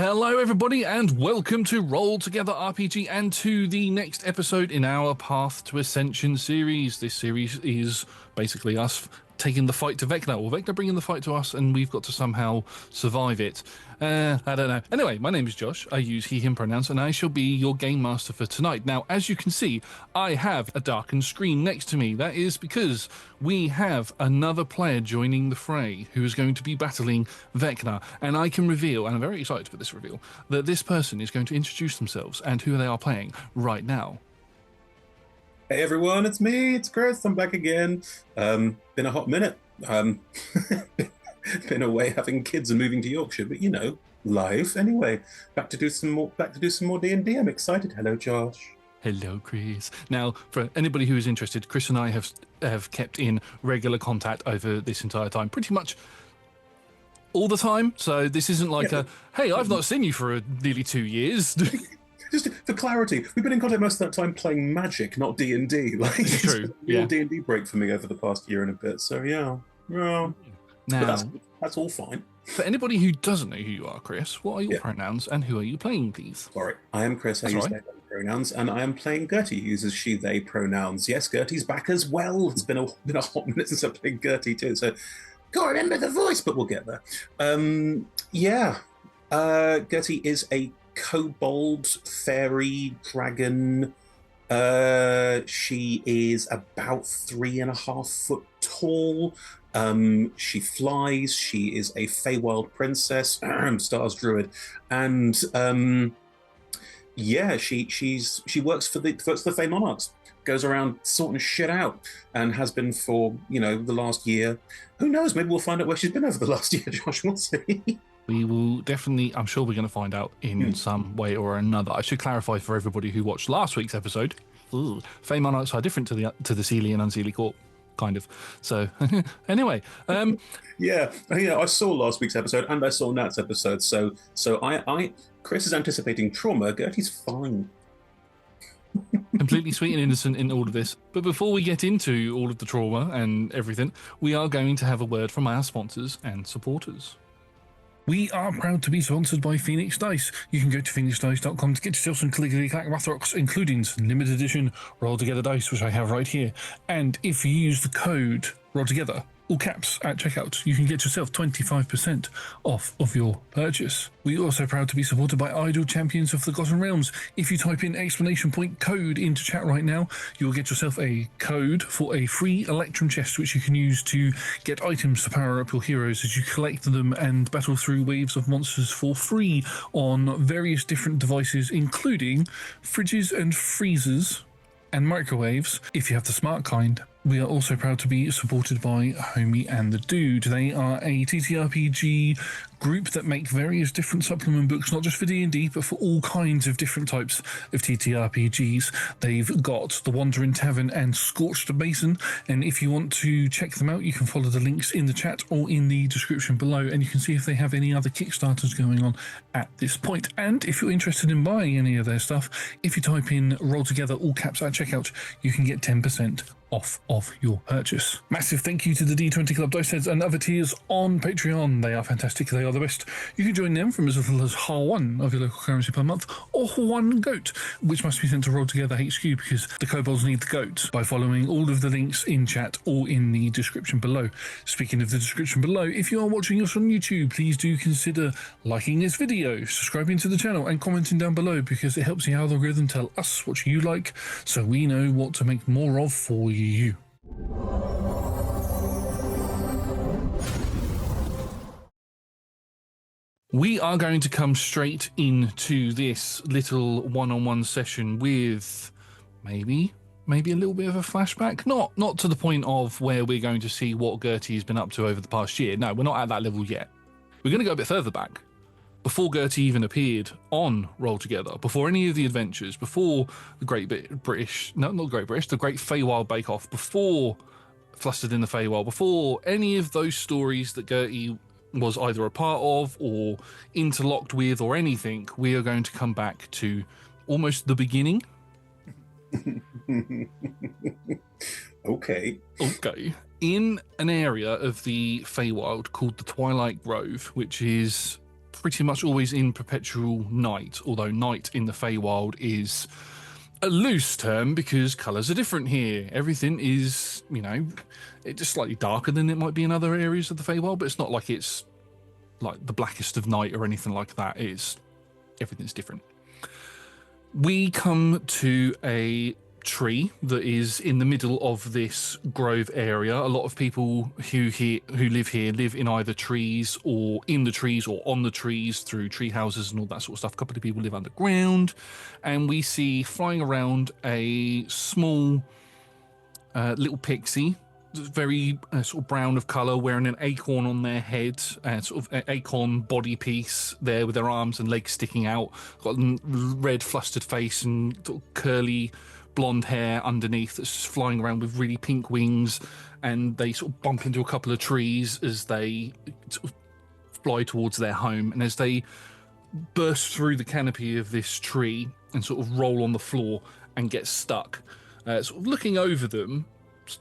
Hello everybody and welcome to Roll Together RPG and to the next episode in our Path to Ascension series. This series is basically us taking the fight to Vecna, or Vecna bringing the fight to us, and we've got to somehow survive it. I don't know. Anyway, my name is Josh. I use he, him pronouns, and I shall be your game master for tonight. Now, as you can see, I have a darkened screen next to me. That is because we have another player joining the fray who is going to be battling Vecna, and I can reveal, and I'm very excited for this reveal, that this person is going to introduce themselves and who they are playing right now. Hey everyone, it's me, it's Chris, I'm back again. Been a hot minute. Been away having kids and moving to Yorkshire, but you know, life. Anyway, back to do some more D&D. I'm excited. Hello, Josh. Hello, Chris. Now, for anybody who is interested, Chris and I have kept in regular contact over this entire time, pretty much all the time. So this isn't like hey, I've not seen you for nearly 2 years. Just for clarity, we've been in contact most of that time playing Magic, not D&D. Like, it's true. a real D&D break for me over the past year and a bit. So yeah. Now, that's all fine. For anybody who doesn't know who you are, Chris, what are your pronouns and who are you playing, please? Sorry, I am Chris. I use they pronouns, and I am playing Gertie, who uses she, they pronouns. Yes, Gertie's back as well. It's been a hot minute since I played Gertie too, so can't remember the voice, but we'll get there. Gertie is a kobold fairy dragon. She is about 3.5 foot tall. She flies. She is a Feywild princess, stars druid, and she works for the Fey Monarchs. Goes around sorting shit out, and has been for the last year. Who knows? Maybe we'll find out where she's been over the last year, Josh. We'll see. We will definitely. I'm sure we're going to find out in some way or another. I should clarify for everybody who watched last week's episode. Fey Monarchs are different to the Seelie and Unseelie Court. Kind of. So anyway, I saw last week's episode and I saw Nat's episode. So Chris is anticipating trauma. Gertie's fine. Completely sweet and innocent in all of this. But before we get into all of the trauma and everything, we are going to have a word from our sponsors and supporters. We are proud to be sponsored by Phoenix Dice. You can go to phoenixdice.com to get yourself some clickety-clack Rathrocks, including some limited edition Roll Together dice, which I have right here. And if you use the code Roll Together, all caps, at checkout, you can get yourself 25% off of your purchase. We are also proud to be supported by Idle Champions of Forgotten Realms. If you type in exclamation point code into chat right now, you'll get yourself a code for a free Electrum chest, which you can use to get items to power up your heroes as you collect them and battle through waves of monsters for free on various different devices, including fridges and freezers and microwaves, if you have the smart kind. We are also proud to be supported by Homie&theDude. They are a TTRPG group that make various different supplement books, not just for D&D, but for all kinds of different types of TTRPGs. They've got The Wandering Tavern and Scorched Basin, and if you want to check them out, you can follow the links in the chat or in the description below, and you can see if they have any other Kickstarters going on at this point. And if you're interested in buying any of their stuff, if you type in Roll Together, all caps at checkout, you can get 10% off of your purchase. Massive thank you to the D20 Club Dice Heads and other tiers on Patreon. They are fantastic. They are the best. You can join them from as little as one of your local currency per month, or one goat, which must be sent to Roll Together HQ because the kobolds need the goat, by following all of the links in chat or in the description below. Speaking of the description below, if you are watching us on YouTube, please do consider liking this video, subscribing to the channel, and commenting down below, because it helps the algorithm tell us what you like, so we know what to make more of for you. We are going to come straight into this little one-on-one session with maybe a little bit of a flashback. Not to the point of where we're going to see what Gertie has been up to over the past year. No, we're not at that level yet. We're going to go a bit further back. Before Gertie even appeared on Roll Together, before any of the adventures, before the Great Feywild Bake Off, before Flustered in the Feywild, before any of those stories that Gertie was either a part of or interlocked with or anything, we are going to come back to almost the beginning. Okay. In an area of the Feywild called the Twilight Grove, which is pretty much always in perpetual night, although night in the Feywild is a loose term because colours are different here. Everything is, it's just slightly darker than it might be in other areas of the Feywild, but it's not like it's like the blackest of night or anything like that. Everything's different. We come to a tree that is in the middle of this grove area. A lot of people who live here live in either trees or in the trees or on the trees through tree houses and all that sort of stuff. A couple of people live underground, and we see flying around a small little pixie, very sort of brown of colour, wearing an acorn on their head, sort of an acorn body piece there with their arms and legs sticking out, got a red flustered face and sort of curly blonde hair underneath that's just flying around with really pink wings, and they sort of bump into a couple of trees as they sort of fly towards their home. And as they burst through the canopy of this tree and sort of roll on the floor and get stuck, sort of looking over them,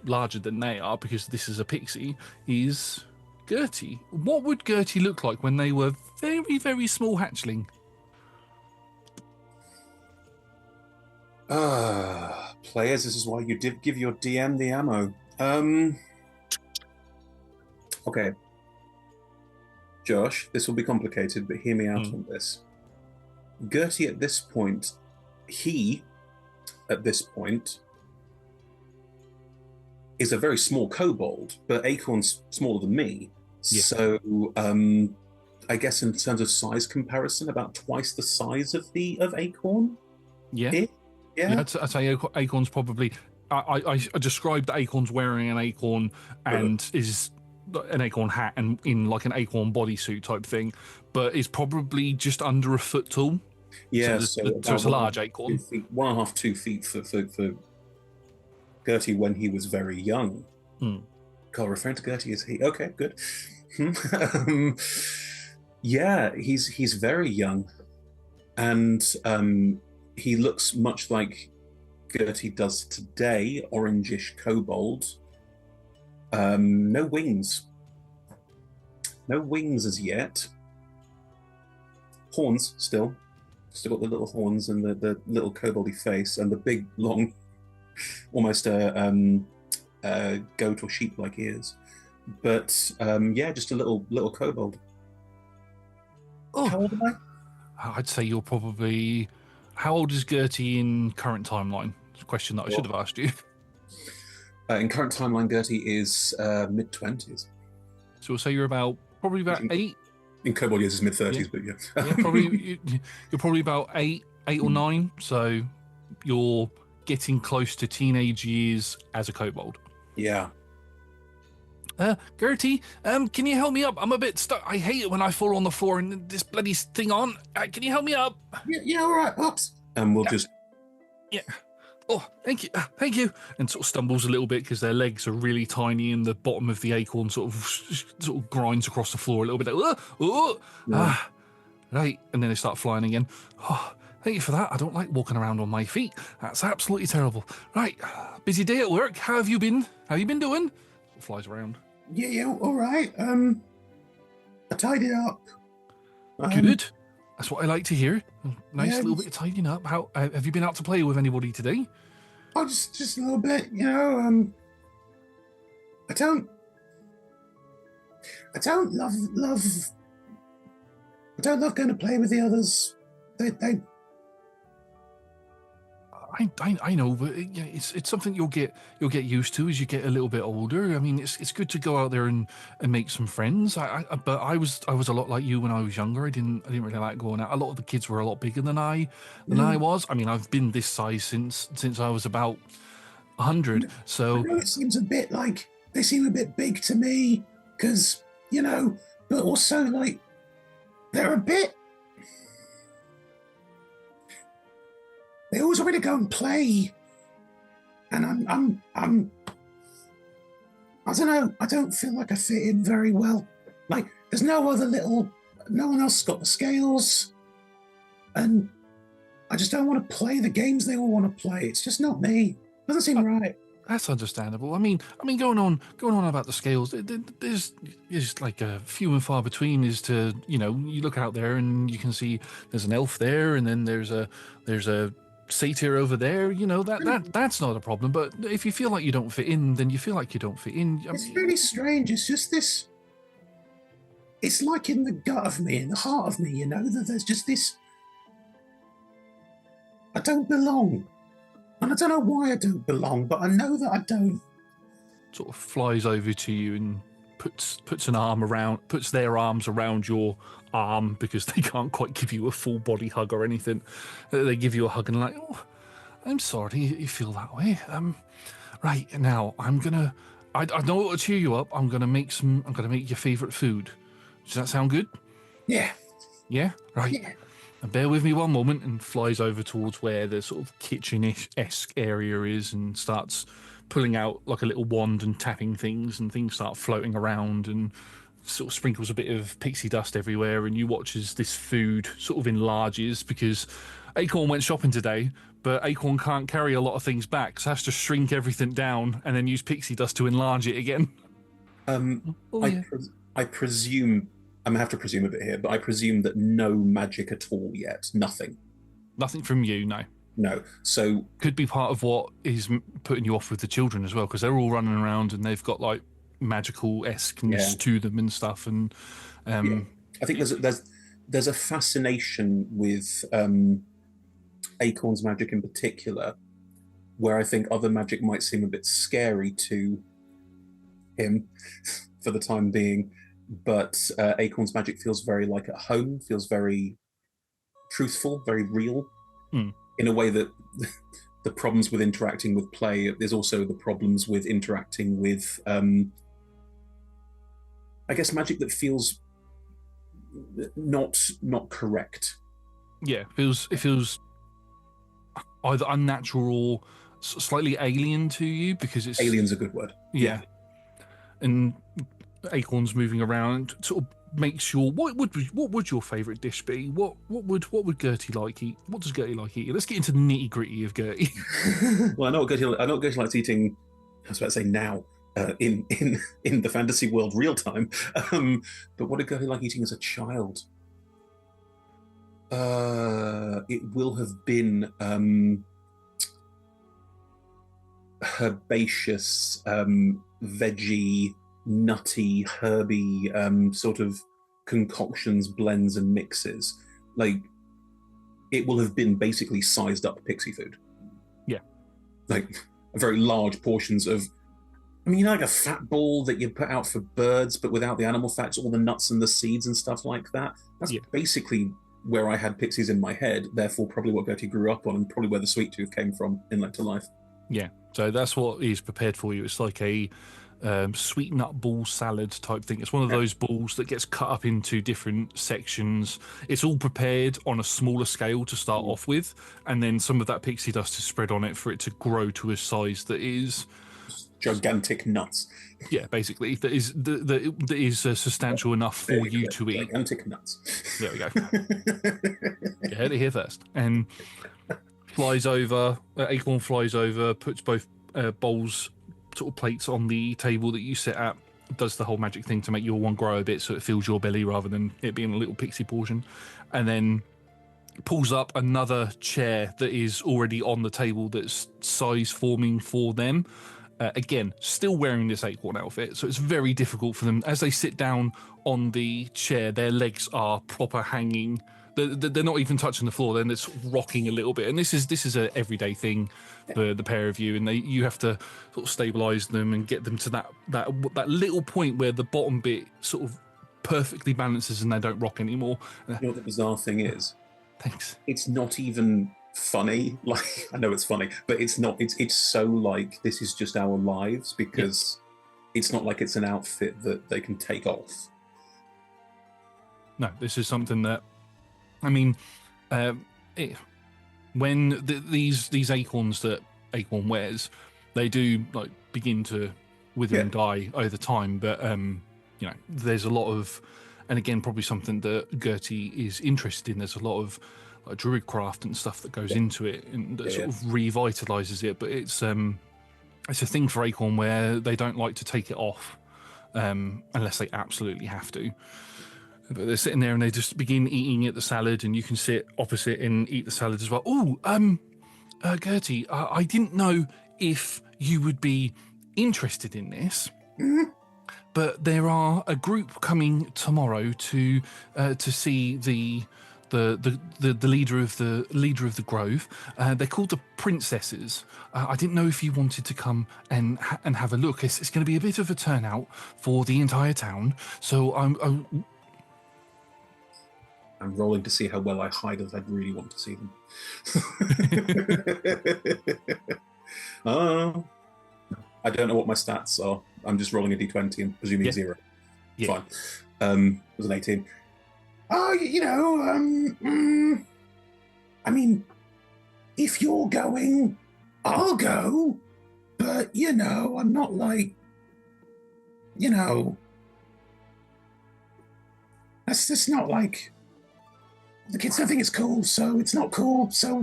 larger than they are because this is a pixie, is Gertie. What would Gertie look like when they were very, very small hatchling? Players, this is why you did give your DM the ammo. Okay. Josh, this will be complicated, but hear me out on this. Gertie at this point, is a very small kobold, but Acorn's smaller than me. Yeah. So I guess in terms of size comparison, about twice the size of Acorn. Yeah. Yeah, I'd say Acorn's probably. I described that Acorn's wearing an acorn and is an acorn hat and in like an acorn bodysuit type thing, but is probably just under a foot tall. Yeah, so it's a large acorn. 1.5, 2 feet for Gertie when he was very young. God, referring to Gertie as he. Okay, good. Yeah, he's very young, and he looks much like Gertie does today, orangish kobold. No wings. No wings as yet. Horns still. Still got the little horns and the little koboldy face and the big, long, almost goat or sheep-like ears. But yeah, just a little kobold. Oh, how old am I? I'd say you're probably... How old is Gertie in current timeline? It's a question that I should have asked you. In current timeline, Gertie is mid-20s. So we'll say you're probably about 8. In kobold years, is mid-30s, but yeah. Probably you're probably about 8 or 9. So you're getting close to teenage years as a kobold. Yeah. Gertie, can you help me up? I'm a bit stuck. I hate it when I fall on the floor and this bloody thing on. Can you help me up? Yeah, all right, pops. And we'll just... Yeah. Oh, thank you. And sort of stumbles a little bit because their legs are really tiny and the bottom of the acorn sort of grinds across the floor a little bit. Like, right. And then they start flying again. Oh, thank you for that. I don't like walking around on my feet. That's absolutely terrible. Right. Busy day at work. How have you been? How you been doing? Flies around. Yeah, all right. I tidied up. Good. That's what I like to hear. Nice little bit of tidying up. How have you been out to play with anybody today? Oh, just a little bit. I don't love going to play with the others. They I know, but it's something you'll get used to as you get a little bit older. I mean, it's good to go out there and make some friends. But I was a lot like you when I was younger. I didn't really like going out. A lot of the kids were a lot bigger than I was. I mean, I've been this size since I was about 100. So I know it seems a bit like they seem a bit big to me because but also like they're a bit. They always want me to go and play, and I'm I don't know. I don't feel like I fit in very well. Like there's no one else got the scales, and I just don't want to play the games they all want to play. It's just not me. Doesn't seem right. That's understandable. I mean, going on about the scales. There's like a few and far between. Is to you look out there and you can see there's an elf there, and then there's a satyr over there. That's not a problem. But if you feel like you don't fit in, then you feel like you don't fit in. It's really strange. It's just this. It's like in the gut of me, in the heart of me. That there's just this. I don't belong. And I don't know why I don't belong, but I know that I don't. Sort of flies over to you and puts their arms around your arm, because they can't quite give you a full body hug or anything. They give you a hug and like, oh, I'm sorry you feel that way. Right now I know what to cheer you up. I'm gonna make your favorite food. Does that sound good? Yeah. Yeah. Right. Yeah. And bear with me one moment, and flies over towards where the sort of kitchen-esque area is and starts pulling out like a little wand and tapping things, and things start floating around and sort of sprinkles a bit of pixie dust everywhere. And you watch as this food sort of enlarges, because Acorn went shopping today, but Acorn can't carry a lot of things back, so has to shrink everything down and then use pixie dust to enlarge it again. I presume... I'm going to have to presume a bit here, but I presume that no magic at all yet. Nothing. Nothing from you, no. No. So... Could be part of what is putting you off with the children as well, because they're all running around and they've got like magical-esqueness to them and stuff. And I think there's a fascination with Acorn's magic in particular, where I think other magic might seem a bit scary to him for the time being. But Acorn's magic feels very like at home, feels very truthful, very real, in a way that the problems with interacting with play, there's also the problems with interacting with, I guess, magic that feels not correct. Yeah, it feels either unnatural or slightly alien to you, because it's... Alien's a good word. Yeah. And Acorn's moving around, sort of makes sure. What would your favourite dish be? What would Gertie like eat? What does Gertie like eating? Let's get into the nitty gritty of Gertie. Well, I know what Gertie likes eating. I was about to say now, in the fantasy world, real time. But what did Gertie like eating as a child? It will have been herbaceous, veggie, nutty, herby sort of concoctions, blends and mixes. Like, it will have been basically sized up pixie food. Yeah. Like very large portions of, I mean, like a fat ball that you put out for birds, but without the animal fats, all the nuts and the seeds and stuff like that. That's basically where I had pixies in my head, therefore probably what Gertie grew up on, and probably where the sweet tooth came from in later life. Yeah. So that's what is prepared for you. It's like a sweet nut ball salad type thing. It's one of those balls that gets cut up into different sections. It's all prepared on a smaller scale to start off with, and then some of that pixie dust is spread on it for it to grow to a size that is gigantic nuts. Yeah, basically that is substantial enough for you to eat. Gigantic nuts. There we go. You heard it here first. And flies over. Acorn flies over, puts both bowls, sort of plates on the table that you sit at, does the whole magic thing to make your one grow a bit so it fills your belly rather than it being a little pixie portion, and then pulls up another chair that is already on the table that's size forming for them. Again, still wearing this Acorn outfit, so it's very difficult for them. As they sit down on the chair, their legs are proper hanging. They're not even touching the floor. Then it's rocking a little bit, and this is a everyday thing for the pair of you. And you have to sort of stabilize them and get them to that little point where the bottom bit sort of perfectly balances and they don't rock anymore. You know what the bizarre thing is? Thanks. It's not even funny. Like, I know it's funny, but it's not. It's so like this is just our lives, because it's not like it's an outfit that they can take off. No, this is something that, I mean, when these acorns that Acorn wears, they do like begin to wither and die over time. But there's a lot of, and again, probably something that Gertie is interested in. There's a lot of like druid craft and stuff that goes into it, and that sort of revitalizes it. But it's it's a thing for Acorn where they don't like to take it off unless they absolutely have to. But they're sitting there and they just begin eating at the salad, and you can sit opposite and eat the salad as well. Oh, Gertie, I didn't know if you would be interested in this, but there are a group coming tomorrow to see the leader of the grove. They're called the Princesses. I didn't know if you wanted to come and have a look. It's going to be a bit of a turnout for the entire town. So I'm rolling to see how well I hide as I really want to see them. I don't know what my stats are. I'm just rolling a d20 and presuming 0. Yeah. Fine. It was an 18. I mean, if you're going, I'll go. But, I'm not like, that's just not like, the kids don't think it's cool, so it's not cool. So,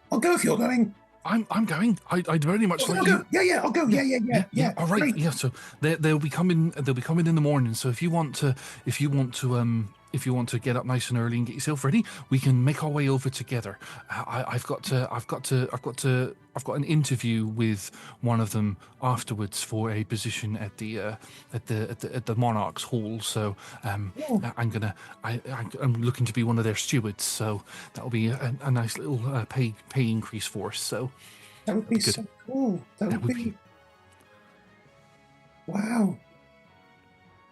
I'll go if you're going. I'm going. I'd very much like you. Yeah, I'll go. Yeah. All right. Great. Yeah. So they'll be coming. They'll be coming in the morning. So if you want to get up nice and early and get yourself ready, we can make our way over together. I've got an interview with one of them afterwards for a position at the Monarch's Hall. So I'm looking to be one of their stewards. So that'll be a nice little pay increase for us. So that would be so cool. That would be wow.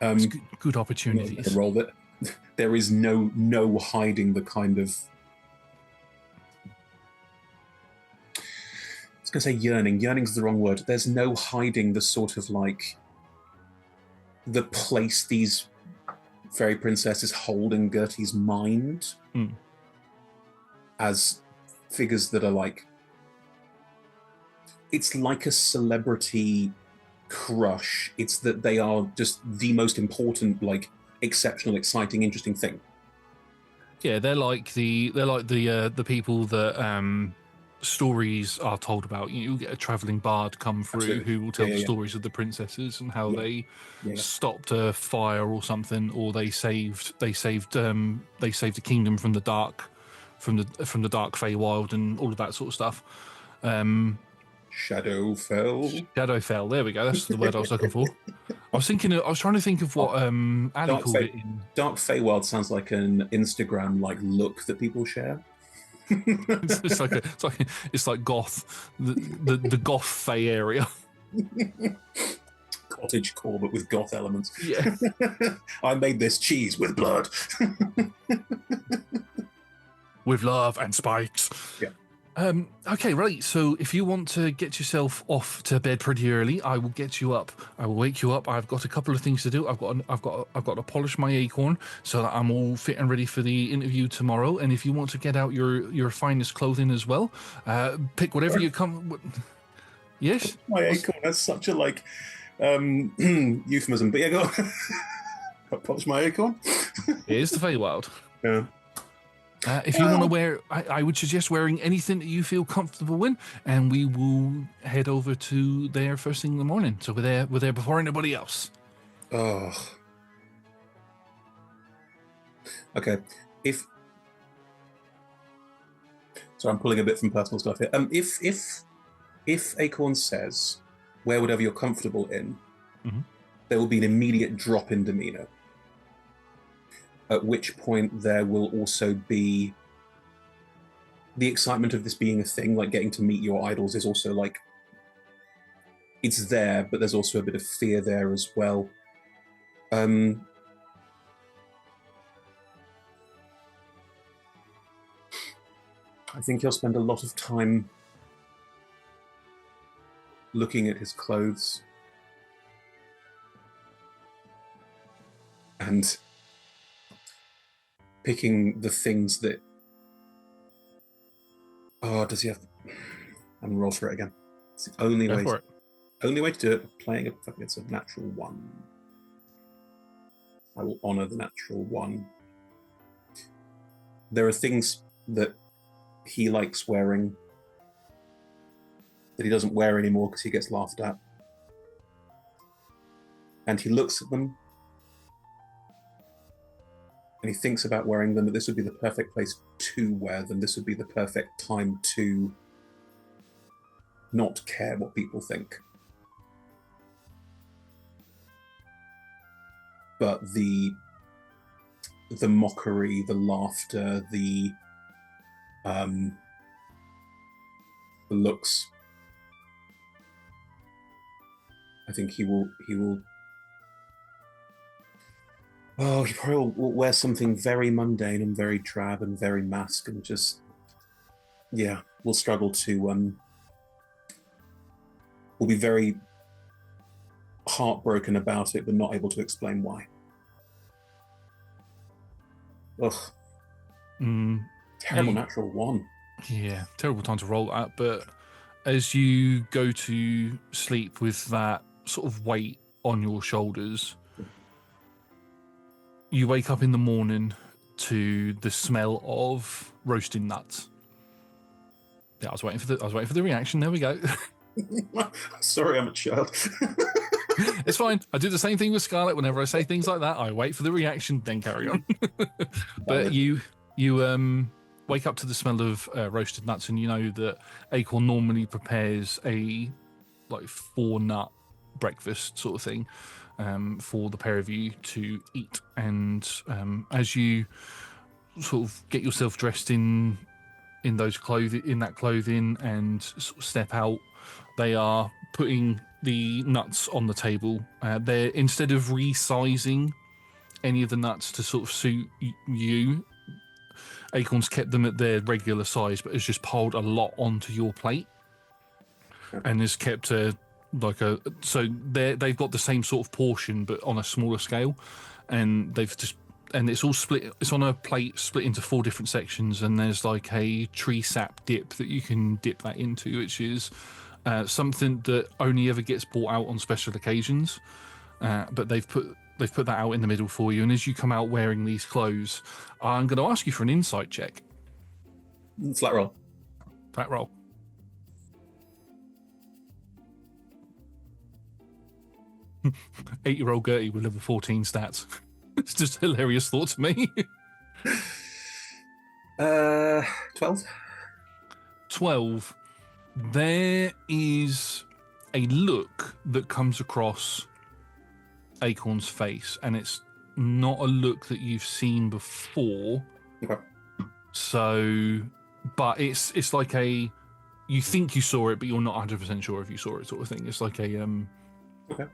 It's good opportunities. Roll it. There is no hiding the kind of, I was going to say yearning. Yearning's the wrong word. There's no hiding the sort of like the place these fairy princesses hold in Gertie's mind as figures that are like, it's like a celebrity crush. It's that they are just the most important, like, exceptional, exciting, interesting thing. Yeah, they're like the people that stories are told about. You get a traveling bard come through. Absolutely. Who will tell the stories of the princesses and how they stopped a fire or something, or they saved the kingdom from the dark Feywild and all of that sort of stuff. Shadowfell. There we go. That's the word I was looking for. I was trying to think of what Ali called it. Dark Feywild sounds like an Instagram look that people share. it's like goth, the goth Fey area. Cottage core, but with goth elements. Yeah. I made this cheese with blood. With love and spikes. Yeah. Okay, right. So if you want to get yourself off to bed pretty early, I will get you up. I will wake you up. I've got a couple of things to do. I've got to polish my acorn so that I'm all fit and ready for the interview tomorrow. And if you want to get out your finest clothing as well, pick whatever you come. Yes. My acorn. That's such a euphemism. But yeah, go on. Polish my acorn. Here's the Feywild. Yeah. If you want to wear, I would suggest wearing anything that you feel comfortable in, and we will head over to there first thing in the morning. So we're there before anybody else. Oh. Okay. So I'm pulling a bit from personal stuff here. If Acorn says, wear whatever you're comfortable in, there will be an immediate drop in demeanor. At which point there will also be the excitement of this being a thing, like getting to meet your idols is also like, it's there, but there's also a bit of fear there as well. I think he'll spend a lot of time looking at his clothes and picking the things that... Oh, does he have... I'm going to roll for it again. It's the only way to do it. Playing it's a natural 1. I will honour the natural 1. There are things that he likes wearing that he doesn't wear anymore because he gets laughed at. And he looks at them and he thinks about wearing them, that this would be the perfect place to wear them. This would be the perfect time to not care what people think. But the mockery, the laughter, the looks, I think he will he probably will wear something very mundane and very drab and very mask, and just, yeah, will struggle to, will be very heartbroken about it, but not able to explain why. Ugh. Terrible natural one. Yeah, terrible time to roll that. But as you go to sleep with that sort of weight on your shoulders, you wake up in the morning to the smell of roasting nuts. Yeah, I was waiting for the reaction. There we go. Sorry, I'm a child. It's fine. I do the same thing with Scarlett. Whenever I say things like that, I wait for the reaction, then carry on. But you wake up to the smell of roasted nuts, and you know that Acorn normally prepares a 4-nut breakfast sort of thing for the pair of you to eat. And as you sort of get yourself dressed in that clothing and sort of step out, they are putting the nuts on the table. They're, instead of resizing any of the nuts to sort of suit you, Acorn's kept them at their regular size, but has just piled a lot onto your plate, and has kept so they've got the same sort of portion but on a smaller scale, and it's all split. It's on a plate split into 4 different sections, and there's like a tree sap dip that you can dip that into, which is something that only ever gets brought out on special occasions. But they've put that out in the middle for you, and as you come out wearing these clothes, I'm going to ask you for an insight check. Flat roll. 8-year-old Gertie with level 14 stats. It's just a hilarious thought to me. 12. 12. There is a look that comes across Acorn's face, and it's not a look that you've seen before. Okay. So, but it's like you think you saw it, but you're not 100% sure if you saw it, sort of thing. It's like a okay,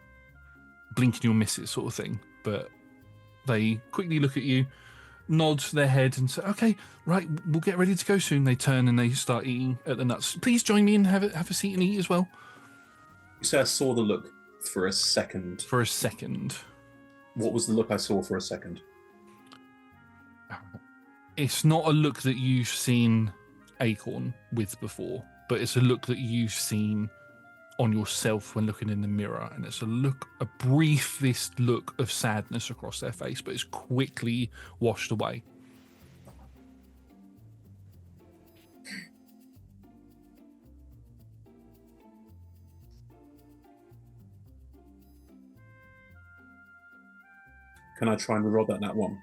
blink and you'll miss it sort of thing. But they quickly look at you, nod their head, and say, "Okay, right, we'll get ready to go soon." They turn and they start eating at the nuts. Please join me and have a seat and eat as well. You say I saw the look for a second. For a second. What was the look I saw for a second? It's not a look that you've seen Acorn with before, but it's a look that you've seen on yourself when looking in the mirror, and it's a briefest look of sadness across their face, but it's quickly washed away. Can I try and reroll that nat 1?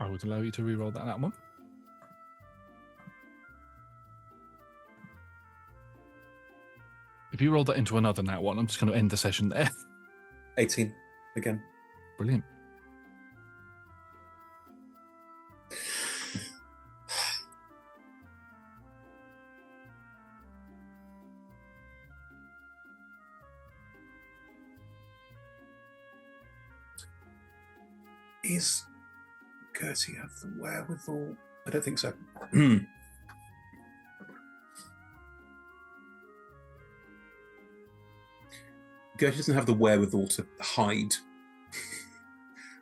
I would allow you to reroll that nat 1. If you roll that into another nat 1, I'm just going to end the session there. 18 again. Brilliant. Is Gertie have the wherewithal? I don't think so. Gertie doesn't have the wherewithal to hide.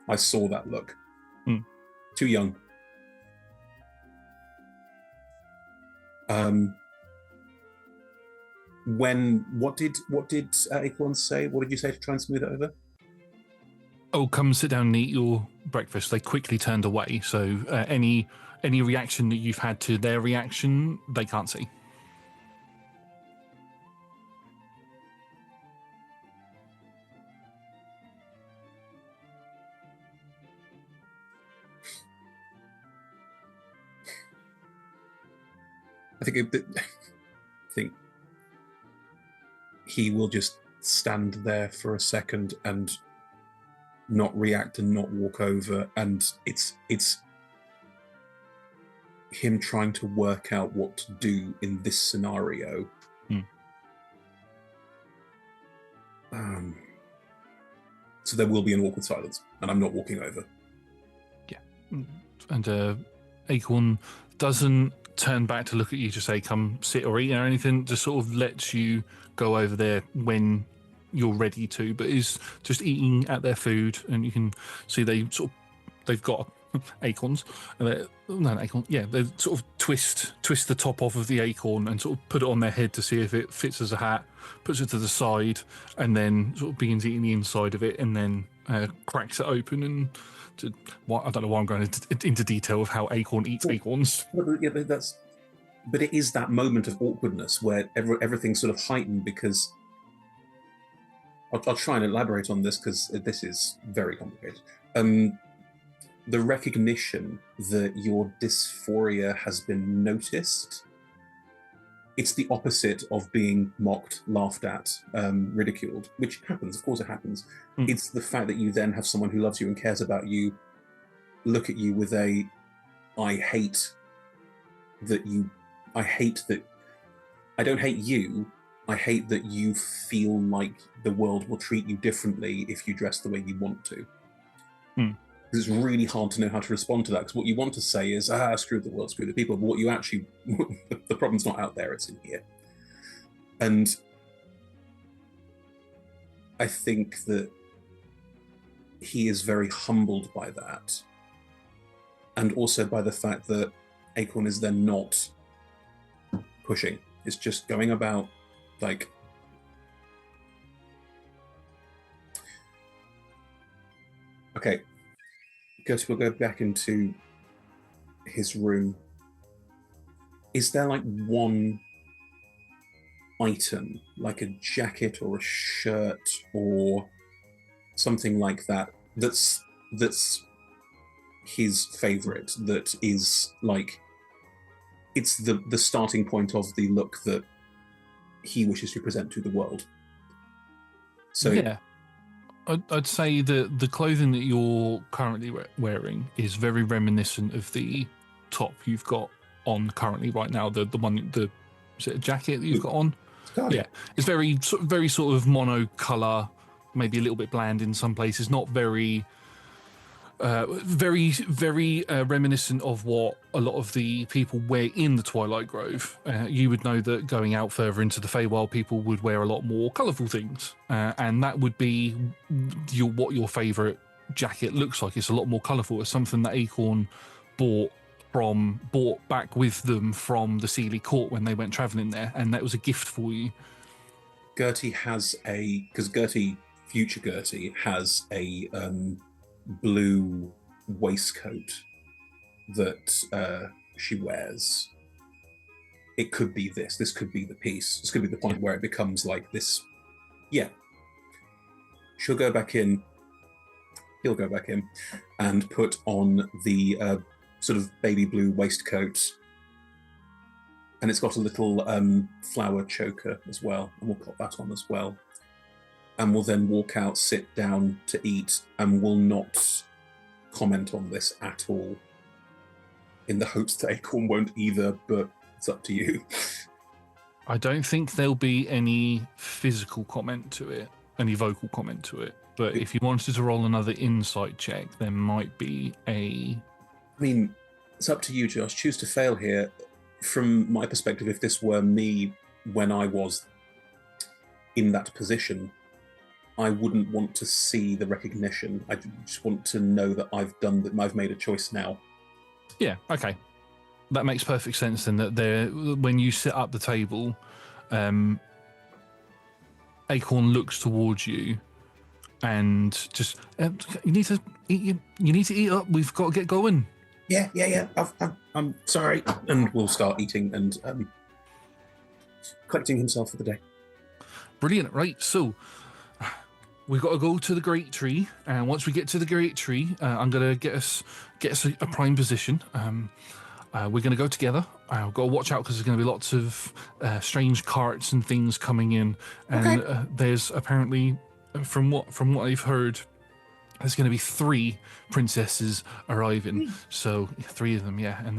I saw that look. Too young. What did Acorn say? What did you say to try and smooth it over? Oh, come sit down and eat your breakfast. They quickly turned away, so any reaction that you've had to their reaction, they can't see. think he will just stand there for a second and not react and not walk over, and it's him trying to work out what to do in this scenario. So there will be an awkward silence, and I'm not walking over. Yeah. And Acorn doesn't turn back to look at you to say come sit or eat or anything, just sort of lets you go over there when you're ready to, but is just eating at their food, and you can see they've got acorns. They sort of twist the top off of the acorn and sort of put it on their head to see if it fits as a hat, puts it to the side, and then sort of begins eating the inside of it, and then cracks it open. And I don't know why I'm going into detail of how Acorn eats acorns. Yeah, but it is that moment of awkwardness where everything's sort of heightened, because I'll try and elaborate on this because this is very complicated. The recognition that your dysphoria has been noticed, it's the opposite of being mocked, laughed at, ridiculed, which happens, of course it happens. It's the fact that you then have someone who loves you and cares about you look at you with I don't hate you, I hate that you feel like the world will treat you differently if you dress the way you want to. It's really hard to know how to respond to that, because what you want to say is, screw the world, screw the people, but what you actually, the problem's not out there, it's in here. And I think that he is very humbled by that, and also by the fact that Acorn is then not pushing. It's just going about, like, okay, Gertie will go back into his room. Is there like one item, like a jacket or a shirt or something like that, that's his favorite, that is like, it's the starting point of the look that he wishes to present to the world? So yeah, I'd say that the clothing that you're currently wearing is very reminiscent of the top you've got on currently right now. The one, is it a jacket that you've got on? Yeah, it's very sort of mono color, maybe a little bit bland in some places. Not very reminiscent of what a lot of the people wear in the Twilight Grove. You would know that going out further into the Feywild, people would wear a lot more colourful things, and that would be what your favourite jacket looks like. It's a lot more colourful. It's something that Acorn bought back with them from the Sealy Court when they went travelling there, and that was a gift for you. Gertie has future Gertie has a blue waistcoat that she wears. It could be this could be the piece. This could be the point where it becomes like this. Yeah. She'll go back in, he'll go back in and put on the sort of baby blue waistcoat, and it's got a little flower choker as well, and we'll put that on as well. And will then walk out, sit down to eat, and will not comment on this at all, in the hopes that Acorn won't either, but it's up to you. I don't think there'll be any physical comment to it, any vocal comment to it, but if you wanted to roll another insight check, there might be a... I mean, it's up to you, Josh. Choose to fail here. From my perspective, if this were me when I was in that position, I wouldn't want to see the recognition. I just want to know that I've made a choice now. Yeah, okay. That makes perfect sense then, that when you sit up the table, Acorn looks towards you and just, you need to eat up. We've got to get going. Yeah. I'm sorry. And we'll start eating and collecting himself for the day. Brilliant. Right, so we've got to go to the Great Tree, and once we get to the Great Tree, I'm going to get us a prime position. we're going to go together. We've got to watch out because there's going to be lots of strange carts and things coming in. And there's apparently, from what I've heard, there's going to be 3 princesses arriving. So 3 of them, yeah, and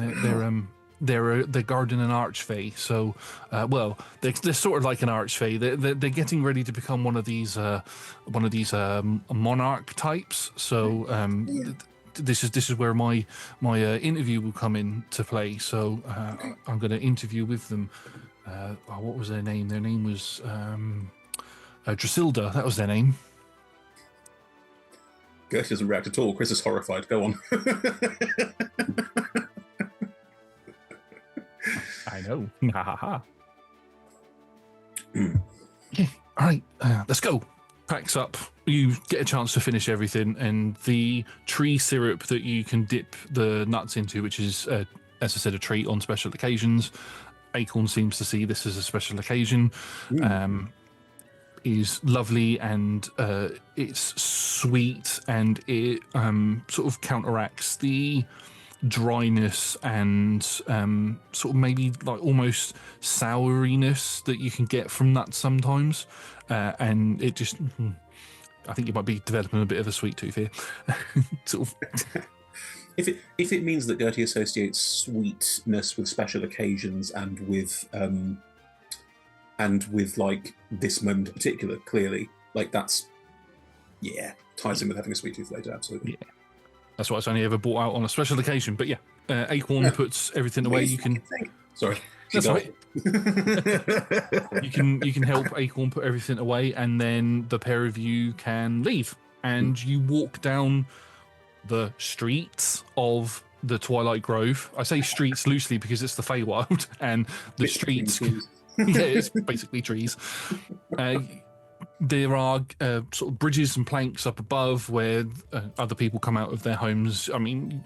they're guarding an archfey. So, well, they're sort of like an archfey. They're getting ready to become one of these monarch types. So this is where my interview will come into play. So I'm going to interview with them. What was their name? Their name was Dracilda. That was their name. Gertie doesn't react at all. Chris is horrified. Go on. I know. Ha ha ha. Okay, all right, let's go. Packs up. You get a chance to finish everything, and the tree syrup that you can dip the nuts into, which is, as I said, a treat on special occasions. Acorn seems to see this as a special occasion. Is lovely, and it's sweet, and it sort of counteracts the dryness and sort of maybe like almost souriness that you can get from nuts sometimes, and it just I think you might be developing a bit of a sweet tooth here. Sort of. If it means that Gertie associates sweetness with special occasions and with like this moment in particular, clearly, like that's ties in with having a sweet tooth later, absolutely. Yeah. That's why it's only ever brought out on a special occasion. But yeah, Acorn puts everything away. You can. Sorry. That's right. You can help Acorn put everything away, and then the pair of you can leave, and you walk down the streets of the Twilight Grove. I say streets loosely because it's the Feywild, and the streets. Yeah, it's basically trees. There are sort of bridges and planks up above where other people come out of their homes. I mean,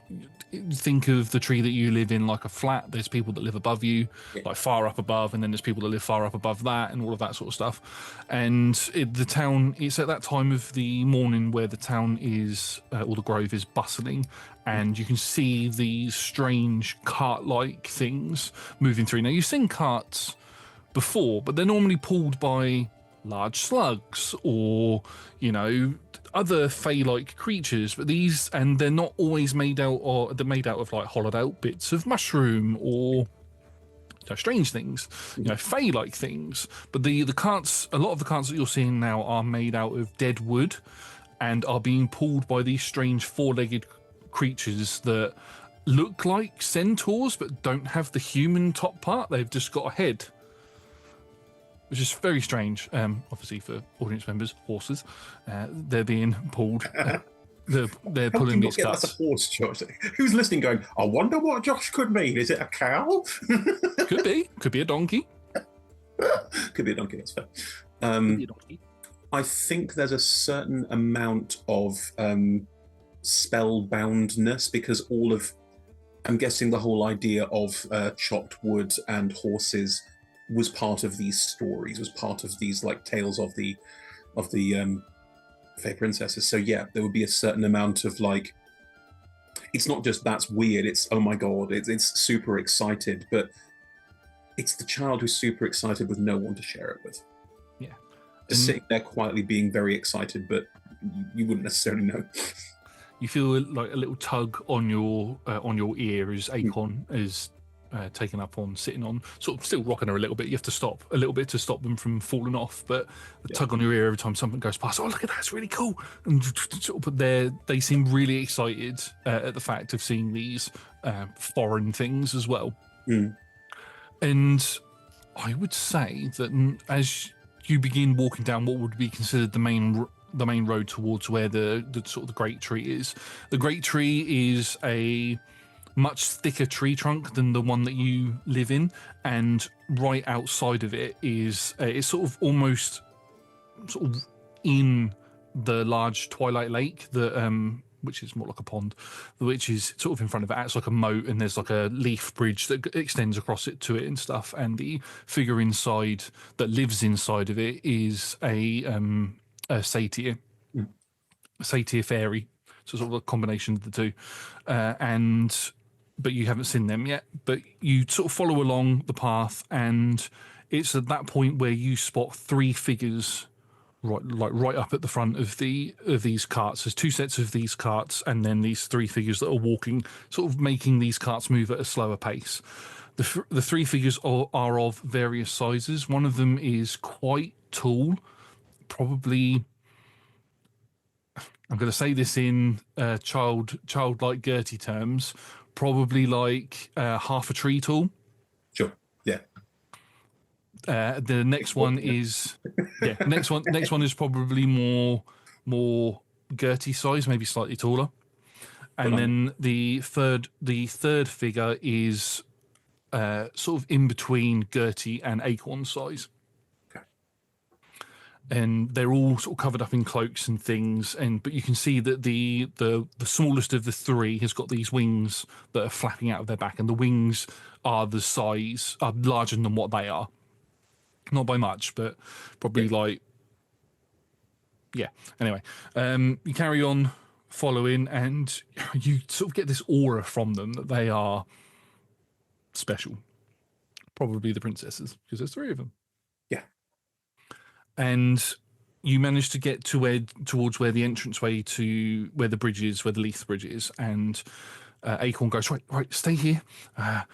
think of the tree that you live in like a flat. There's people that live above you, like far up above, and then there's people that live far up above that, and all of that sort of stuff. And the town, it's at that time of the morning where the town is, or the grove is bustling, and you can see these strange cart-like things moving through. Now, you've seen carts before, but they're normally pulled by large slugs or, you know, other fey-like creatures, but these, and they're not always made out, or they're made out of like hollowed out bits of mushroom or, you know, strange things, you know, fey-like things. But the carts, a lot of the carts that you're seeing now are made out of dead wood and are being pulled by these strange 4-legged creatures that look like centaurs but don't have the human top part. They've just got a head, which is very strange. Obviously, for audience members, horses, they're being pulled. They're pulling these carts. That's a horse, Josh. Who's listening? Going, I wonder what Josh could mean. Is it a cow? Could be a donkey. Could be a donkey. That's fair. Could be a donkey. I think there's a certain amount of spellboundness because I'm guessing the whole idea of chopped wood and horses was part of these stories, was part of these like tales of the Fey princesses. So yeah, there would be a certain amount of like, it's not just that's weird, it's oh my god, it's super excited, but it's the child who's super excited with no one to share it with. Yeah. Just sitting there quietly being very excited, but you wouldn't necessarily know. You feel like a little tug on your ear as Acorn is taken up on, sitting on, sort of still rocking her a little bit. You have to stop a little bit to stop them from falling off, but the tug on your ear every time something goes past. Oh, look at that, it's really cool. And sort of, but they seem really excited at the fact of seeing these foreign things as well. And I would say that as you begin walking down what would be considered the main road towards where the sort of the great tree is, the great tree is a much thicker tree trunk than the one that you live in, and right outside of it is it's sort of almost sort of in the large Twilight Lake that which is more like a pond, which is sort of in front of it. Acts like a moat, and there's like a leaf bridge that extends across it to it and stuff. And the figure inside that lives inside of it is a satyr fairy, so sort of a combination of the two, and but you haven't seen them yet. But you sort of follow along the path, and it's at that point where you spot 3 figures right up at the front of these carts. There's 2 sets of these carts, and then these 3 figures that are walking, sort of making these carts move at a slower pace. The 3 figures are of various sizes. One of them is quite tall, probably. I'm going to say this in childlike Gertie terms, probably like half a tree tall. Sure. Yeah. The next one is next one is probably more Gertie size, maybe slightly taller. And then the third figure is sort of in between Gertie and Acorn size. And they're all sort of covered up in cloaks and things, but you can see that the smallest of the 3 has got these wings that are flapping out of their back, and the wings are larger than what they are. Not by much, but probably Anyway, you carry on following, and you sort of get this aura from them that they are special. Probably the princesses, because there's 3 of them. And you manage to get towards where the entranceway to where the bridge is, where the Leith Bridge is, and Acorn goes, right, stay here, and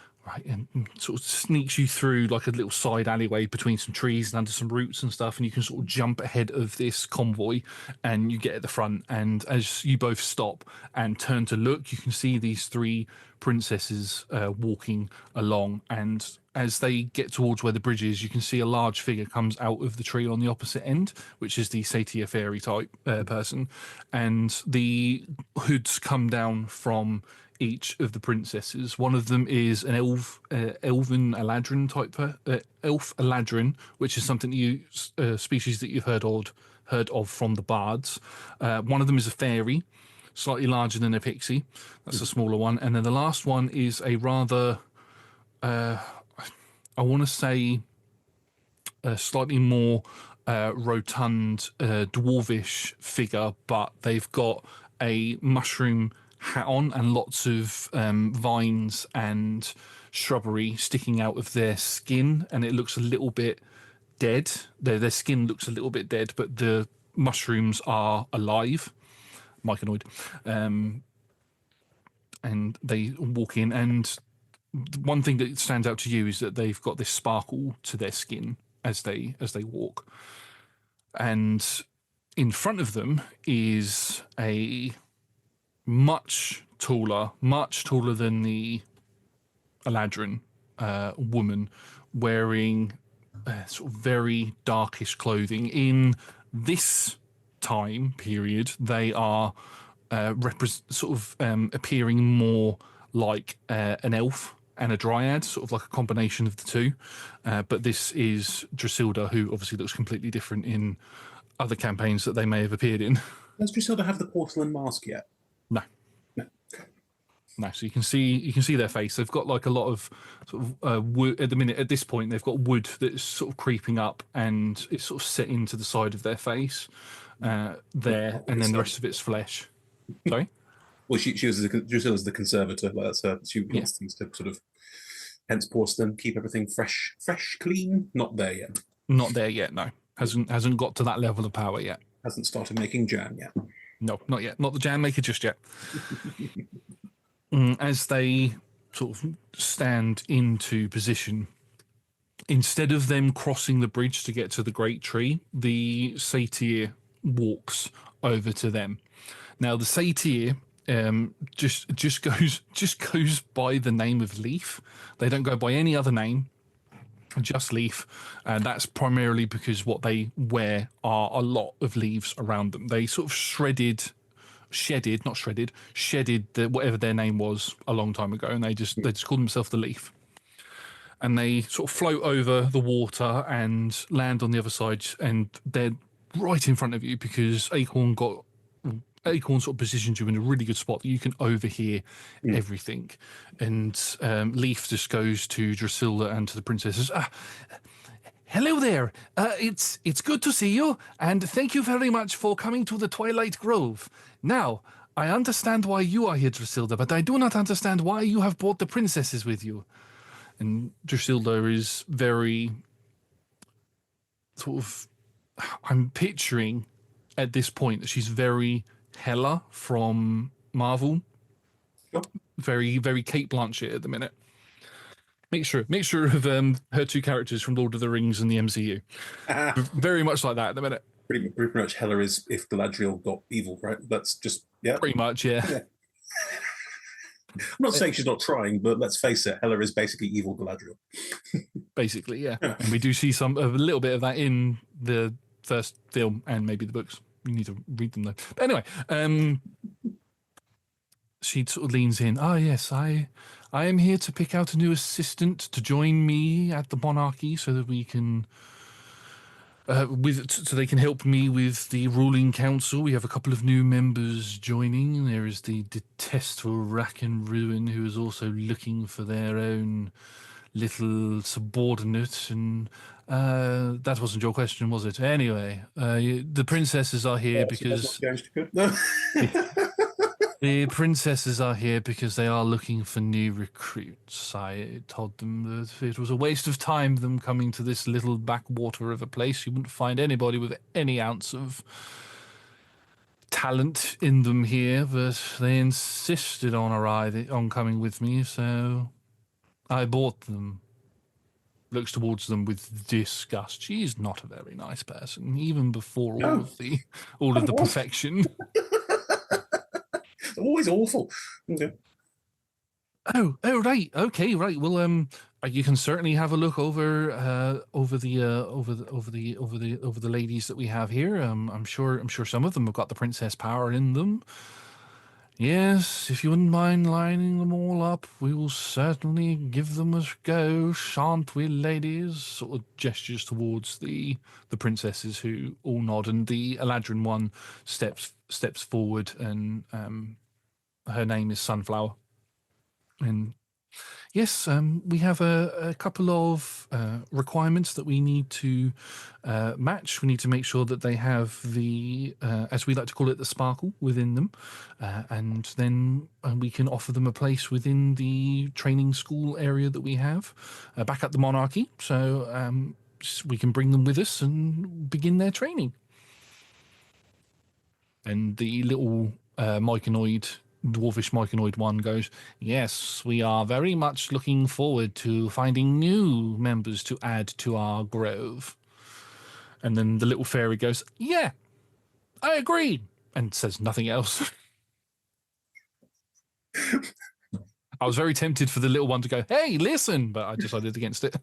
sort of sneaks you through like a little side alleyway between some trees and under some roots and stuff, and you can sort of jump ahead of this convoy, and you get at the front, and as you both stop and turn to look, you can see these 3 princesses walking along, and as they get towards where the bridge is, you can see a large figure comes out of the tree on the opposite end, which is the Satyr fairy type person, and the hoods come down from each of the princesses. One of them is an elven Eladrin type elf Eladrin, which is something species that you've heard of from the bards. One of them is a fairy, slightly larger than a pixie. That's a smaller one, and then the last one is a rather I want to say a slightly more rotund dwarvish figure, but they've got a mushroom hat on and lots of vines and shrubbery sticking out of their skin, and it looks a little bit dead. Their skin looks a little bit dead, but the mushrooms are alive, myconoid. And they walk in, and one thing that stands out to you is that they've got this sparkle to their skin as they walk. And in front of them is a much taller than the Eladrin woman, wearing sort of very darkish clothing. In this time period, they are appearing more like an elf and a dryad, sort of like a combination of the 2. But this is Drasilda, who obviously looks completely different in other campaigns that they may have appeared in. Does Drasilda have the porcelain mask yet? No. No, so you can see their face. They've got like a lot of sort of wood at this point. They've got wood that's sort of creeping up, and it's sort of set into the side of their face there, and then the rest of it's flesh. Sorry. Well, she was the conservator. Like that's her. She wants things to sort of, hence porcelain, keep everything fresh, clean. Not there yet. Not there yet. No, hasn't got to that level of power yet. Hasn't started making jam yet. No, not yet. Not the jam maker just yet. As they sort of stand into position, instead of them crossing the bridge to get to the great tree, the satyr walks over to them. Now the satyr just goes by the name of Leaf. They don't go by any other name, just Leaf, and that's primarily because what they wear are a lot of leaves around them. They sort of shedded whatever their name was a long time ago, and they just call themselves the Leaf. And they sort of float over the water and land on the other side, and they're right in front of you because Acorn sort of positions you in a really good spot that you can overhear everything. And Leaf just goes to Drasilda and to the princesses. Hello there. It's good to see you, and thank you very much for coming to the Twilight Grove. Now, I understand why you are here, Drusilda, but I do not understand why you have brought the princesses with you. And Drusilda is very sort of, I'm picturing at this point that she's very Hela from Marvel. Sure. Very, very Kate Blanchett at the minute. Mixture of her two characters from Lord of the Rings and the MCU. Very much like that at the minute. Pretty much Hela is if Galadriel got evil, right? That's just, yeah. Pretty much, yeah. I'm not saying she's not trying, but let's face it, Hela is basically evil Galadriel. Basically, yeah. And we do see a little bit of that in the first film and maybe the books. You need to read them though. But anyway, she sort of leans in. Ah, yes, I am here to pick out a new assistant to join me at the monarchy so that we can so they can help me with the ruling council. We have a couple of new members joining. There is the detestable Rack and Ruin, who is also looking for their own little subordinate. And that wasn't your question, was it? Anyway, the princesses are here because the princesses are here because they are looking for new recruits. I told them that it was a waste of time them coming to this little backwater of a place. You wouldn't find anybody with any ounce of talent in them here, but they insisted on coming with me, so I bought them. Looks towards them with disgust. She's not a very nice person, even before all of the perfection. Always awful. Okay. Oh, right. Okay, right. Well, you can certainly have a look over the ladies that we have here. I'm sure some of them have got the princess power in them. Yes, if you wouldn't mind lining them all up, we will certainly give them a go, shan't we, ladies? Sort of gestures towards the princesses, who all nod, and the Eladrin one steps forward, and her name is Sunflower. And yes, we have a couple of requirements that we need to match. We need to make sure that they have the, as we like to call it, the sparkle within them. And then we can offer them a place within the training school area that we have back at the monarchy. So we can bring them with us and begin their training. And the little dwarfish myconoid one goes, yes, we are very much looking forward to finding new members to add to our grove. And then the little fairy goes, yeah, I agree, and says nothing else. I was very tempted for the little one to go, hey, listen, but I decided against it.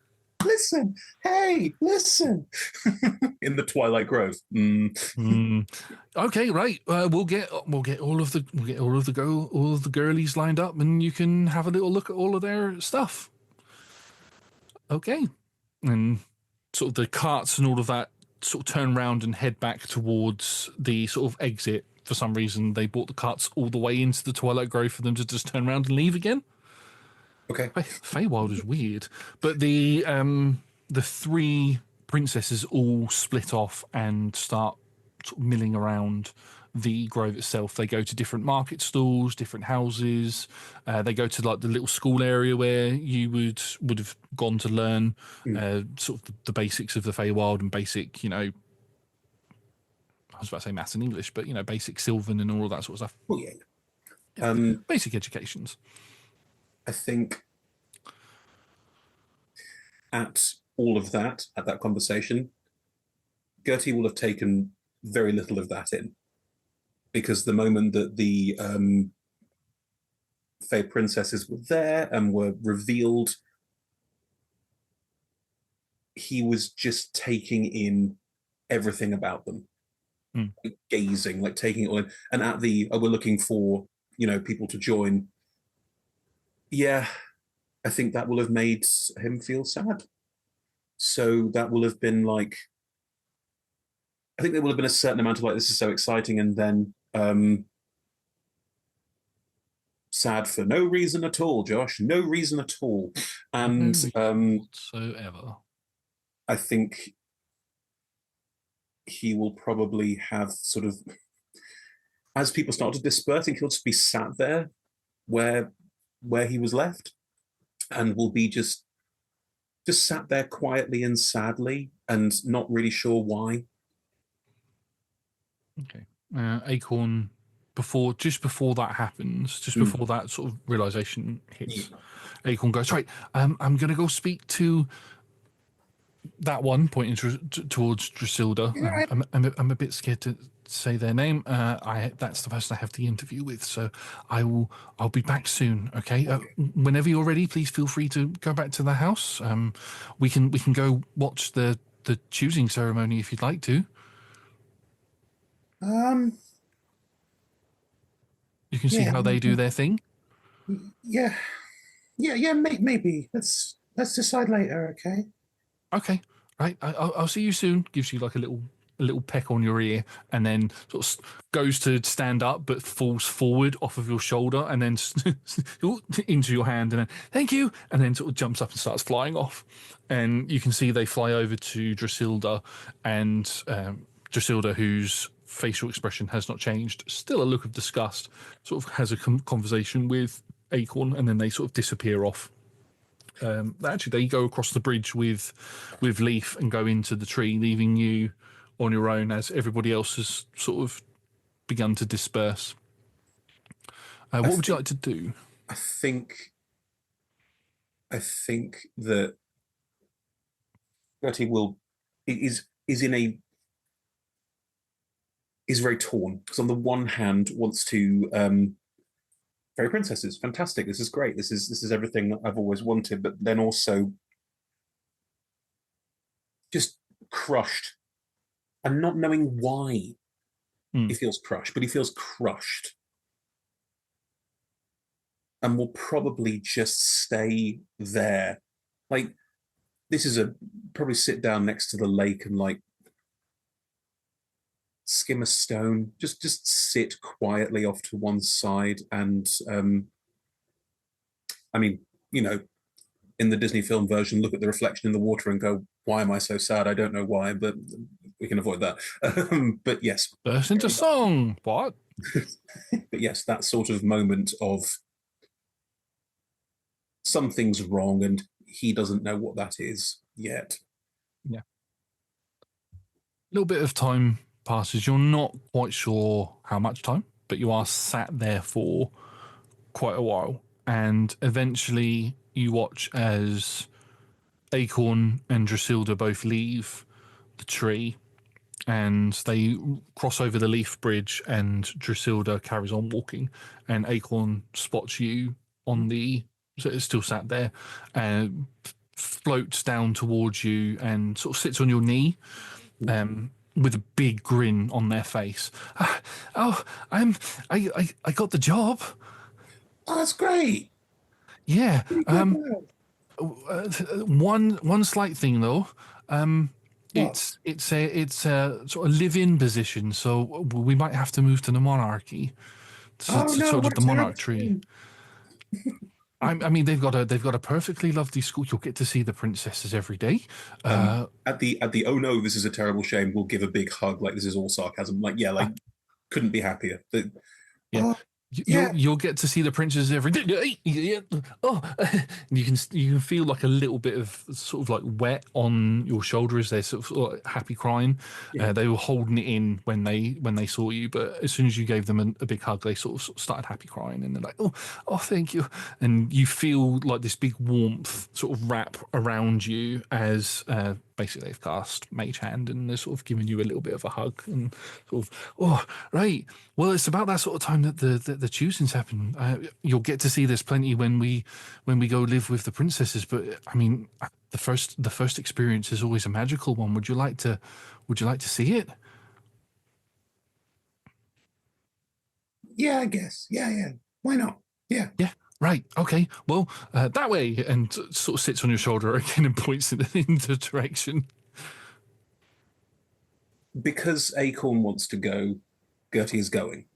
Listen, hey, listen. In the Twilight Grove. Okay, right. We'll get all of the girlies lined up, and you can have a little look at all of their stuff. Okay, and sort of the carts and all of that sort of turn around and head back towards the sort of exit. For some reason, they brought the carts all the way into the Twilight Grove for them to just turn around and leave again. Okay. Feywild is weird, but the three princesses all split off and start sort of milling around the grove itself. They go to different market stalls, different houses. They go to like the little school area where you would have gone to learn sort of the basics of the Feywild and basic, I was about to say maths and English, but basic Sylvan and all of that sort of stuff. Oh yeah. Basic educations. I think at that conversation, Gertie will have taken very little of that in, because the moment that the Fey princesses were there and were revealed, he was just taking in everything about them, gazing, like taking it all in. And at the, we're looking for, people to join. Yeah, I think that will have made him feel sad. So that will have been like, I think there will have been a certain amount of like, this is so exciting, and then sad for no reason at all, Josh, no reason at all. And whatsoever. I think he will probably have sort of, as people start to disperse, I think he'll just be sat there where he was left, and will be just sat there quietly and sadly, and not really sure why. Okay. Acorn, before that happens, before that sort of realization hits, Acorn goes, right, I'm going to go speak to that one, pointing towards Drusilda. Right. I'm a bit scared to say their name. That's the person I have the interview with, so I'll be back soon. Okay. Whenever you're ready, please feel free to go back to the house. We can go watch the choosing ceremony if you'd like to. You can see how they do their thing. Yeah. Maybe let's decide later. Okay. Okay, right. I'll see you soon. Gives you like a little peck on your ear, and then sort of goes to stand up, but falls forward off of your shoulder, and then into your hand, and then thank you, and then sort of jumps up and starts flying off. And you can see they fly over to Drusilda, and Drusilda, whose facial expression has not changed, still a look of disgust, sort of has a conversation with Acorn, and then they sort of disappear off. Actually, they go across the bridge with Leaf and go into the tree, leaving you on your own as everybody else has sort of begun to disperse. What would you like to do? I think that Gertie is very torn, because on the one hand wants to fairy princesses, fantastic, this is great, this is everything that I've always wanted, but then also just crushed, and not knowing why he feels crushed, but he feels crushed, and will probably just stay there. Like, this is probably sit down next to the lake and like skim a stone, just sit quietly off to one side, and I mean, in the Disney film version, look at the reflection in the water and go, why am I so sad? I don't know why, but we can avoid that. But yes. Burst into song. What? But yes, that sort of moment of something's wrong and he doesn't know what that is yet. Yeah. A little bit of time passes. You're not quite sure how much time, but you are sat there for quite a while. And eventually you watch as Acorn and Drusilda both leave the tree, and they cross over the leaf bridge, and Drusilda carries on walking, and Acorn spots you on the, so it's still sat there, and floats down towards you and sort of sits on your knee, with a big grin on their face. I got the job. Oh, that's great. Yeah. One slight thing though. It's a sort of live-in position, so we might have to move to the monarchy. Sort of the monarch tree. I mean, they've got a perfectly lovely school. You'll get to see the princesses every day. At the oh no, this is a terrible shame, we'll give a big hug, like this is all sarcasm. Like, yeah, like couldn't be happier. Yeah. You'll get to see the princesses every day. Oh, you can feel like a little bit of sort of like wet on your shoulder as they're sort of happy crying. Yeah. They were holding it in when they saw you, but as soon as you gave them a big hug, they sort of started happy crying, and they're like, oh, thank you. And you feel like this big warmth sort of wrap around you as basically they've cast Mage Hand and they're sort of giving you a little bit of a hug and sort of, oh, right. Well, it's about that sort of time that the choosings happen. You'll get to see this plenty when we go live with the princesses. But I mean, the first experience is always a magical one. Would you like to see it? Yeah, I guess. Yeah. Why not? Yeah. Yeah. Right. Okay. Well, that way, and sort of sits on your shoulder again and points in the direction. Because Acorn wants to go, Gertie is going.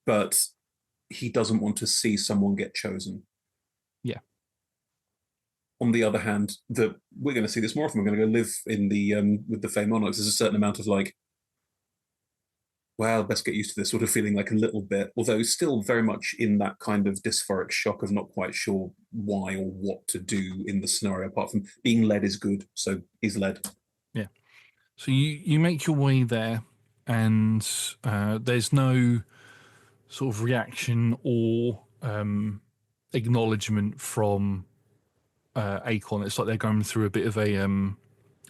But he doesn't want to see someone get chosen. Yeah. On the other hand, we're going to see this more often. We're going to go live in the with the Fae monarchs. There's a certain amount of like, Well, best get used to this sort of feeling like a little bit, although still very much in that kind of dysphoric shock of not quite sure why or what to do in the scenario, apart from being led is good. So he's led. Yeah. So you make your way there, and there's no sort of reaction or acknowledgement from Acorn. It's like they're going through a bit of a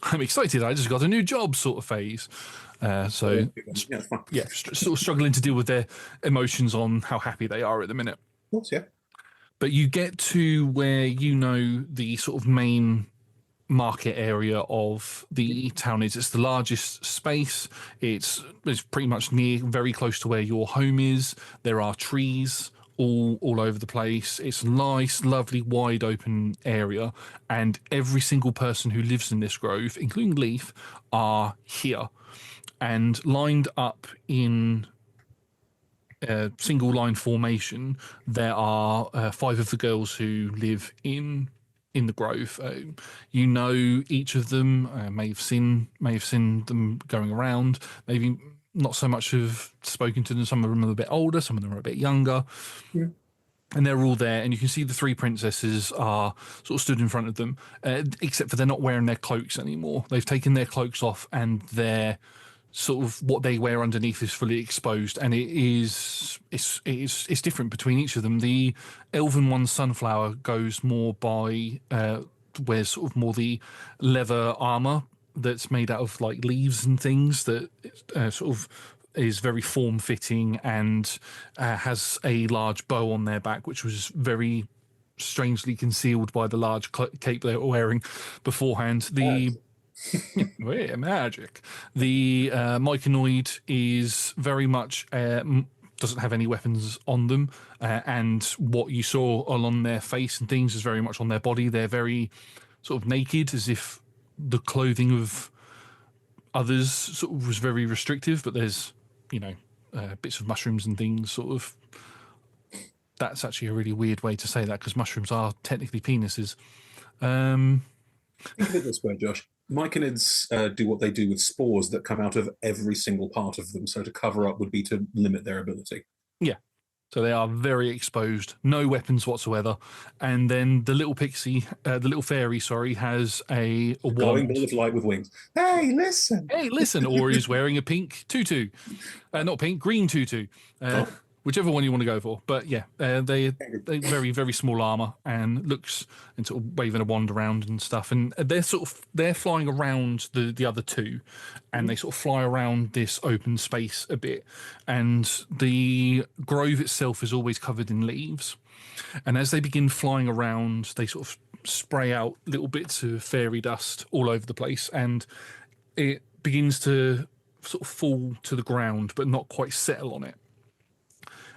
I'm excited, I just got a new job sort of phase. So yeah, sort of struggling to deal with their emotions on how happy they are at the minute. Of course, yeah. But you get to where you know the sort of main market area of the town is. It's the largest space. It's pretty much very close to where your home is. There are trees all over the place. It's a nice, lovely, wide open area, and every single person who lives in this grove, including Leaf, are here and lined up in single line formation. There are 5 of the girls who live in the grove. You know each of them. May have seen them going around. Maybe not so much have spoken to them. Some of them are a bit older. Some of them are a bit younger. Yeah. And they're all there, and you can see the 3 princesses are sort of stood in front of them, except for they're not wearing their cloaks anymore. They've taken their cloaks off, and they're sort of what they wear underneath is fully exposed, and it's different between each of them. The elven one, Sunflower, goes more by wears sort of more the leather armor that's made out of like leaves and things that sort of is very form fitting and has a large bow on their back, which was very strangely concealed by the large cape they were wearing beforehand. Magic. The Myconoid is very much doesn't have any weapons on them, and what you saw along their face and things is very much on their body. They're very sort of naked, as if the clothing of others sort of was very restrictive. But there's bits of mushrooms and things sort of. That's actually a really weird way to say that, because mushrooms are technically penises. Think of it this way, Josh. Myconids do what they do with spores that come out of every single part of them. So to cover up would be to limit their ability. Yeah. So they are very exposed, no weapons whatsoever. And then the little pixie, the little fairy, sorry, has a glowing wand. ball of light with wings. Hey, listen! Hey, listen! Or is wearing a pink tutu, not pink, green tutu. Whichever one you want to go for. But yeah, they very, very small armor and looks and sort of waving a wand around and stuff. And they're flying around the other 2, and they sort of fly around this open space a bit. And the grove itself is always covered in leaves. And as they begin flying around, they sort of spray out little bits of fairy dust all over the place, and it begins to sort of fall to the ground, but not quite settle on it.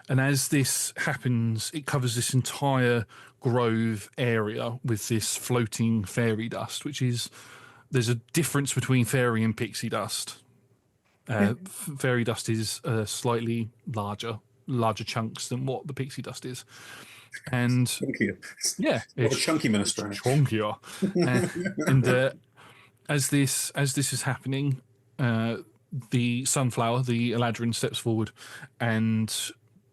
And as this happens, it covers this entire grove area with this floating fairy dust, which is, there's a difference between fairy and pixie dust. Fairy dust is slightly larger chunks than what the pixie dust is. And chunkier. Yeah, it's a chunky minister. Chunkier. And as this is happening, the Sunflower, the Eladrin, steps forward and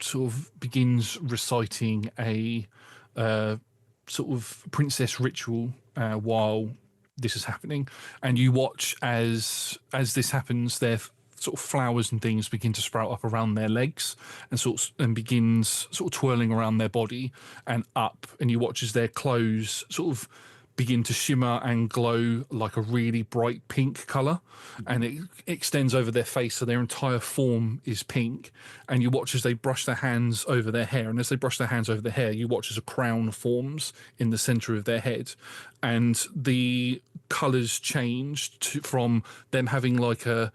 sort of begins reciting a sort of princess ritual while this is happening. And you watch as this happens, their sort of flowers and things begin to sprout up around their legs and begins sort of twirling around their body and up. And you watch as their clothes sort of begin to shimmer and glow like a really bright pink color, and it extends over their face, so their entire form is pink. And you watch as they brush their hands over their hair, and as they brush their hands over their hair, you watch as a crown forms in the center of their head, and the colors changed from them having like a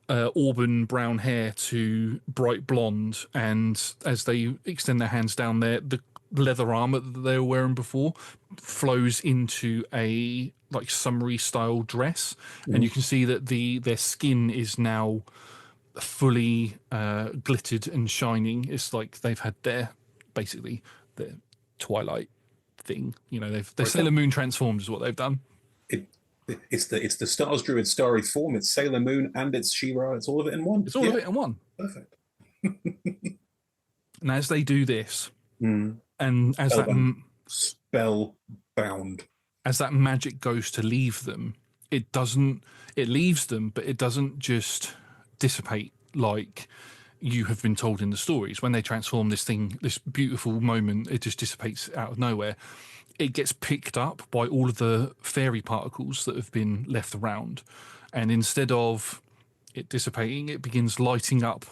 auburn brown hair to bright blonde. And as they extend their hands down there, the leather armor that they were wearing before flows into a like summery style dress, and you can see that their skin is now fully glittered and shining. It's like they've had their twilight thing, they've Sailor Moon transformed is what they've done. It's the Stars Druid starry form. It's Sailor Moon and it's She-Ra. It's all of it in one. It's all of it in one. Perfect. And as they do this, and as spellbound, as that magic goes to leave them, it leaves them, but it doesn't just dissipate like you have been told in the stories. When they transform this beautiful moment, it just dissipates out of nowhere. It gets picked up by all of the fairy particles that have been left around. And instead of it dissipating, it begins lighting up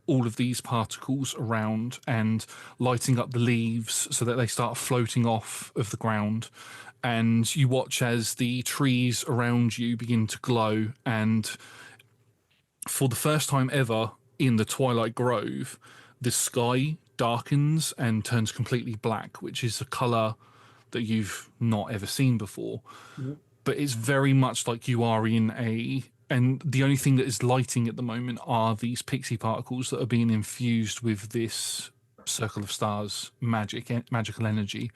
all of these particles around and lighting up the leaves so that they start floating off of the ground. And you watch as the trees around you begin to glow. And for the first time ever in the Twilight Grove, the sky darkens and turns completely black, which is a colour that you've not ever seen before. Mm-hmm. But it's very much like you are in and the only thing that is lighting at the moment are these pixie particles that are being infused with this Circle of Stars magical energy.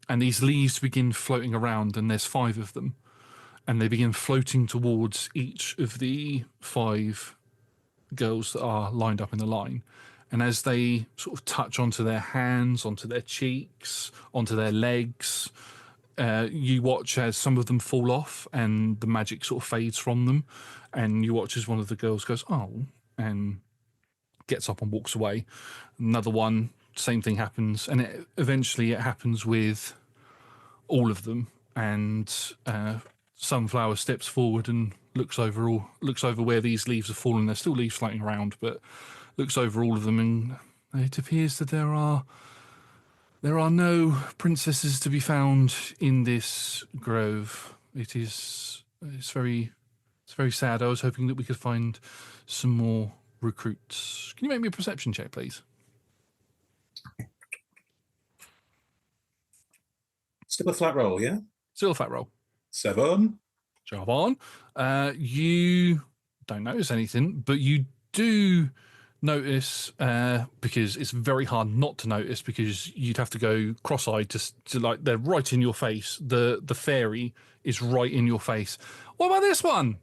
And these leaves begin floating around, and there's 5 of them. And they begin floating towards each of the 5 girls that are lined up in the line. And as they sort of touch onto their hands, onto their cheeks, onto their legs, you watch as some of them fall off and the magic sort of fades from them. And you watch as one of the girls goes, "Oh," and gets up and walks away. Another one, same thing happens. And eventually it happens with all of them. And Sunflower steps forward and looks over where these leaves have fallen. There's still leaves floating around, but looks over all of them, and it appears that there are no princesses to be found in this grove. It's very sad. I was hoping that we could find some more recruits. Can you make me a perception check, please? Still a flat roll, yeah? Still a flat roll. 7. Job on. You don't notice anything, but you do notice, because it's very hard not to notice, because you'd have to go cross-eyed to like, they're right in your face. The fairy is right in your face. What about this one?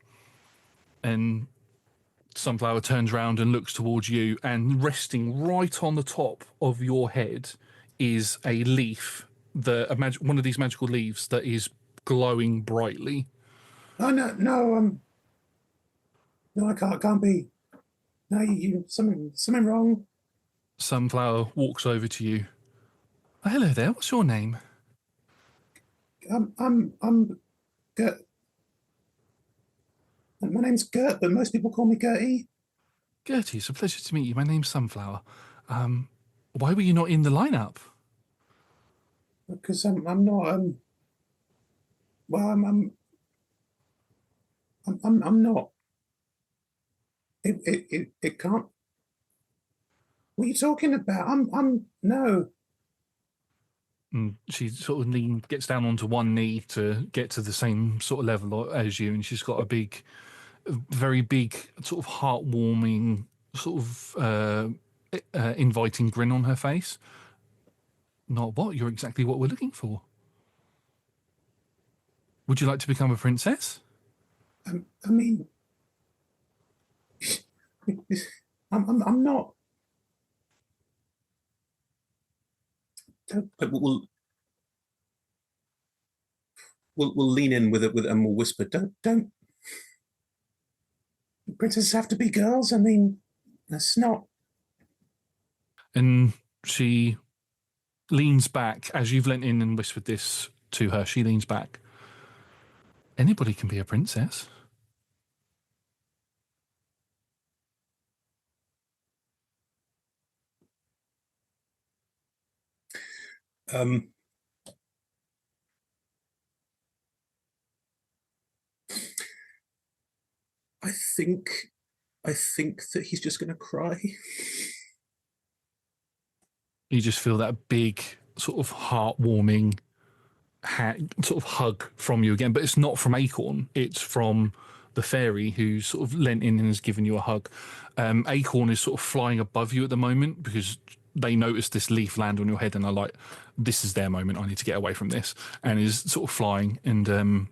And Sunflower turns around and looks towards you, and resting right on the top of your head is a leaf, one of these magical leaves that is glowing brightly. Oh no, I can't be. No, you something wrong. Sunflower walks over to you. Oh, hello there. What's your name? I'm Gert. My name's Gert, but most people call me Gertie. Gertie, it's a pleasure to meet you. My name's Sunflower. Why were you not in the lineup? Because I'm not. Well, I'm not. It can't. What are you talking about? I'm no. And she sort of gets down onto one knee to get to the same sort of level as you, and she's got a very big, sort of heartwarming, sort of inviting grin on her face. Not what? You're exactly what we're looking for. Would you like to become a princess? I mean, I'm not. We'll lean in with it, and we'll whisper. Don't. Princesses have to be girls. I mean, that's not. And she leans back as you've leant in and whispered this to her. She leans back. Anybody can be a princess. I think that he's just going to cry. You just feel that big, sort of heartwarming sort of hug from you again, but it's not from Acorn. It's from the fairy who sort of leant in and has given you a hug. Acorn is sort of flying above you at the moment because they noticed this leaf land on your head and are like, this is their moment. I need to get away from this, and is sort of flying. And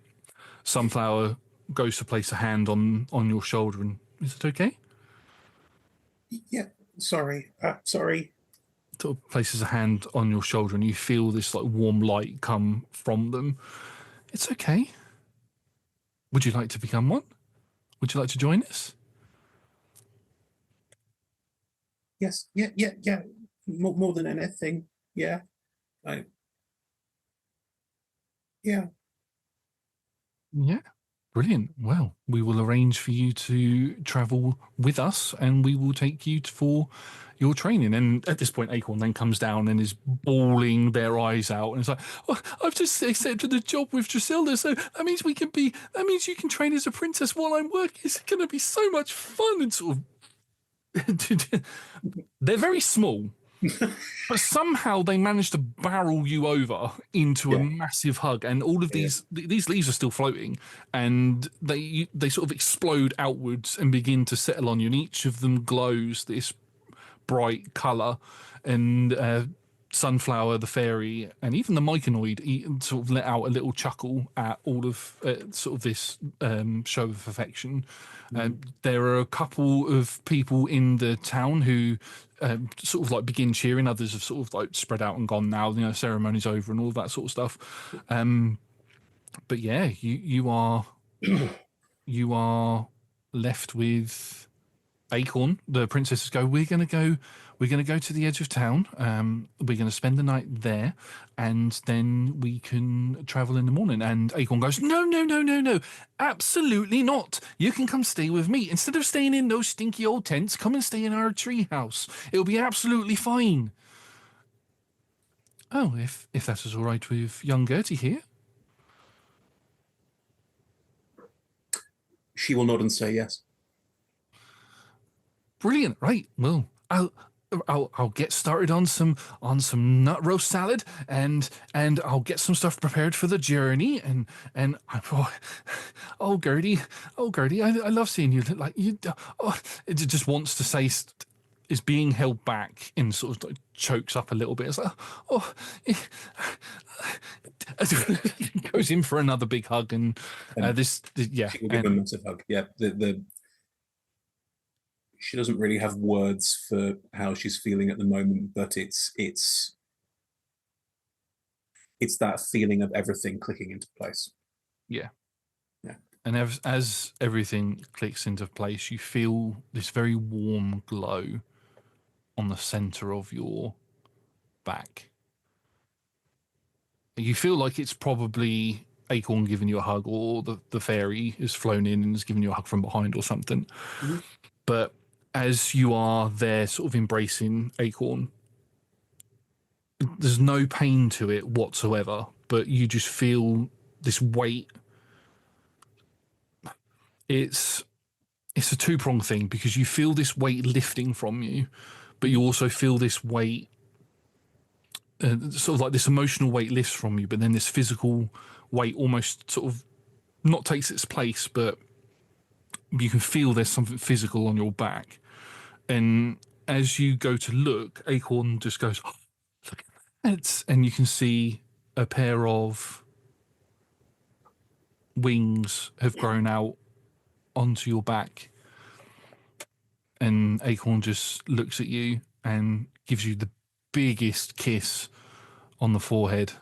Sunflower goes to place a hand on your shoulder, and is it okay? Yeah, sorry. Sort of places a hand on your shoulder, and you feel this like warm light come from them. It's okay. Would you like to become one? Would you like to join us? Yes, yeah. More than anything, yeah. Yeah. Yeah. Brilliant. Well, we will arrange for you to travel with us, and we will take you for your training. And at this point, Acorn then comes down and is bawling their eyes out, and it's like, "Oh, I've just accepted a job with Drusilla, so that means you can train as a princess while I'm working. It's going to be so much fun." And sort of, they're very small. But somehow they managed to barrel you over into a massive hug, and all of these leaves are still floating, and they sort of explode outwards and begin to settle on you, and each of them glows this bright colour, and Sunflower, the fairy, and even the myconoid sort of let out a little chuckle at all of sort of this show of affection. There are a couple of people in the town who sort of like begin cheering. Others have sort of like spread out and gone now. You know, ceremony's over and all that sort of stuff. But yeah, you are you are left with Acorn. The princesses go, we're going to go to the edge of town. We're going to spend the night there, and then we can travel in the morning. And Acorn goes, no, absolutely not. You can come stay with me. Instead of staying in those stinky old tents, come and stay in our tree house. It'll be absolutely fine. Oh, if that is all right with young Gertie here. She will nod and say yes. Brilliant, right? Well, I'll get started on some nut roast salad, and I'll get some stuff prepared for the journey. And Gertie, I love seeing you. Like you, it just wants to say. Is being held back and sort of like chokes up a little bit. It's like, goes in for another big hug, and She will give a massive hug. Yeah, she doesn't really have words for how she's feeling at the moment, but it's that feeling of everything clicking into place. Yeah. And as everything clicks into place, you feel this very warm glow on the center of your back. You feel like it's probably Acorn giving you a hug, or the fairy has flown in and has given you a hug from behind or something. Mm-hmm. But as you are there sort of embracing Acorn, there's no pain to it whatsoever, but you just feel this weight. It's a two-pronged thing, because you feel this weight lifting from you, but you also feel this weight, sort of like this emotional weight lifts from you, but then this physical weight almost sort of not takes its place, but you can feel there's something physical on your back. And as you go to look, Acorn just goes, oh, look at that. And you can see a pair of wings have grown out onto your back. And Acorn just looks at you and gives you the biggest kiss on the forehead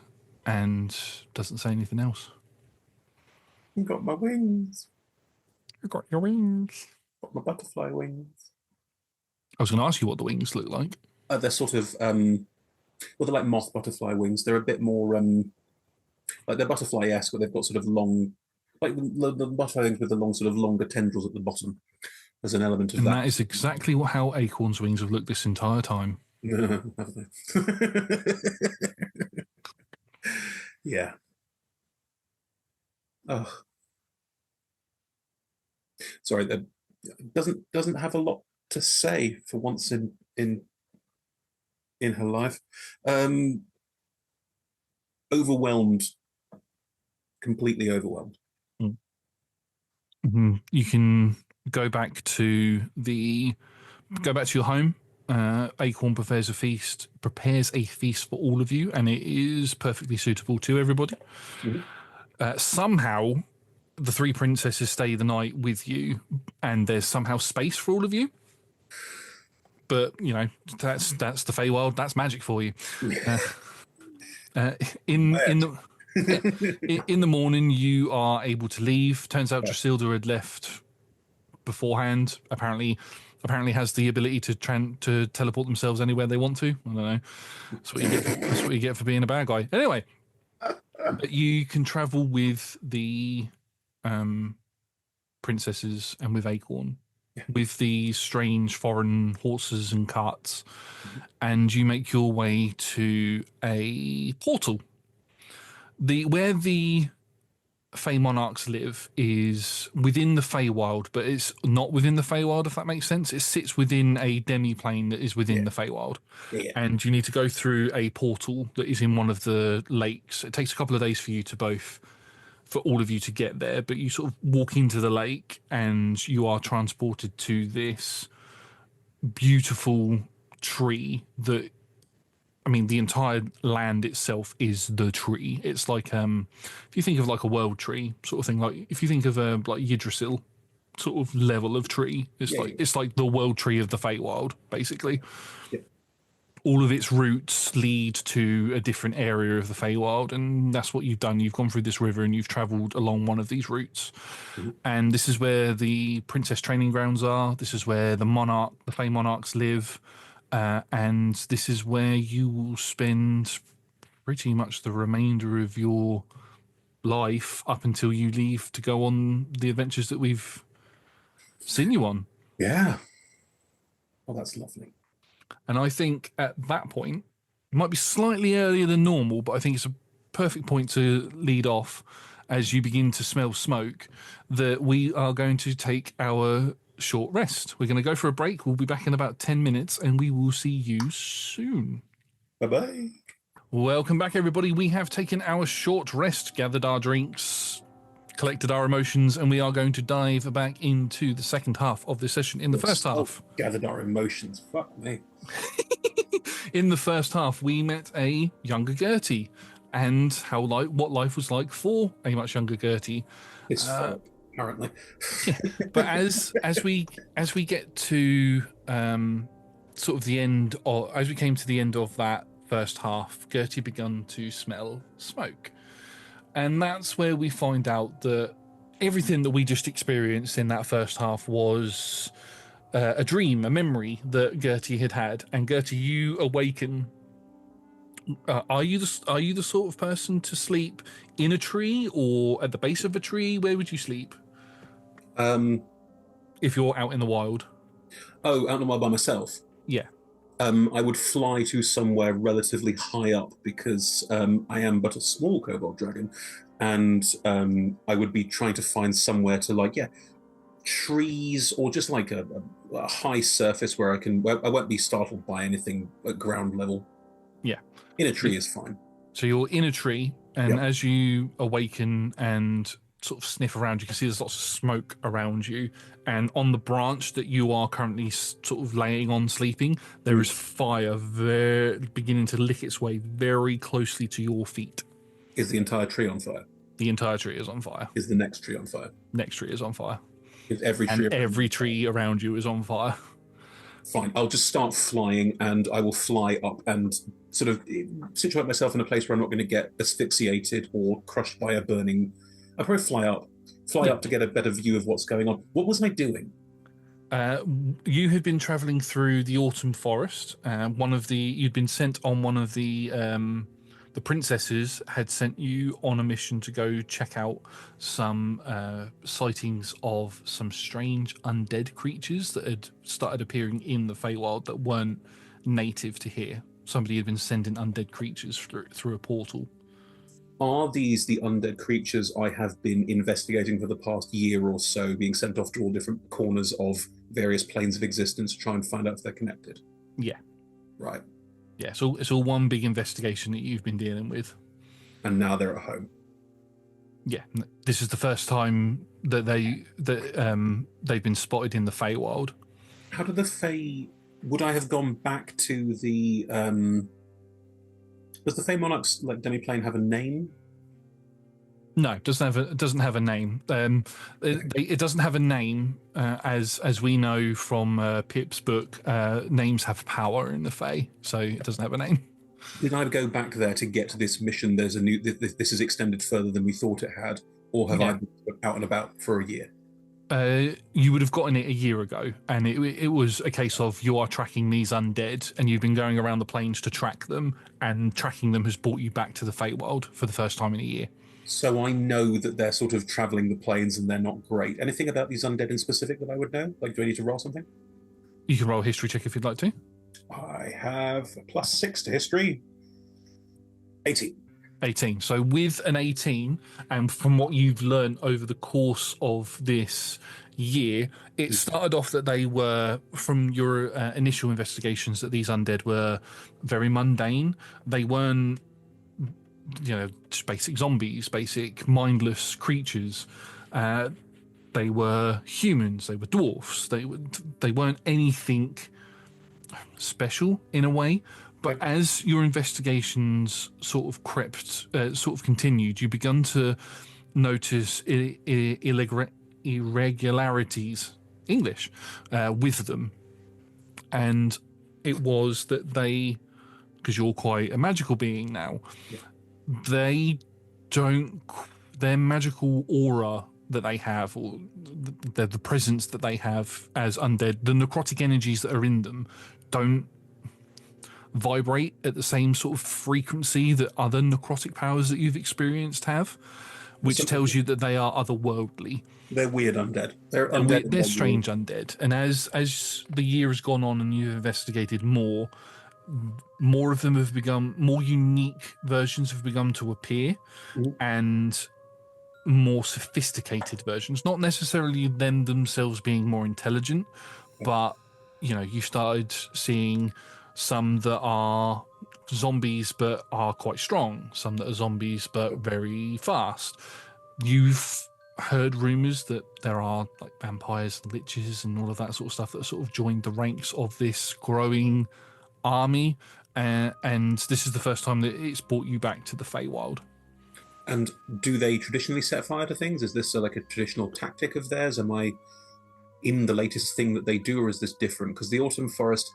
and doesn't say anything else. You got my wings. You got your wings. Got my butterfly wings. I was going to ask you what the wings look like. They're sort of, they're like moth butterfly wings. They're a bit more, like they're butterfly-esque, but they've got sort of long, like the butterfly wings with the long, sort of longer tendrils at the bottom. There's an element of that. And that is exactly how Acorn's wings have looked this entire time. Yeah. Oh. Sorry, that doesn't have a lot to say for once in her life. Overwhelmed, completely overwhelmed. Mm-hmm. You can go back to your home. Acorn prepares a feast for all of you, and it is perfectly suitable to everybody. Mm-hmm. Somehow the three princesses stay the night with you, and there's somehow space for all of you. But you know, that's the Feywild. That's magic for you. In the morning, you are able to leave. Turns out Drasilda had left beforehand. Apparently has the ability to teleport themselves anywhere they want to. I don't know. That's what you get for being a bad guy. Anyway, you can travel with the princesses and with Acorn, with these strange foreign horses and carts, and you make your way to a portal. Where the Fey monarchs live is within the Feywild, but it's not within the Feywild, if that makes sense. It sits within a demi-plane that is within the Feywild. And you need to go through a portal that is in one of the lakes. It takes a couple of days for all of you to get there, but you sort of walk into the lake and you are transported to this beautiful tree that, I mean, the entire land itself is the tree. It's like, if you think of like a world tree sort of thing, like if you think of like Yggdrasil sort of level of tree, it's like the world tree of the Feywild, basically. All of its roots lead to a different area of the Feywild, and that's what you've done. You've gone through this river and you've travelled along one of these routes. And this is where the princess training grounds are. This is where the Fey monarchs live. And this is where you will spend pretty much the remainder of your life up until you leave to go on the adventures that we've seen you on. Yeah. Oh, that's lovely. And I think at that point, it might be slightly earlier than normal, but I think it's a perfect point to lead off as you begin to smell smoke, that we are going to take our short rest. We're going to go for a break. We'll be back in about 10 minutes and we will see you soon. Bye-bye. Welcome back, everybody. We have taken our short rest, gathered our drinks, collected our emotions, and we are going to dive back into the second half of this session. In the first half, gathered our emotions. Fuck me. In the first half, we met a younger Gertie and what life was like for a much younger Gertie. It's apparently. But as we get to sort of the end, or as we came to the end of that first half, Gertie begun to smell smoke. And that's where we find out that everything that we just experienced in that first half was a dream, a memory that Gertie had had. And Gertie, you awaken. Are you the sort of person to sleep in a tree or at the base of a tree? Where would you sleep? If you're out in the wild. Oh, out in the wild by myself? Yeah. I would fly to somewhere relatively high up because I am but a small kobold dragon, and I would be trying to find somewhere to trees or just like a high surface where I won't be startled by anything at ground level. Yeah. In a tree is fine. So you're in a tree, and as you awaken and sort of sniff around, you can see there's lots of smoke around you, and on the branch that you are currently sort of laying on sleeping, there is fire beginning to lick its way very closely to your feet. Is the entire tree on fire? The entire tree is on fire. Is the next tree on fire? Next tree is on fire. Is every tree around you is on fire. Fine, I'll just start flying, and I will fly up and sort of situate myself in a place where I'm not going to get asphyxiated or crushed by a burning. I'll probably fly up to get a better view of what's going on. What was I doing? You had been traveling through the autumn forest. You'd been sent on one of the princesses had sent you on a mission to go check out some sightings of some strange undead creatures that had started appearing in the Feywild that weren't native to here. Somebody had been sending undead creatures through a portal. Are these the undead creatures I have been investigating for the past year or so, being sent off to all different corners of various planes of existence to try and find out if they're connected? Yeah. Right. Yeah, so it's all one big investigation that you've been dealing with. And now they're at home. Yeah, this is the first time that they've been spotted in the Feywild. How did the Fey... Would I have gone back to the... Does the Fey Monarchs, like Demiplane, have a name? No, it doesn't have a name. It doesn't have a name, as we know from Pip's book. Names have power in the Fae, so it doesn't have a name. Did I go back there to get to this mission? There's a new. This is extended further than we thought it had, or have I been out and about for a year? You would have gotten it a year ago, and it was a case of you are tracking these undead, and you've been going around the plains to track them, and tracking them has brought you back to the Feywild for the first time in a year. So I know that they're sort of traveling the plains and they're not great. Anything about these undead in specific that I would know? Like, do I need to roll something? You can roll a history check if you'd like to. I have a +6 to history. 18. 18. So with an 18, and from what you've learned over the course of this year, it started off that they were, from your initial investigations, that these undead were very mundane. They weren't, just basic zombies, basic mindless creatures. They were humans. They were dwarfs. They weren't anything special in a way. But as your investigations sort of continued, you began to notice irregularities, English, with them. And it was that they, because you're quite a magical being now, their magical aura that they have, or the presence that they have as undead, the necrotic energies that are in them don't vibrate at the same sort of frequency that other necrotic powers that you've experienced have, which tells you that they are otherworldly. They're weird undead. They're undead. They're strange undead. And as the year has gone on and you've investigated more of them have become, more unique versions have begun to appear, and more sophisticated versions. Not necessarily them themselves being more intelligent, but you started seeing some that are zombies but are quite strong, some that are zombies but very fast. You've heard rumors that there are like vampires and liches and all of that sort of stuff that sort of joined the ranks of this growing army, and this is the first time that it's brought you back to the Feywild. And do they traditionally set fire to things? Is this like a traditional tactic of theirs? Am I in the latest thing that they do, or is this different? Because the Autumn Forest,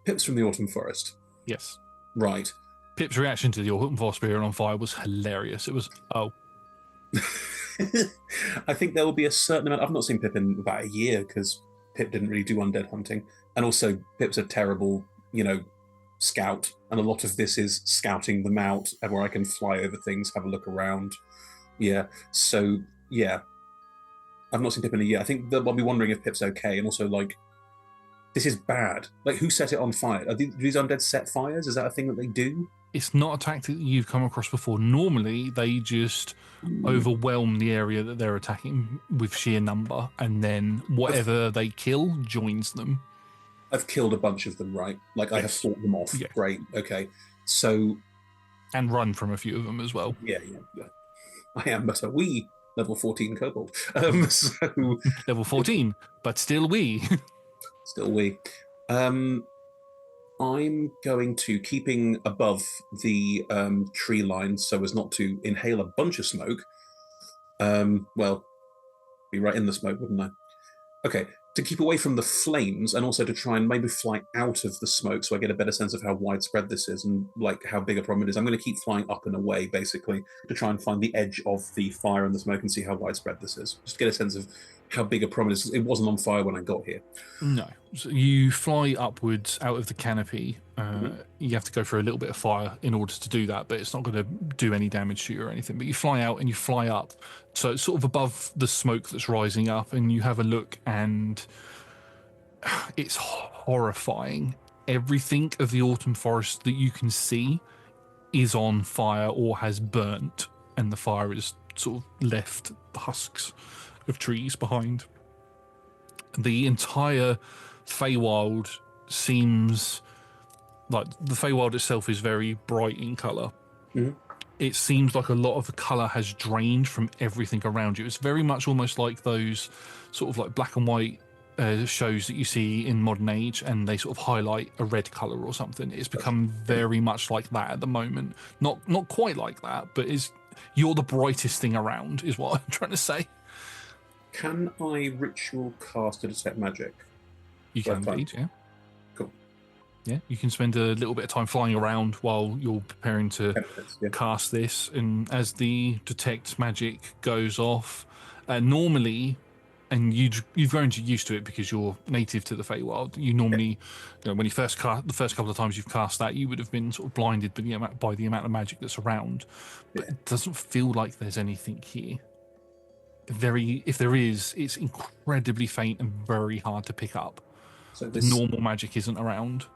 Pip's from the Autumn Forest. Yes. Right. Pip's reaction to the Autumn Forest being on fire was hilarious. It was, oh. I think there will be a certain amount. I've not seen Pip in about a year because Pip didn't really do undead hunting. And also, Pip's a terrible, scout. And a lot of this is scouting them out, where I can fly over things, have a look around. Yeah. So, yeah. I've not seen Pip in a year. I think that I'll be wondering if Pip's okay. And also, this is bad. Who set it on fire? Do these undead set fires? Is that a thing that they do? It's not a tactic that you've come across before. Normally, they just overwhelm the area that they're attacking with sheer number, and then whatever they kill joins them. I've killed a bunch of them, right? Yes. I have fought them off. Yeah. Great. Okay. So... And run from a few of them as well. Yeah. I am but a wee level 14 kobold. So... Level 14, but still wee. Still wee. I'm going to, keeping above the tree line so as not to inhale a bunch of smoke. Be right in the smoke, wouldn't I? Okay, to keep away from the flames, and also to try and maybe fly out of the smoke so I get a better sense of how widespread this is and how big a problem it is. I'm going to keep flying up and away, basically, to try and find the edge of the fire and the smoke and see how widespread this is. Just to get a sense of how big a problem it is. It wasn't on fire when I got here. No. So you fly upwards out of the canopy. You have to go through a little bit of fire in order to do that, but it's not going to do any damage to you or anything. But you fly out and you fly up. So it's sort of above the smoke that's rising up, and you have a look, and it's horrifying. Everything of the Autumn Forest that you can see is on fire or has burnt, and the fire has sort of left the husks of trees behind. The entire Feywild seems like the Feywild itself is very bright in colour. It seems like a lot of the colour has drained from everything around you. It's very much almost like those sort of black and white shows that you see in modern age, and they sort of highlight a red colour or something. It's become very much like that at the moment. Not quite like that, but you're the brightest thing around, is what I'm trying to say. Can I ritual cast to detect magic? You can indeed, yeah. Cool. Yeah, you can spend a little bit of time flying around while you're preparing to cast this, and as the detect magic goes off, normally, and you've grown used to it because you're native to the Feywild. You normally, when you first cast, the first couple of times you've cast that, you would have been sort of blinded by the amount of magic that's around. But it doesn't feel like there's anything here. If there is, it's incredibly faint and very hard to pick up. So the normal magic isn't around.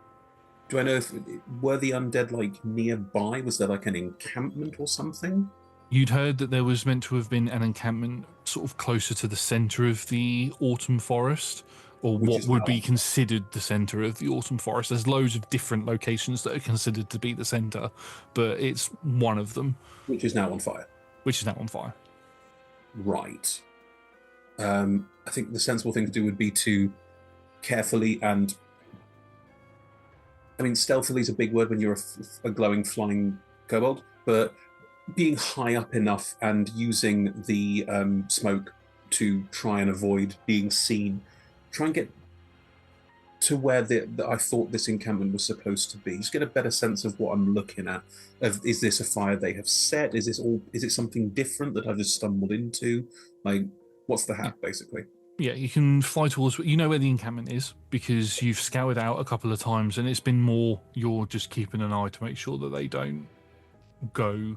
Do I know were the undead like nearby? Was there like an encampment or something? You'd heard that there was meant to have been an encampment sort of closer to the centre of the autumn forest, or what would be considered the centre of the autumn forest. There's loads of different locations that are considered to be the centre, but it's one of them. Which is now on fire. Right. I think the sensible thing to do would be to carefully and... I mean, stealthily is a big word when you're a glowing flying kobold, but being high up enough and using the smoke to try and avoid being seen, try and get to where I thought this encampment was supposed to be. Just get a better sense of what I'm looking at. Is this a fire they have set? Is it something different that I've just stumbled into? Like, what's the hack, basically? Yeah, you can fly towards... You know where the encampment is because you've scoured out a couple of times, and it's been more you're just keeping an eye to make sure that they don't go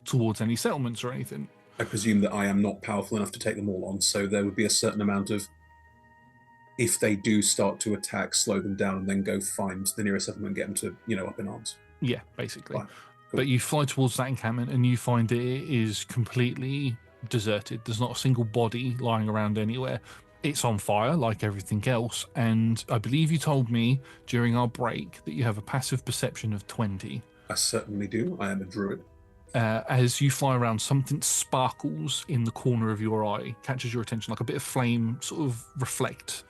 towards any settlements or anything. I presume that I am not powerful enough to take them all on, so there would be a certain amount of... If they do start to attack, slow them down and then go find the nearest settlement and get them to, up in arms. Yeah, basically. Fine. Cool. But you fly towards that encampment and you find that it is completely deserted. There's not a single body lying around anywhere. It's on fire like everything else, and I believe you told me during our break that you have a passive perception of 20. I certainly do. I am a druid. As you fly around, something sparkles in the corner of your eye, catches your attention, like a bit of flame sort of reflects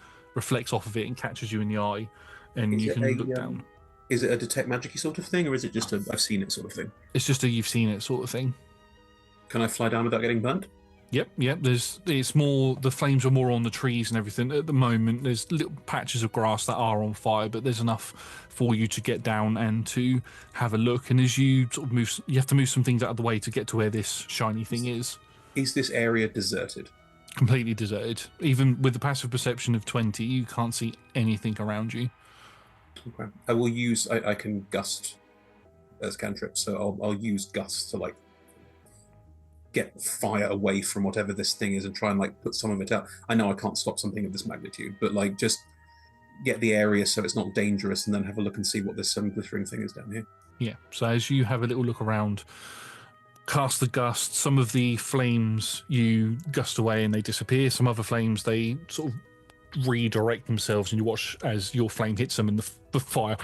off of it and catches you in the eye, and you can look down. Is it a detect magic-y sort of thing, or is it just a I've seen it sort of thing? It's just a you've seen it sort of thing. Can I fly down without getting burnt? Yep. It's more, the flames are more on the trees and everything. At the moment, there's little patches of grass that are on fire, but there's enough for you to get down and to have a look. And as you sort of move, you have to move some things out of the way to get to where this shiny thing is. Is this area deserted? Completely deserted. Even with the passive perception of 20, you can't see anything around you. Okay. I will use, I can gust as cantrip, so I'll use gust to get fire away from whatever this thing is and try and put some of it out. I know I can't stop something of this magnitude, but just get the area so it's not dangerous, and then have a look and see what this glittering thing is down here. Yeah. So as you have a little look around, cast the gust. Some of the flames you gust away and they disappear. Some other flames, they sort of redirect themselves, and you watch as your flame hits them and the fire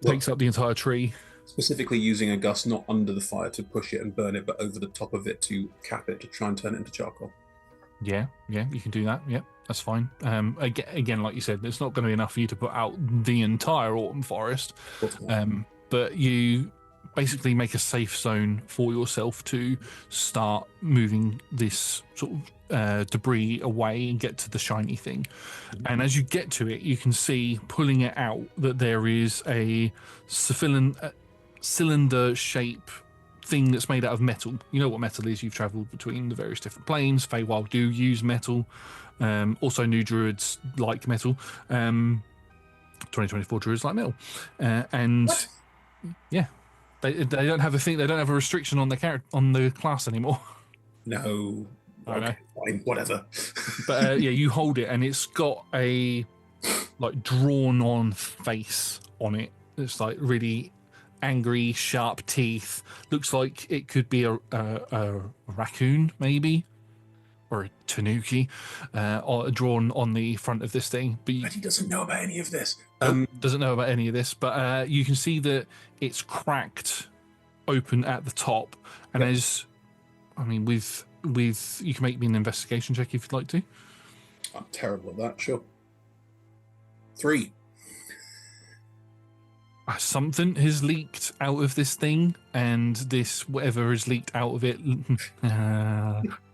takes up the entire tree. Specifically using a gust not under the fire to push it and burn it, but over the top of it to cap it, to try and turn it into charcoal. Yeah, you can do that. Yep, that's fine. Again, like you said, it's not going to be enough for you to put out the entire autumn forest, but you basically make a safe zone for yourself to start moving this sort of debris away and get to the shiny thing. Mm-hmm. And as you get to it, you can see, pulling it out, that there is a cylinder shape thing that's made out of metal. You know what metal is. You've travelled between the various different planes. Feywild do use metal. Also, new druids like metal. 2024 druids like metal. And what? Yeah, they don't have a thing. They don't have a restriction on the class anymore. No. Okay, fine, whatever. But you hold it, and it's got a drawn on face on it. It's really angry, sharp teeth. Looks like it could be a raccoon, maybe, or a tanuki, drawn on the front of this thing. But he doesn't know about any of this. Doesn't know about any of this, but you can see that it's cracked open at the top, and with you can make me an investigation check if you'd like to. I'm terrible at that. Sure. 3. Something has leaked out of this thing, and this whatever has leaked out of it,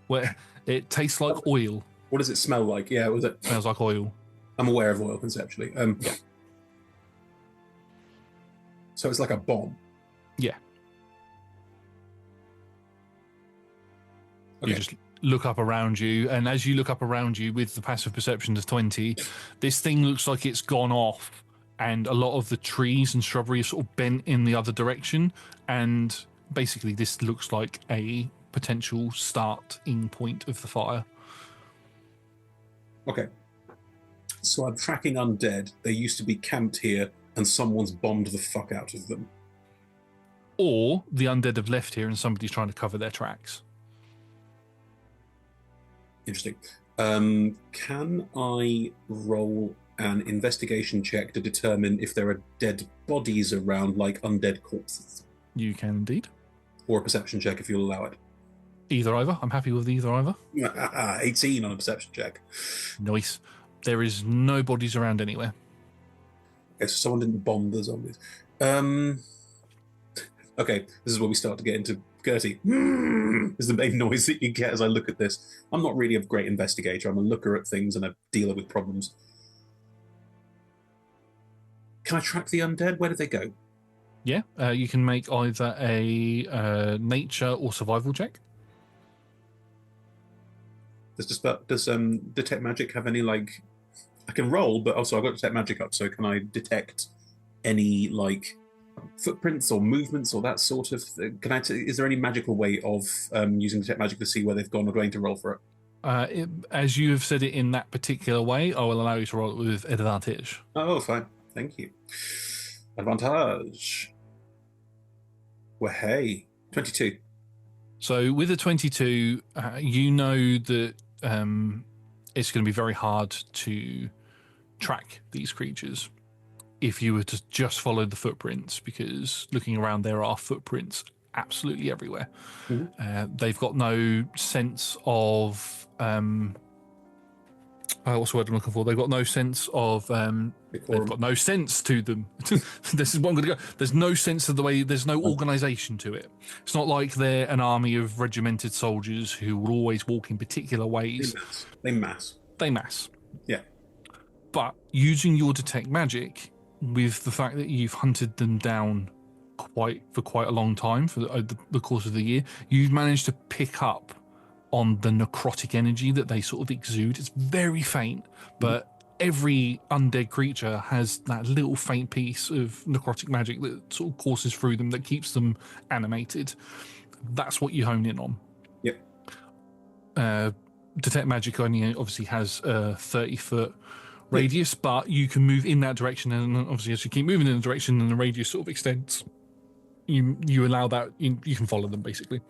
where it tastes like oil. What does it smell like? Yeah, was it? Smells like oil. I'm aware of oil conceptually. Yeah. So it's like a bomb. Yeah. Okay. You just look up around you, and as you look up around you with the passive perception of 20, this thing looks like it's gone off, and a lot of the trees and shrubbery are sort of bent in the other direction, and basically this looks like a potential starting point of the fire. Okay. So I'm tracking undead. They used to be camped here, and someone's bombed the fuck out of them. Or the undead have left here and somebody's trying to cover their tracks. Interesting. Can I roll an investigation check to determine if there are dead bodies around, like undead corpses? You can indeed. Or a perception check if you'll allow it. Either. I'm happy with either. 18 on a perception check. Nice. There is no bodies around anywhere. Okay, so someone didn't bomb the zombies. Okay, this is where we start to get into Gertie. Is the main noise that you get as I look at this. I'm not really a great investigator. I'm a looker at things and a dealer with problems. Can I track the undead? Where did they go? Yeah, you can make either a nature or survival check. Does detect magic have any, like, I can roll, but also I've got detect magic up, so can I detect any, like, footprints or movements or that sort of thing? Is there any magical way of using detect magic to see where they've gone or going to roll for it? As you have said it in that particular way, I will allow you to roll it with advantage. Oh, fine. Thank you. Advantage. Well, hey, 22. So with a 22, you know that it's going to be very hard to track these creatures if you were to just follow the footprints, because looking around, there are footprints absolutely everywhere. Mm-hmm. They've got no sense of what's the word I'm looking for? They've got no sense of they've got no sense to them. This is what I'm going to go. There's no sense of the way. There's no organisation to it. It's not like they're an army of regimented soldiers who will always walk in particular ways. They mass. Yeah. But using your detect magic, with the fact that you've hunted them down for quite a long time, for the course of the year, you've managed to pick up on the necrotic energy that they sort of exude. It's very faint, but every undead creature has that little faint piece of necrotic magic that sort of courses through them, that keeps them animated. That's what you hone in on. Yep. Detect magic only obviously has a 30-foot radius, but you can move in that direction, and obviously as you keep moving in the direction and the radius sort of extends, you allow that, you can follow them basically.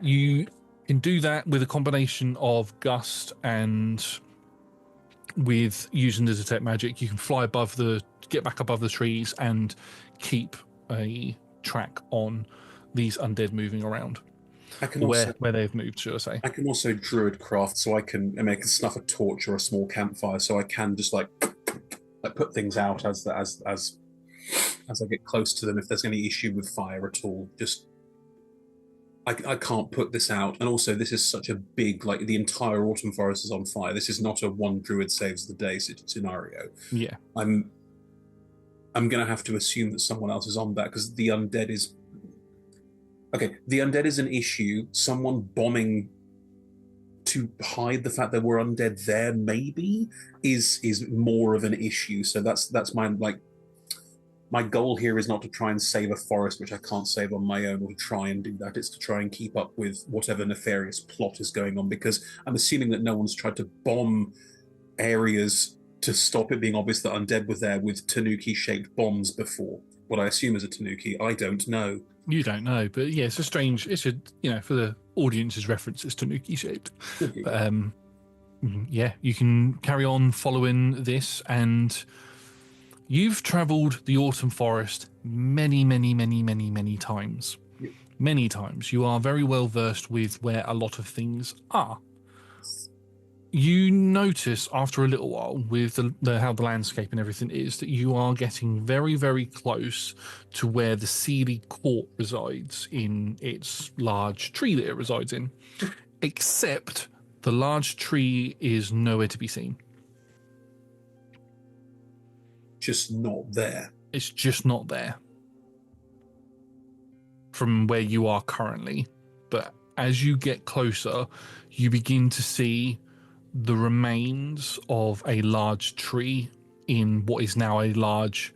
You can do that with a combination of gust and with using the detect magic. You can fly get back above the trees and keep a track on these undead moving around. I can where they've moved, should I say. I can also druid craft, so I can snuff a torch or a small campfire, so I can just like put things out as I get close to them. If there's any issue with fire at all, just I can't put this out. And also, this is such a big, like, the entire autumn forest is on fire. This is not a one druid saves the day scenario. Yeah, I'm gonna have to assume that someone else is on that, because the undead is. Okay, the undead is an issue. Someone bombing to hide the fact that we're undead there maybe is more of an issue. So that's my goal here is not to try and save a forest, which I can't save on my own, or to try and do that. It's to try and keep up with whatever nefarious plot is going on, because I'm assuming that no one's tried to bomb areas to stop it being obvious that undead were there with tanuki-shaped bombs before. What I assume is a tanuki, I don't know. You don't know, but yeah, it's for the audience's reference, it's tanuki shaped. But, yeah, you can carry on following this, and you've travelled the autumn forest many, many, many, many, many times. Yeah. Many times. You are very well versed with where a lot of things are. You notice after a little while, with how the landscape and everything is, that you are getting very, very close to where the Sealy Court resides in its large tree that it resides in, except the large tree is nowhere to be seen. Just not there. It's just not there from where you are currently. But as you get closer, you begin to see the remains of a large tree in what is now a large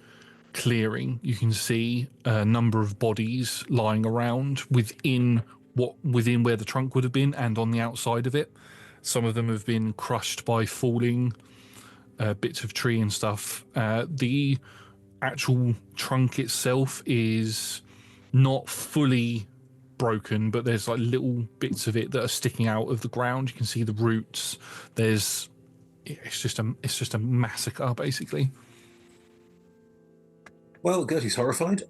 clearing. You can see a number of bodies lying around within where the trunk would have been and on the outside of it. Some of them have been crushed by falling bits of tree and stuff. The actual trunk itself is not fully broken, but there's like little bits of it that are sticking out of the ground. You can see the roots. It's just a massacre, basically. Well, Gertie's horrified.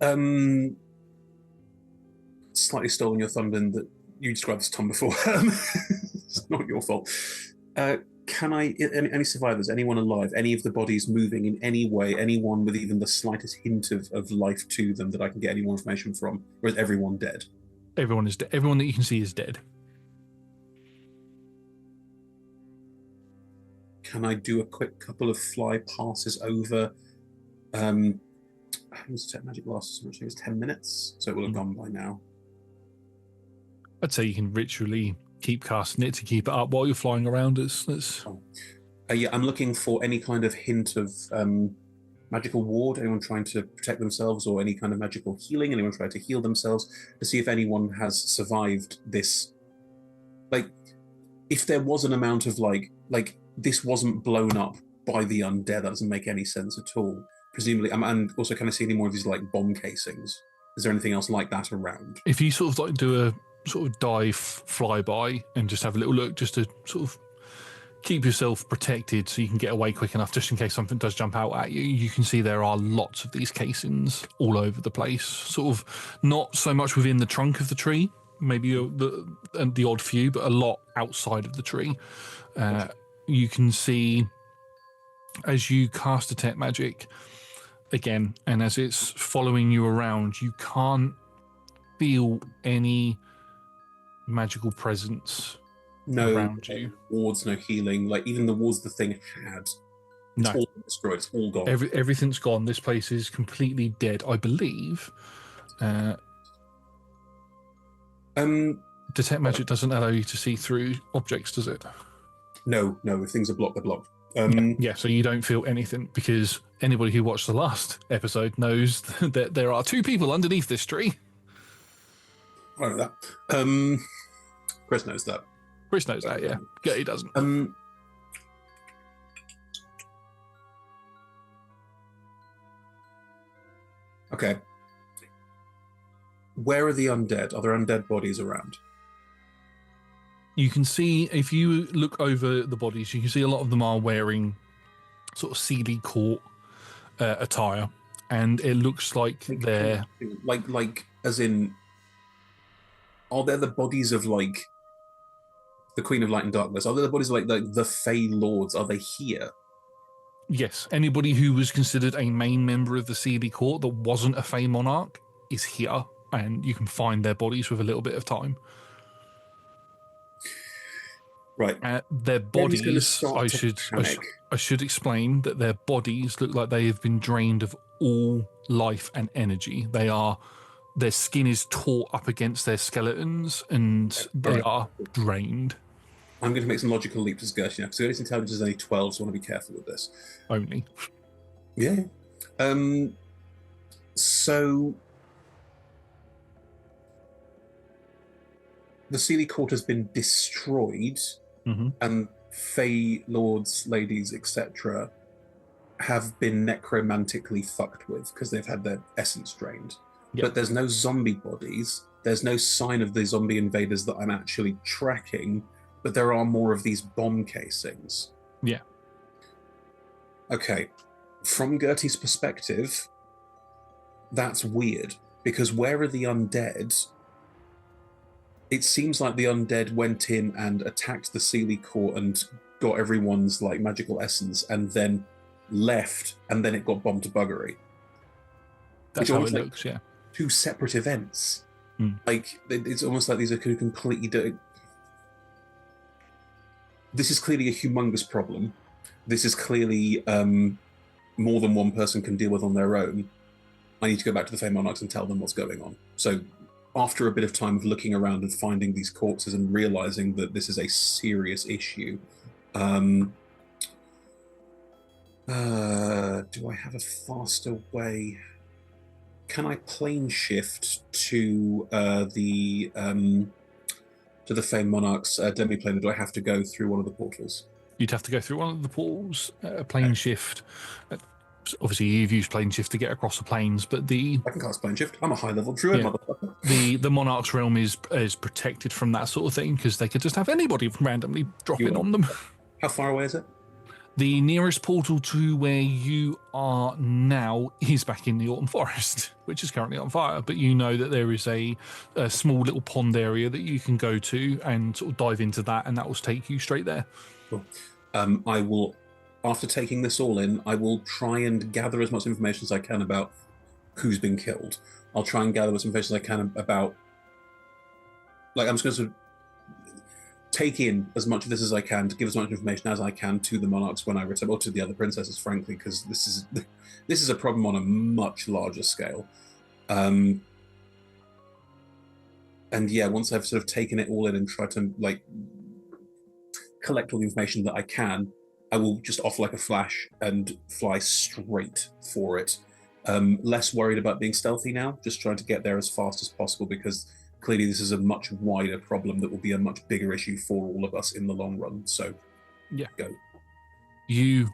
Slightly stolen your thunder in that you described this Tom before. It's not your fault. Can I, any survivors, anyone alive, any of the bodies moving in any way, anyone with even the slightest hint of life to them that I can get any more information from, or is everyone dead? Everyone is dead. Everyone that you can see is dead. Can I do a quick couple of fly passes over? How long does Detect Magic last? It was 10 minutes, so it will have gone by now. I'd say you can ritually keep casting it to keep it up while you're flying around. Yeah, I'm looking for any kind of hint of magical ward, anyone trying to protect themselves, or any kind of magical healing, anyone trying to heal themselves, to see if anyone has survived this. Like, if there was an amount of like this wasn't blown up by the undead, that doesn't make any sense at all. Presumably, and also, can I see any more of these like bomb casings? Is there anything else like that around? If you sort of like do a sort of dive flyby and just have a little look, just to sort of keep yourself protected so you can get away quick enough just in case something does jump out at you, you can see there are lots of these casings all over the place, sort of not so much within the trunk of the tree, maybe the odd few, but a lot outside of the tree. You can see as you cast Detect Magic again, and as it's following you around, you can't feel any magical presence around you. Wards, no healing. Like, even the wards the thing had, it's all destroyed. It's all gone. Everything's gone. This place is completely dead, I believe. Detect Magic doesn't allow you to see through objects, does it? No. If things are blocked, they're blocked. Yeah, so you don't feel anything, because anybody who watched the last episode knows that there are two people underneath this tree. I know that. Chris knows that. Chris knows that, yeah. Gertie doesn't. Okay. Where are the undead? Are there undead bodies around? You can see, if you look over the bodies, you can see a lot of them are wearing sort of Sealy Court attire, and it looks like they're... Like, as in... Are there the bodies of, like, the Queen of Light and Darkness? Are there the bodies of, like the Fey Lords? Are they here? Yes. Anybody who was considered a main member of the Sealy Court that wasn't a Fey Monarch is here, and you can find their bodies with a little bit of time. Right. Their bodies, I should explain that their bodies look like they have been drained of all life and energy. Their skin is taut up against their skeletons, and they are drained. I'm going to make some logical leaps as Gertie now, because Gertie's intelligence is only 12, so I want to be careful with this. Only. Yeah. So... the Sealy Court has been destroyed, and Fey Lords, ladies, etc., have been necromantically fucked with, because they've had their essence drained. Yep. But there's no zombie bodies. There's no sign of the zombie invaders that I'm actually tracking, but there are more of these bomb casings. Yeah. Okay. From Gertie's perspective, that's weird, because where are the undead? It seems like the undead went in and attacked the Sealy Court and got everyone's like magical essence and then left, and then it got bombed to buggery. That's how it looks, yeah. Two separate events. Mm. Like, it's almost like these are completely different. This is clearly a humongous problem. This is clearly more than one person can deal with on their own. I need to go back to the Fey Monarchs and tell them what's going on. So after a bit of time of looking around and finding these corpses and realizing that this is a serious issue, do I have a faster way? Can I plane shift to the Fey Monarchs demiplane, or do I have to go through one of the portals? You'd have to go through one of the portals, plane shift. Obviously, you've used plane shift to get across the planes, but I can cast plane shift. I'm a high-level druid, motherfucker. The Monarch's realm is protected from that sort of thing, because they could just have anybody randomly drop in on them. How far away is it? The nearest portal to where you are now is back in the Autumn Forest, which is currently on fire. But you know that there is a small little pond area that you can go to and sort of dive into that, and that will take you straight there. Cool. I will, after taking this all in, I will try and gather as much information as I can about who's been killed. I'll try and gather as much information as I can about, like, I'm just going to sort of take in as much of this as I can to give as much information as I can to the monarchs when I return, or to the other princesses, frankly, because this is a problem on a much larger scale. And yeah, once I've sort of taken it all in and tried to like collect all the information that I can, I will just off like a flash and fly straight for it. Less worried about being stealthy now, just trying to get there as fast as possible, because clearly this is a much wider problem that will be a much bigger issue for all of us in the long run. So yeah, go. You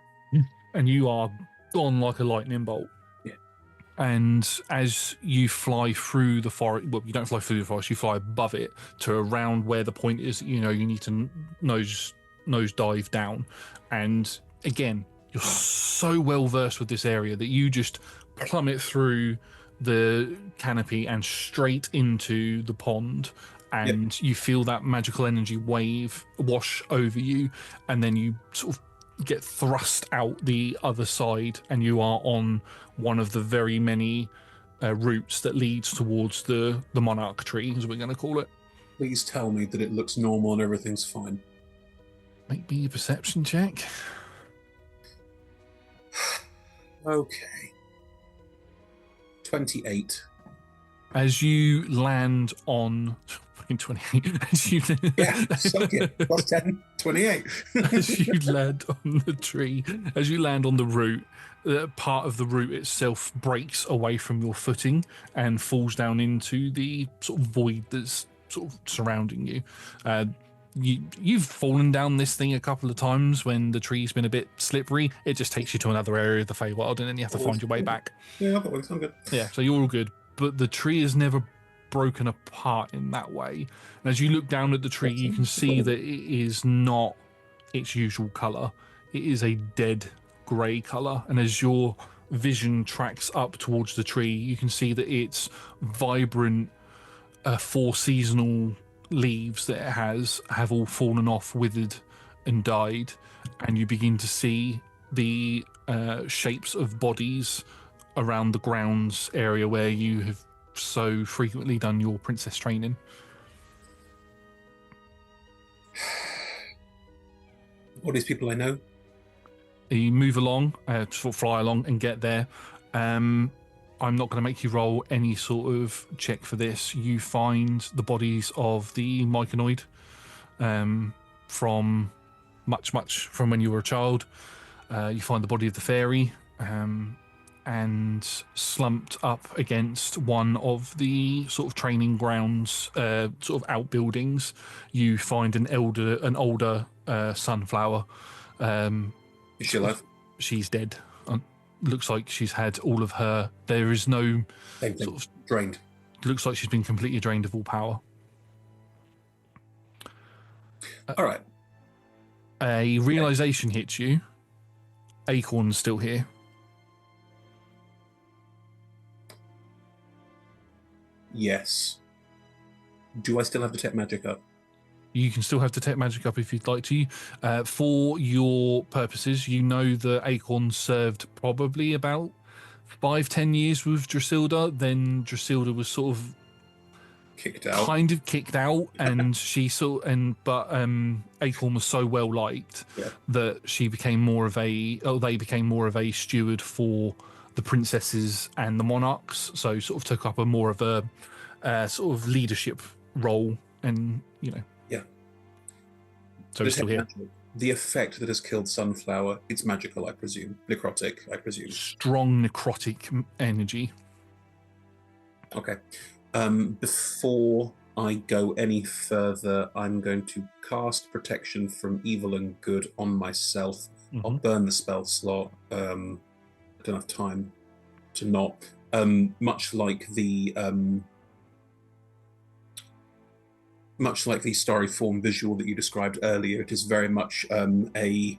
are gone like a lightning bolt. Yeah. And as you fly through the forest, well, you don't fly through the forest, you fly above it to around where the point is. You know, you need to nose dive down. And again, you're so well versed with this area that you just plummet through the canopy and straight into the pond, and you feel that magical energy wave wash over you, and then you sort of get thrust out the other side, and you are on one of the very many routes that leads towards the monarch tree, as we're going to call it. Please tell me that it looks normal and everything's fine. Make me a perception check. Okay. 28. As you land on fucking 28, as you suck it. Plus 10, 28. As you land on the tree, as you land on the root, part of the root itself breaks away from your footing and falls down into the sort of void that's sort of surrounding you. You've fallen down this thing a couple of times when the tree's been a bit slippery. It just takes you to another area of the Feywild, and then you have to find your way back. Yeah, that works. I'm good. Yeah, so you're all good. But the tree is never broken apart in that way. And as you look down at the tree, you can see that it is not its usual colour. It is a dead grey colour. And as your vision tracks up towards the tree, you can see that its vibrant, four-seasonal leaves that it has have all fallen off, withered and died, and you begin to see the shapes of bodies around the grounds area where you have so frequently done your princess training. All these people I know. You move along, sort of fly along and get there. I'm not going to make you roll any sort of check for this. You find the bodies of the Myconoid from much from when you were a child. You find the body of the fairy, and slumped up against one of the sort of training grounds, sort of outbuildings, you find an older sunflower. Is she alive? She's dead. Looks like she's had all of her. There is no same thing. Sort of drained. Looks like she's been completely drained of all power. All right. A realization hits you. Acorn's still here. Yes. Do I still have detect magic up? You can still have Detect Magic up if you'd like to. For your purposes, you know the Acorn served probably about 5-10 years with Drasilda. Then Drasilda was sort of kicked out, and but Acorn was so well liked that she became more of a. Oh, they became more of a steward for the princesses and the monarchs. So sort of took up a more of a sort of leadership role, and so we're still here. The effect that has killed Sunflower, it's magical, I presume. Necrotic, I presume. Strong necrotic energy. Okay. Before I go any further, I'm going to cast Protection from Evil and Good on myself. I'll burn the spell slot. I don't have time to not. Much like the starry form visual that you described earlier, it is very much a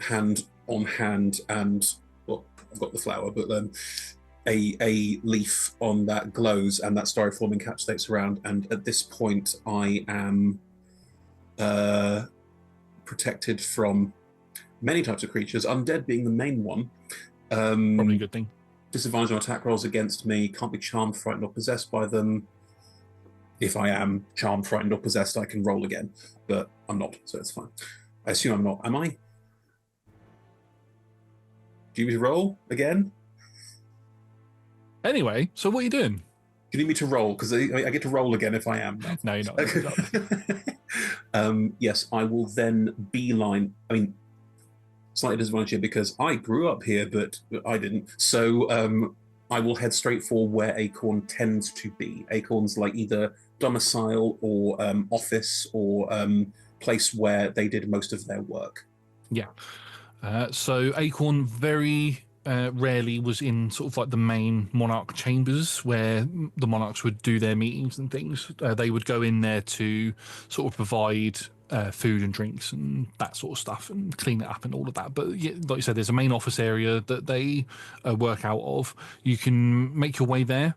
hand on hand, and well, I've got the flower, but a leaf on that glows, and that starry form encapsulates around. And at this point, I am protected from many types of creatures, undead being the main one. Probably a good thing. Disadvantage on attack rolls against me. Can't be charmed, frightened, or possessed by them. If I am charmed, frightened, or possessed, I can roll again, but I'm not, so it's fine. I assume I'm not. Am I? Do you need me to roll again? Anyway, so what are you doing? Do you need me to roll? Because I get to roll again if I am. No, you're not. Yes, I will then beeline. I mean, slightly disadvantaged here because I grew up here, but I didn't. So I will head straight for where Acorn tends to be. Acorn's like either domicile or office or place where they did most of their work. Yeah. So Acorn very rarely was in sort of like the main monarch chambers where the monarchs would do their meetings and things. They would go in there to sort of provide food and drinks and that sort of stuff and clean it up and all of that. But yeah, like you said, there's a main office area that they work out of. You can make your way there.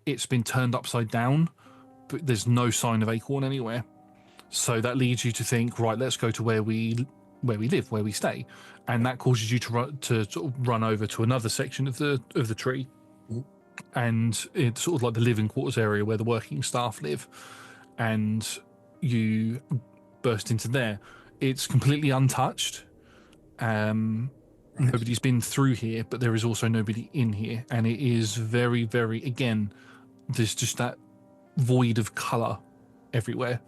It's been turned upside down, but there's no sign of Acorn anywhere. So that leads you to think, right, let's go to where we live, where we stay, and that causes you to sort of run over to another section of the tree, and it's sort of like the living quarters area where the working staff live, and you burst into there. It's completely untouched. Nobody's been through here, but there is also nobody in here, and it is very, very, again, there's just that void of colour everywhere.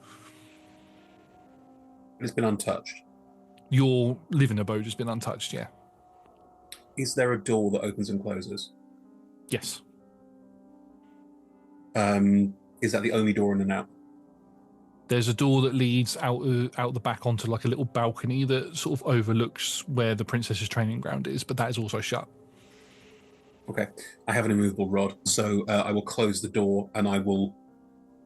It's been untouched. Your living abode has been untouched, yeah. Is there a door that opens and closes? Yes. Is that the only door in and out? There's a door that leads out the back onto like a little balcony that sort of overlooks where the princess's training ground is, but that is also shut. Okay. I have an immovable rod, so I will close the door and I will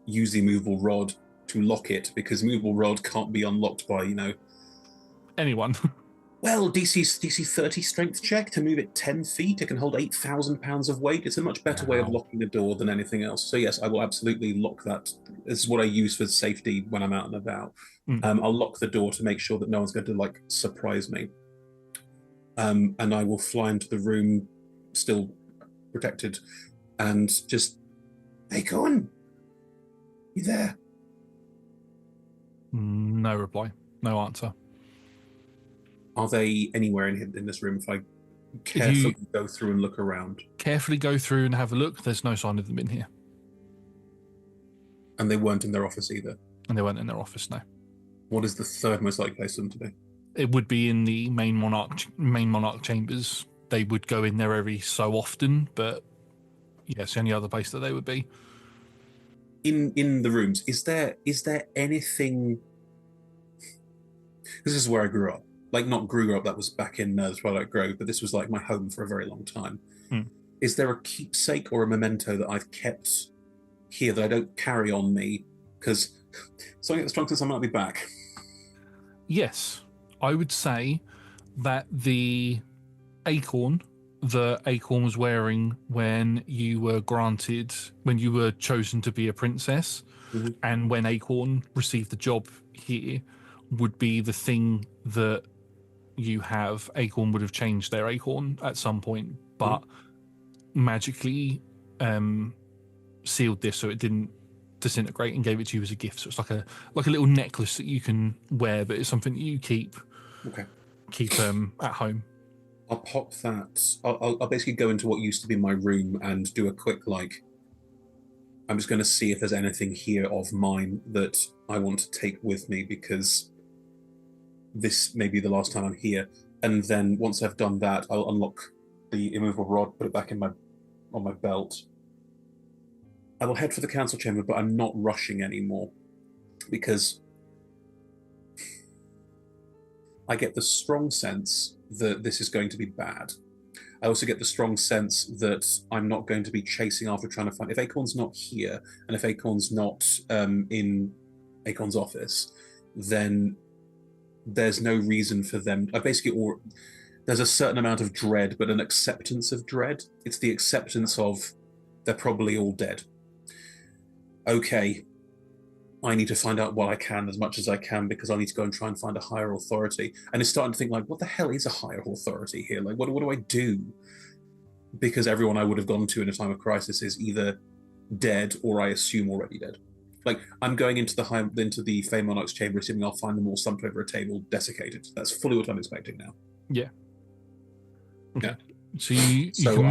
use the immovable rod to lock it, because immovable rod can't be unlocked by, anyone. Well, DC 30 strength check to move it 10 feet. It can hold 8,000 pounds of weight. It's a much better way of locking a door than anything else. So yes, I will absolutely lock that. This is what I use for safety when I'm out and about. I'll lock the door to make sure that no one's going to surprise me. And I will fly into the room, still protected, and just, hey, Cohen, you there? No reply. No answer. Are they anywhere in this room if I carefully go through and look around? Carefully go through and have a look. There's no sign of them in here. And they weren't in their office either? And they weren't in their office, no. What is the third most likely place for them to be? It would be in the main monarch chambers. They would go in there every so often, but yes, the only other place that they would be. In the rooms, is there anything? This is where I grew up. Not grew up, that was back in Twilight Grove, but this was like my home for a very long time. Is there a keepsake or a memento that I've kept here that I don't carry on me? Because something that's strong since I might be back. Yes, I would say that the Acorn that Acorn was wearing when you were chosen to be a princess, and when Acorn received the job here, would be the thing that you have. Acorn would have changed their Acorn at some point, but magically sealed this so it didn't disintegrate and gave it to you as a gift. So it's like a little necklace that you can wear, but it's something that you keep at home. I'll pop that. I'll basically go into what used to be my room and do a quick I'm just going to see if there's anything here of mine that I want to take with me, because this may be the last time I'm here. And then once I've done that, I'll unlock the immovable rod, put it back on my belt. I will head for the council chamber, but I'm not rushing anymore, because I get the strong sense that this is going to be bad. I also get the strong sense that I'm not going to be chasing after trying to find... If Acorn's not here, and if Acorn's not in Acorn's office, then there's no reason for them... there's a certain amount of dread, but an acceptance of dread. It's the acceptance of they're probably all dead. Okay, I need to find out what I can as much as I can, because I need to go and try and find a higher authority. And it's starting to think what the hell is a higher authority here? What do I do? Because everyone I would have gone to in a time of crisis is either dead or I assume already dead. I'm going into the Fey Monarch's chamber, assuming I'll find them all slumped over a table, desiccated. That's fully what I'm expecting now. Yeah. Okay. Yeah. So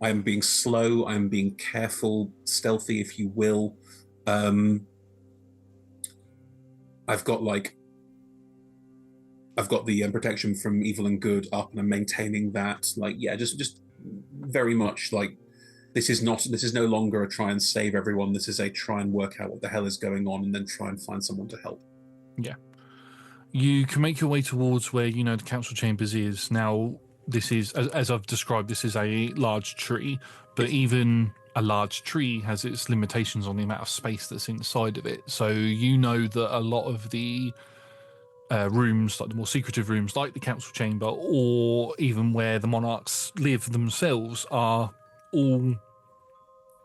I am being slow. I am being careful, stealthy, if you will. I've got the protection from evil and good up, and I'm maintaining that. Just very much this is no longer a try and save everyone. This is a try and work out what the hell is going on, and then try and find someone to help. Yeah, you can make your way towards where the council chambers is now. This is, as I've described, this is a large tree, but even a large tree has its limitations on the amount of space that's inside of it. So that a lot of the rooms, the more secretive rooms, like the council chamber, or even where the monarchs live themselves, are all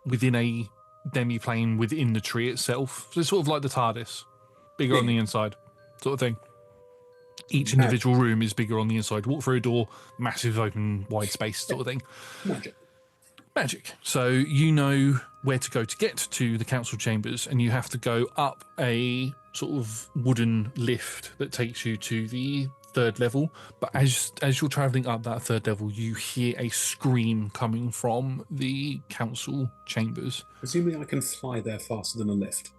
within a demi-plane within the tree itself. So it's sort of like the TARDIS, bigger on the inside, sort of thing. Each individual room is bigger on the inside. Walk through a door, massive open wide space sort of thing. Magic. So you know where to go to get to the council chambers, and you have to go up a sort of wooden lift that takes you to the third level. But as you're travelling up that third level, you hear a scream coming from the council chambers. Presumably I can fly there faster than a lift.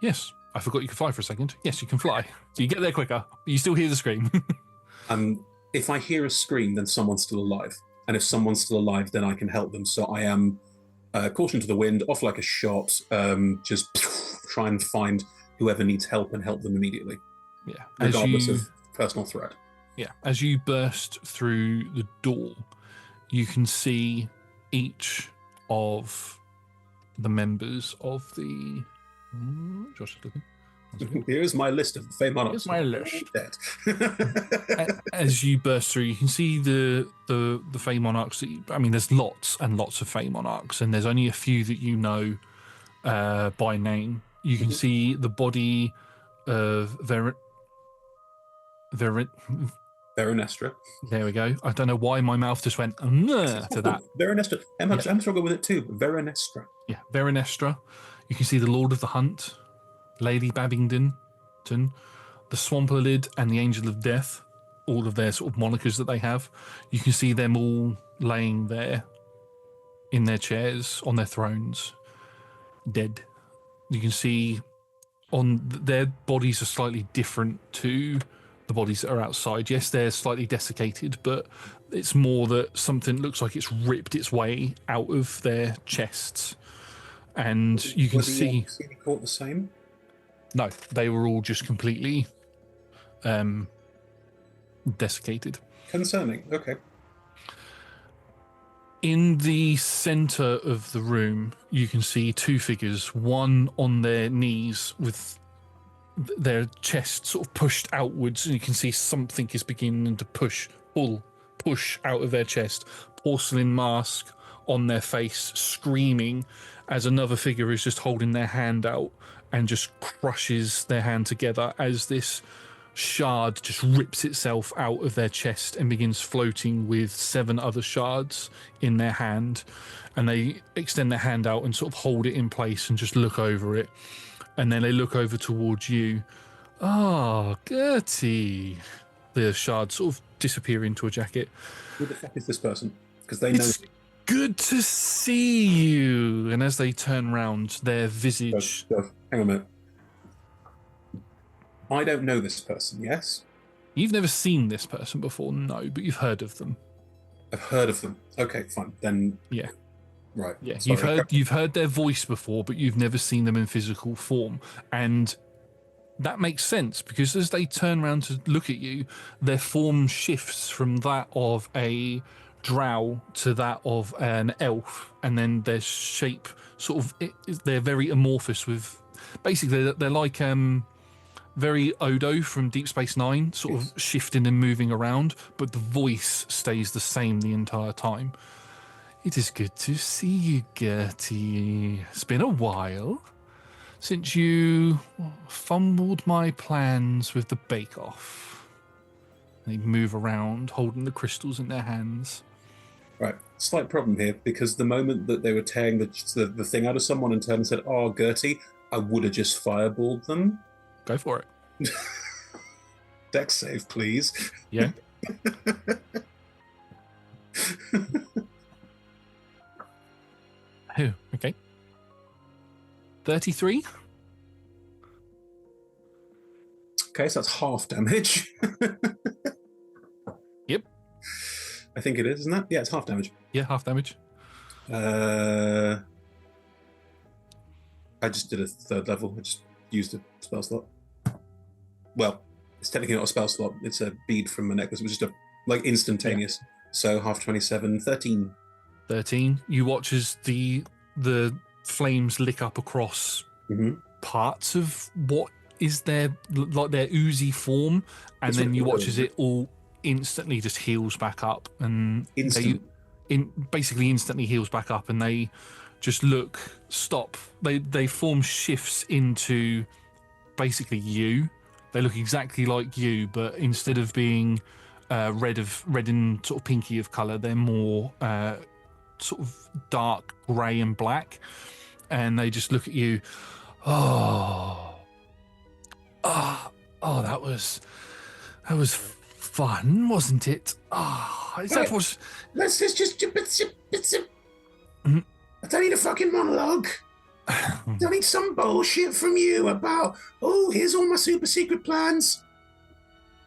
Yes. I forgot you could fly for a second. Yes, you can fly. So you get there quicker, but you still hear the scream. If I hear a scream, then someone's still alive. And if someone's still alive, then I can help them. So I am caution to the wind, off like a shot, just try and find whoever needs help and help them immediately. Yeah. Regardless of personal threat. Yeah. As you burst through the door, you can see each of the members of the... Josh is looking. Here's my list of Fey Monarchs. Here's my list. As you burst through, you can see the Fey Monarchs. There's lots and lots of Fey Monarchs, and there's only a few that you know by name. You can see the body of Veronestra. There we go. I don't know why my mouth just went to that. Veronestra. I'm struggling with it too. Veronestra. Yeah, Veronestra. You can see the Lord of the Hunt, Lady Babington, the Swamperlid, and the Angel of Death, all of their sort of monikers that they have. You can see them all laying there in their chairs, on their thrones, dead. You can see their bodies are slightly different to the bodies that are outside. Yes, they're slightly desiccated, but it's more that something looks like it's ripped its way out of their chests. And you can see... caught the same? No, they were all just completely desiccated. Concerning, okay. In the centre of the room, you can see two figures, one on their knees with their chest sort of pushed outwards, and you can see something is beginning to pull push out of their chest, porcelain mask on their face, screaming as another figure is just holding their hand out and just crushes their hand together as this shard just rips itself out of their chest and begins floating with 7 other shards in their hand. And they extend their hand out and sort of hold it in place and just look over it. And then they look over towards you. Oh, Gertie. The shards sort of disappear into a jacket. Who the fuck is this person? Because they know. It's good to see you. And as they turn round, their visage... Hang on a minute. I don't know this person, yes? You've never seen this person before, no, but you've heard of them. I've heard of them. Okay, fine. Then yeah. Right. Yeah, Sorry. you've heard their voice before, but you've never seen them in physical form. And that makes sense because as they turn around to look at you, their form shifts from that of a drow to that of an elf, and then their shape sort of they're very amorphous with basically they're like very Odo from Deep Space Nine, sort of shifting and moving around, but the voice stays the same the entire time. It is good to see you, Gertie. It's been a while since you fumbled my plans with the bake-off. They move around, holding the crystals in their hands. Right, slight problem here, because the moment that they were tearing the thing out of someone and turned and said, "Oh, Gertie," I would have just fireballed them. Go for it. Dex save, please. Yeah. Oh, okay. 33. Okay, so that's half damage. Yep. I think it is, isn't that? Yeah, it's half damage. Yeah, half damage. I just did a 3rd level. I just used a spell slot. Well, it's technically not a spell slot. It's a bead from a necklace. It was just instantaneous. Yeah. So half 27, 13. 13. You watch as the flames lick up across parts of what is their oozy form, and then you watch as it all instantly just heals back up, and basically instantly heals back up, and they just stop. They form shifts into basically you. They look exactly like you, but instead of being red and sort of pinky of colour, they're more sort of dark grey and black, and they just look at you. That was fun, wasn't it? Let's just I don't need a fucking monologue. I don't need some bullshit from you about, here's all my super secret plans.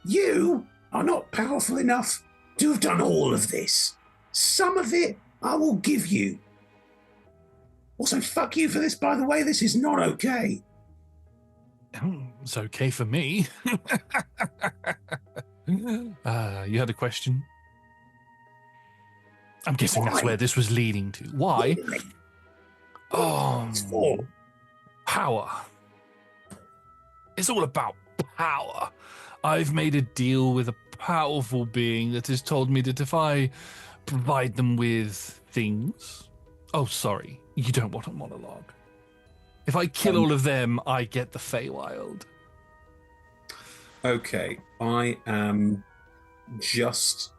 You are not powerful enough to have done all of this. Some of it I will give you. Also, fuck you for this, by the way. This is not okay. It's okay for me. You had a question? I'm guessing that's where this was leading to. Why? Power. It's all about power. I've made a deal with a powerful being that has told me that if I provide them with things... Oh, sorry. You don't want a monologue. If I kill all of them, I get the Feywild. Okay. I am just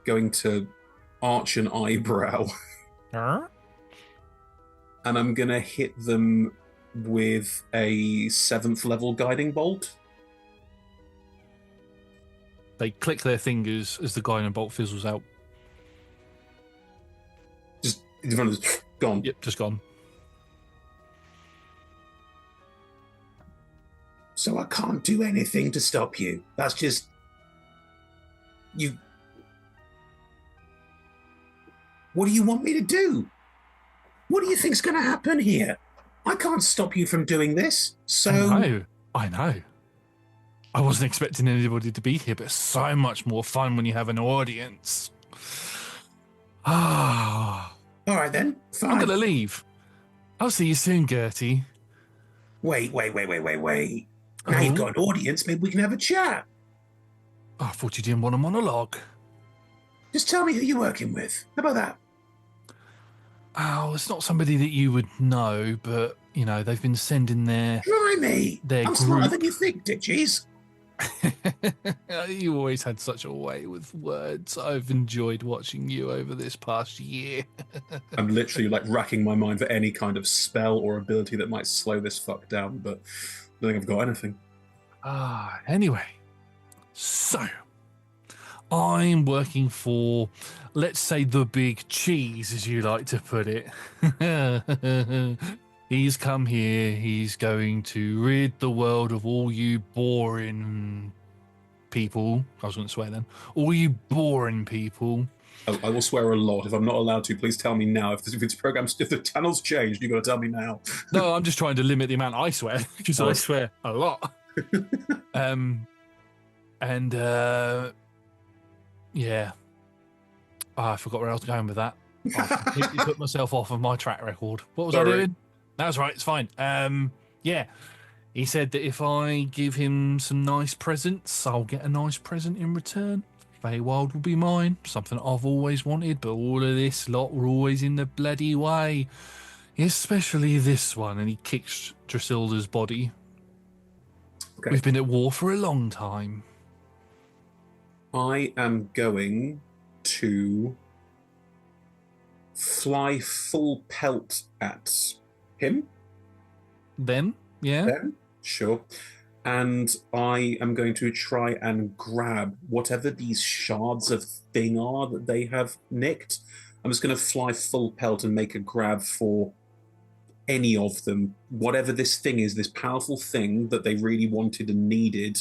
going to arch an eyebrow. Huh? And I'm going to hit them with a 7th level guiding bolt. They click their fingers as the guiding bolt fizzles out. Just in front of us. Gone. Yep, just gone. So I can't do anything to stop you. That's just... You... What do you want me to do? What do you think's going to happen here? I can't stop you from doing this, so... I know. I wasn't expecting anybody to be here, but it's so much more fun when you have an audience. All right, then. Fine. I'm going to leave. I'll see you soon, Gertie. Wait. Now you've got an audience, maybe we can have a chat. I thought you didn't want a monologue. Just tell me who you're working with. How about that? Oh, it's not somebody that you would know, but, you know, they've been sending their I'm smarter than you think, Dick Cheese. You always had such a way with words. I've enjoyed watching you over this past year. I'm literally like racking my mind for any kind of spell or ability that might slow this fuck down, but I don't think I've got anything. Anyway, so I'm working for, let's say, the big cheese, as you like to put it. He's come here. He's going to rid the world of all you boring people. I was going to swear then. All you boring people. Oh, I will swear a lot. If I'm not allowed to, please tell me now. If it's programmed, if the channel's changed, you've got to tell me now. No, I'm just trying to limit the amount I swear, because I swear a lot. Yeah. I forgot where I was going with that. I completely put myself off of my track record. What was I doing? That's right, it's fine. Yeah. He said that if I give him some nice presents, I'll get a nice present in return. Feywild will be mine. Something I've always wanted, but all of this lot were always in the bloody way. Especially this one. And he kicks Drasilda's body. Okay. We've been at war for a long time. I am going to fly full pelt at him. Them? Yeah. Them? Sure. And I am going to try and grab whatever these shards of thing are that they have nicked. I'm just going to fly full pelt and make a grab for any of them. Whatever this thing is, this powerful thing that they really wanted and needed,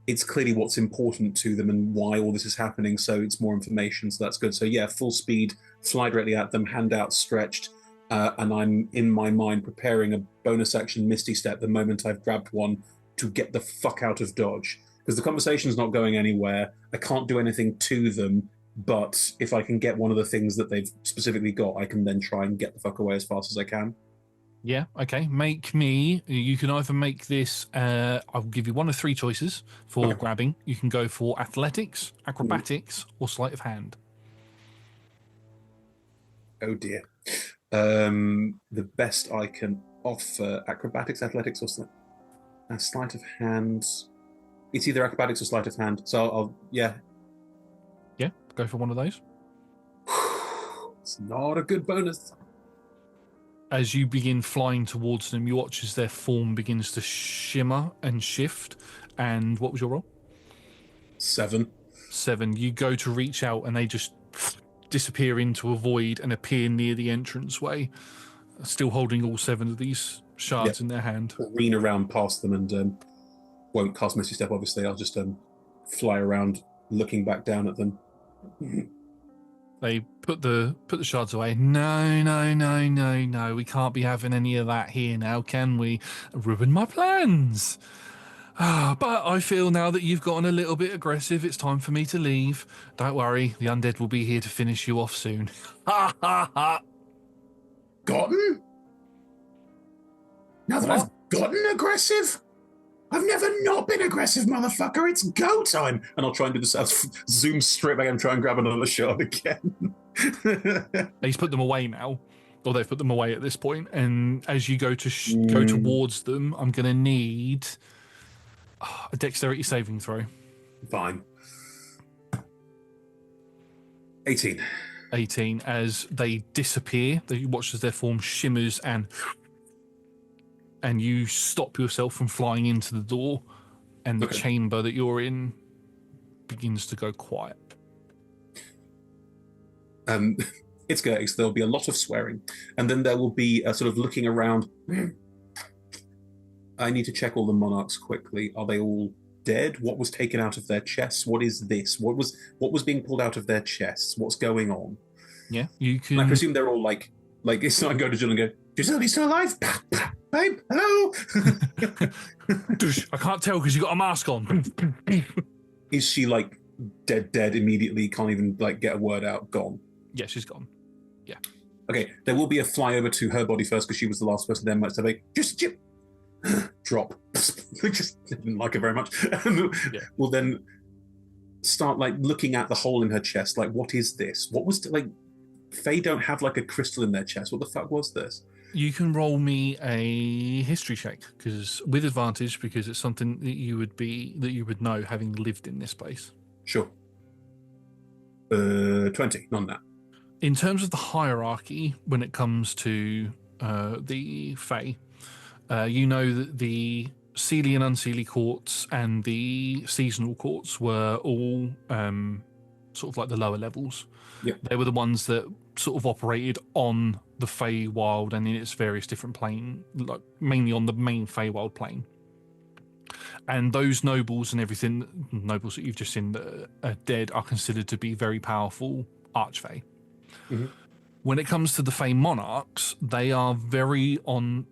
it's clearly what's important to them and why all this is happening, so it's more information, so that's good. So yeah, full speed, fly directly at them, hand outstretched, and I'm, in my mind, preparing a bonus action Misty Step the moment I've grabbed one to get the fuck out of dodge. Because the conversation's not going anywhere, I can't do anything to them, but if I can get one of the things that they've specifically got, I can then try and get the fuck away as fast as I can. Yeah, okay. You can either make this, I'll give you one of three choices for grabbing. You can go for athletics, acrobatics, or sleight of hand. Oh dear. The best I can offer, acrobatics, athletics, or sleight of hand. It's either acrobatics or sleight of hand, so I'll yeah, go for one of those. It's not a good bonus. As you begin flying towards them, you watch as their form begins to shimmer and shift. And what was your roll? 7. You go to reach out and they just disappear into a void and appear near the entranceway, still holding all 7 of these shards in their hand. I'll lean around past them and won't cast Misty Step, obviously. I'll just fly around looking back down at them. They put the shards away. No. We can't be having any of that here now, can we? Ruin my plans. But I feel now that you've gotten a little bit aggressive, it's time for me to leave. Don't worry, the undead will be here to finish you off soon. Ha ha ha. Gotten? Now that I've gotten aggressive? I've never not been aggressive, motherfucker. It's go time. And I'll try and do this. I'll zoom straight back and try and grab another shard again. He's put them away now, or they've put them away at this point. And as you go to go towards them, I'm going to need a dexterity saving throw. Fine. 18. 18. As they disappear, you watch as their form shimmers and you stop yourself from flying into the door, and the chamber that you're in begins to go quiet. It's going. So there'll be a lot of swearing, and then there will be a sort of looking around. I need to check all the monarchs quickly. Are they all dead? What was taken out of their chests? What is this? What was being pulled out of their chests? What's going on? Yeah, you can. I presume they're all like it's not go to Jill and go, Giselle, are you still alive? Babe, hello? I can't tell because you got a mask on. Is she like dead immediately? Can't even like get a word out? Gone? Yeah, she's gone. Yeah. Okay, there will be a flyover to her body first because she was the last person. Then might say, just drop. Just didn't like her very much. Well, then start like looking at the hole in her chest. Like, what is this? What was like? Fae don't have like a crystal in their chest. What the fuck was this? You can roll me a history check because with advantage because it's something that you would know having lived in this place. Sure. 20, none that. In terms of the hierarchy, when it comes to the Fae, you know that the Seelie and Unseelie courts and the seasonal courts were all sort of like the lower levels. Yep. They were the ones that sort of operated on the Feywild and in its various different plane, like mainly on the main Feywild plane. And those nobles and everything, nobles that you've just seen that are dead, are considered to be very powerful archfey. Mm-hmm. When it comes to the Fey monarchs, they are on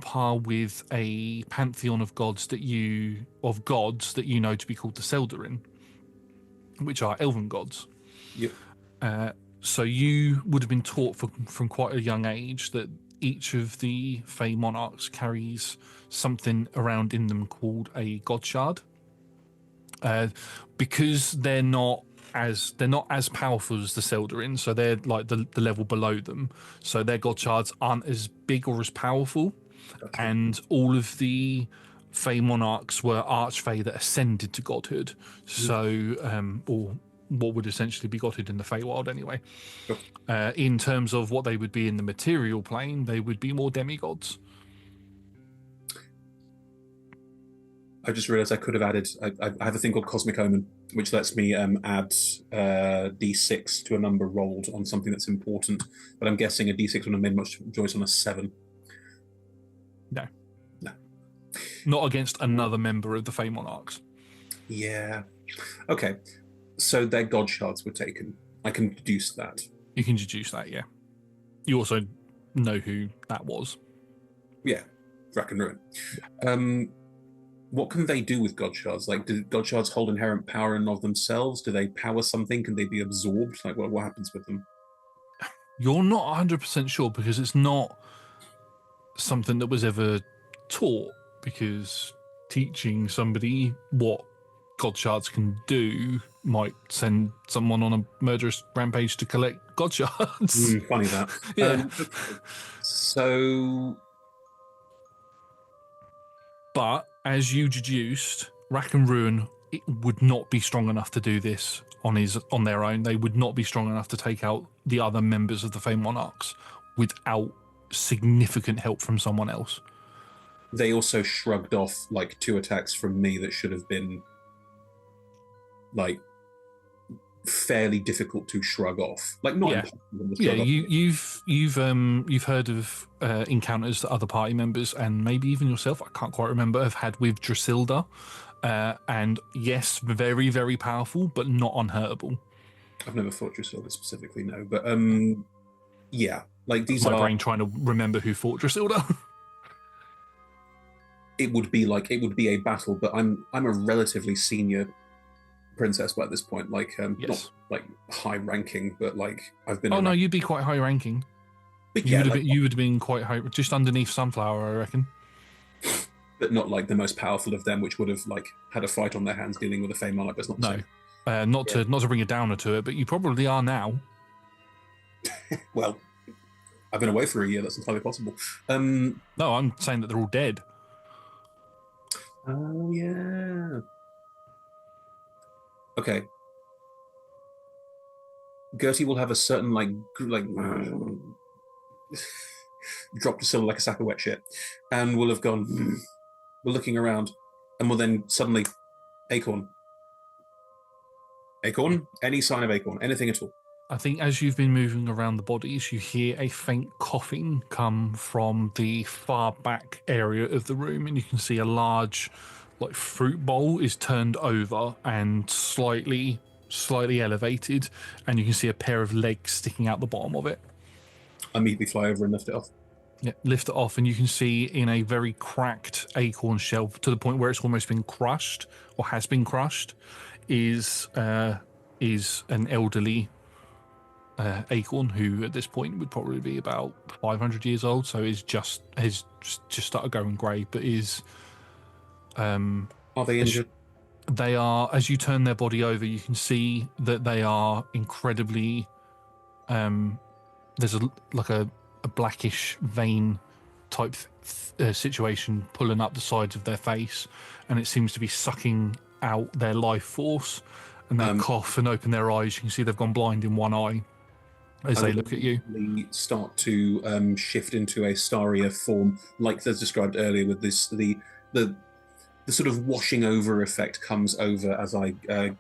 par with a pantheon of gods that you know to be called the Seldarin, which are elven gods. Yep. So you would have been taught from quite a young age that each of the Fey monarchs carries something around in them called a god shard. Because they're not as powerful as the Seldarin, so they're like the level below them. So their god shards aren't as big or as powerful. Gotcha. And all of the Fey monarchs were archfey that ascended to godhood. So, or what would essentially be godhood in the Feywild anyway. Sure. In terms of what they would be in the material plane, they would be more demigods. I just realized I could have added, I have a thing called Cosmic Omen, which lets me add D6 to a number rolled on something that's important. But I'm guessing a D6 wouldn't have made much choice on a 7. No. No. Not against another member of the Fey Monarchs. Yeah. Okay. So their god shards were taken. I can deduce that. You can deduce that, yeah. You also know who that was. Yeah. Rack and Ruin. Yeah. What can they do with god shards? Like, do god shards hold inherent power in of themselves? Do they power something? Can they be absorbed? Like, what happens with them? You're not 100% sure because it's not something that was ever taught, because teaching somebody what god shards can do might send someone on a murderous rampage to collect god shards. Funny that. Yeah. But as you deduced, Rack and Ruin would not be strong enough to do this on their own. They would not be strong enough to take out the other members of the Fey Monarchs without significant help from someone else. They also shrugged off like 2 attacks from me that should have been like fairly difficult to shrug off. Like not impossible to shrug off. You've heard of encounters that other party members and maybe even yourself, I can't quite remember, have had with Drasilda. And yes, very, very powerful, but not unhurtable. I've never fought Drasilda specifically, no. But yeah, like these My brain trying to remember who fought Drasilda. It would be a battle, but I'm a relatively senior princess by this point, like yes. Not like high ranking, but like I've been. Oh no, you'd be quite high ranking. You would have been quite high, just underneath Sunflower, I reckon. But not like the most powerful of them, which would have like had a fight on their hands dealing with a Fey Monarch. That's not not to bring a downer to it, but you probably are now. Well, I've been away for a year. That's entirely possible. No, I'm saying that they're all dead. Oh yeah. Okay. Gertie will have a certain like dropped a cylinder like a sack of wet shit, and will have gone. We're looking around, and will then suddenly, Acorn. Any sign of Acorn? Anything at all? I think as you've been moving around the bodies, you hear a faint coughing come from the far back area of the room, and you can see a large, like, fruit bowl is turned over and slightly elevated, and you can see a pair of legs sticking out the bottom of it. I immediately fly over and lift it off. Yeah, lift it off, and you can see in a very cracked acorn shell, to the point where it's almost been crushed or has been crushed, is an elderly acorn who at this point would probably be about 500 years old. So has just started going grey, but is. Are they injured? They are, as you turn their body over, you can see that they are incredibly. There's a blackish vein type situation pulling up the sides of their face, and it seems to be sucking out their life force. And they cough and open their eyes. You can see they've gone blind in one eye as they look at you. Start to shift into a starrier form, like as described earlier, with this the sort of washing over effect comes over as I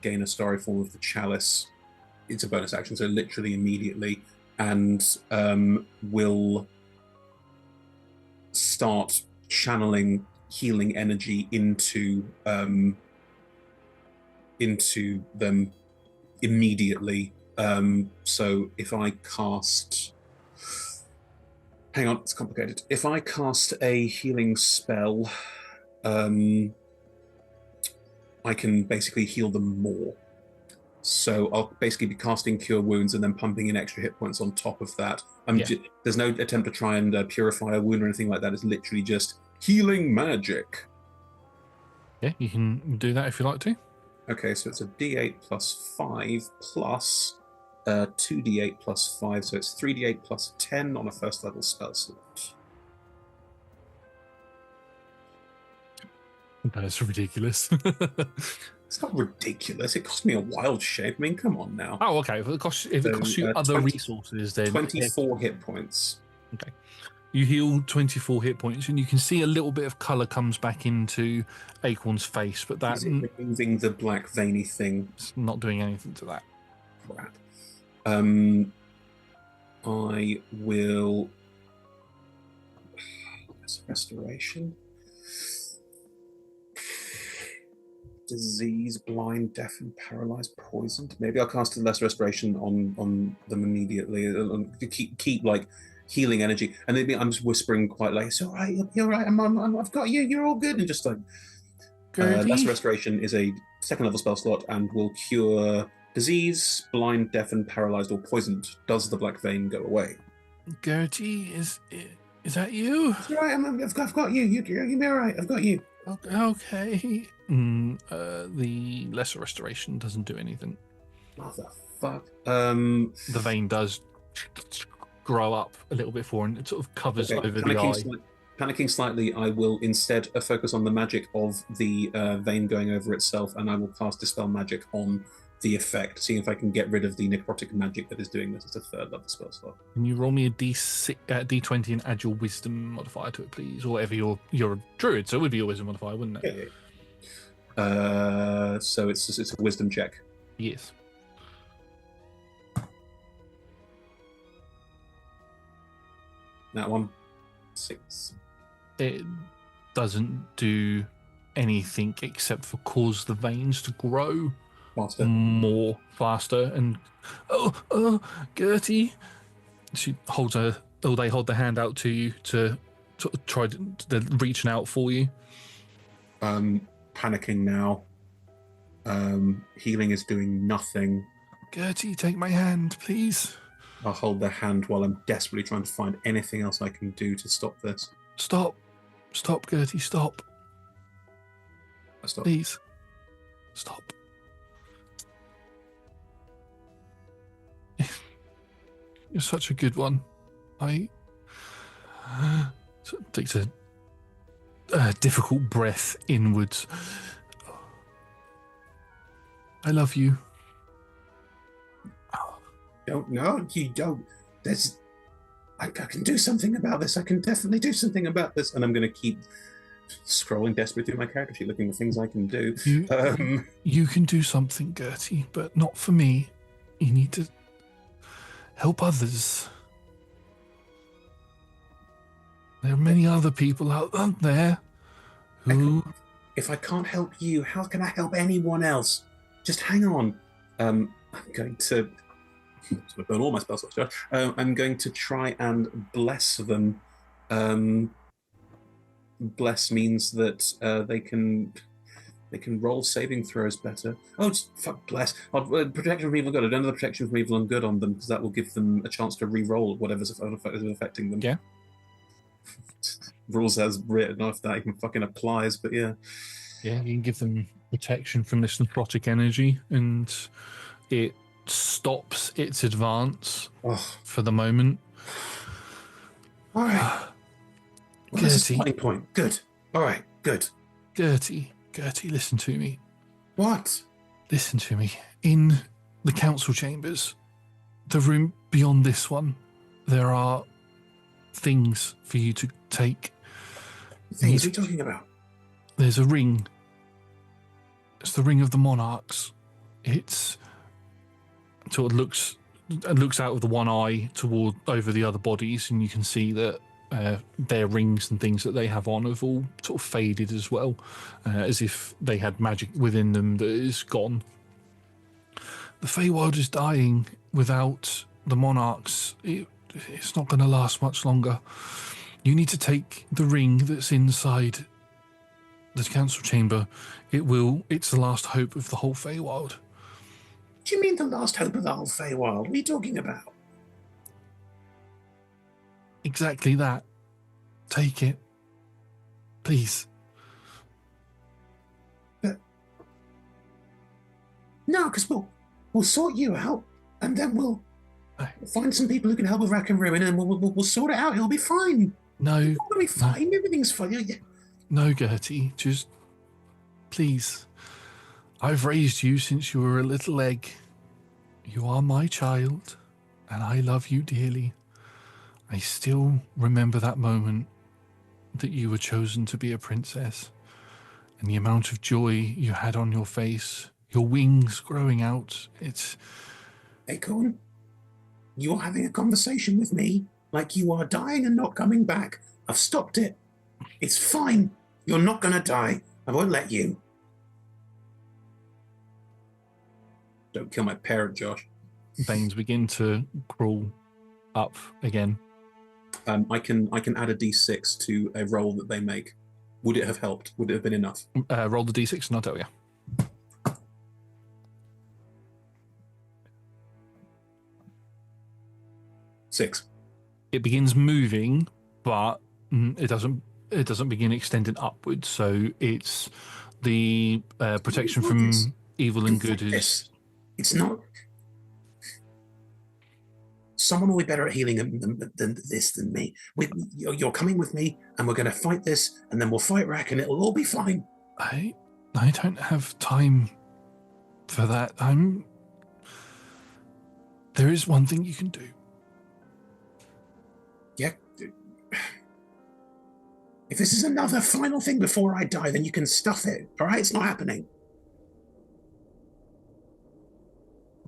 gain a starry form of the chalice. It's a bonus action, so literally immediately, and will start channeling healing energy into them immediately. So if I cast... Hang on, it's complicated. If I cast a healing spell, I can basically heal them more. So I'll basically be casting Cure Wounds and then pumping in extra hit points on top of that. There's no attempt to try and purify a wound or anything like that. It's literally just healing magic. Yeah, you can do that if you like to. Okay, so it's a D8 plus 5 plus 2D8 plus 5, so it's 3D8 plus 10 on a first level spell slot. That is ridiculous. It's not ridiculous. It cost me a wild shape. I mean, come on now. Oh, okay. If it costs you other resources, then 24 hit points. Okay. You heal 24 hit points, and you can see a little bit of colour comes back into Acorn's face, but that's removing the black veiny thing. It's not doing anything to that. Crap. I will. Restoration. Disease, blind, deaf, and paralyzed, poisoned. Maybe I'll cast a less restoration on them immediately to keep like healing energy. And maybe I'm just whispering quite like, "It's all right, you're all right. I've got you. You're all good." And just like less restoration is a second level spell slot and will cure disease, blind, deaf, and paralyzed or poisoned. Does the black vein go away? Gertie, is that you? It's all right. I've got you. You're all right. I've got you. Okay. The lesser restoration doesn't do anything. What the fuck? The vein does grow up a little bit more, and it sort of covers over the eye. Panicking slightly, I will instead focus on the magic of the vein going over itself, and I will cast Dispel Magic on the effect, seeing if I can get rid of the necrotic magic that is doing this as a third level spell slot. Can you roll me a D20 and add your wisdom modifier to it, please? Or whatever, you're a druid, so it would be your wisdom modifier, wouldn't it? Yeah. So it's a wisdom check. Yes. That one. 6. It doesn't do anything except for cause the veins to grow faster. And Gertie, she holds they hold their hand out to you to try. They're reaching out for you. Panicking now. Healing is doing nothing. Gertie, take my hand, please. I'll hold their hand while I'm desperately trying to find anything else I can do to stop this. Stop, Gertie, stop. Stop. Please, stop. You're such a good one. Takes a difficult breath inwards. I love you. No, you don't. I can do something about this. I can definitely do something about this. And I'm going to keep scrolling desperately through my character sheet, looking for things I can do. You can do something, Gertie, but not for me. You need to help others. There are many other people out there who... If I can't help you, how can I help anyone else? Just hang on. I'm going to... So I've done all my spell slots. I'm going to try and bless them. Bless means that they can roll saving throws better. Oh, fuck bless! Protection from evil and good. I don't know the protection from evil and good on them because that will give them a chance to re-roll whatever's affecting them. Yeah. Rules as written, if that even fucking applies, but yeah. Yeah, you can give them protection from this necrotic energy, and it stops its advance for the moment. All right. Well, that's a starting point. Good. All right, good. Gertie, listen to me. What? Listen to me. In the council chambers, the room beyond this one, there are things for you to take. Things are you talking about? There's a ring. It's the ring of the monarchs. It's sort of looks out of the one eye toward over the other bodies, and you can see that their rings and things that they have on have all sort of faded as well, as if they had magic within them that is gone. The Feywild is dying without the monarchs. It's not going to last much longer. You need to take the ring that's inside the council chamber. It's the last hope of the whole Feywild. What do you mean the last hope of the whole Feywild? What are you talking about? Exactly that. Take it. Please. But no, because we'll sort you out, and then we'll find some people who can help with Rack and Ruin, and we'll sort it out. It'll be fine. No. It'll be fine. Everything's fine. Yeah. No, Gertie. Just please. I've raised you since you were a little egg. You are my child, and I love you dearly. I still remember that moment that you were chosen to be a princess, and the amount of joy you had on your face, your wings growing out. It's... Acorn, you're having a conversation with me like you are dying and not coming back. I've stopped it. It's fine. You're not going to die. I won't let you. Don't kill my parent, Josh. Veins begin to crawl up again. I can add a d6 to a roll that they make. Would it have helped? Would it have been enough? Roll the d6 and I'll tell you. Six. It begins moving, but it doesn't begin extending upwards. So it's the protection from evil and good is... It's not... Someone will be better at healing than me. You're coming with me, and we're going to fight this, and then we'll fight Rack, and it'll all be fine. I don't have time for that. There is one thing you can do. Yeah. If this is another final thing before I die, then you can stuff it. All right? It's not happening.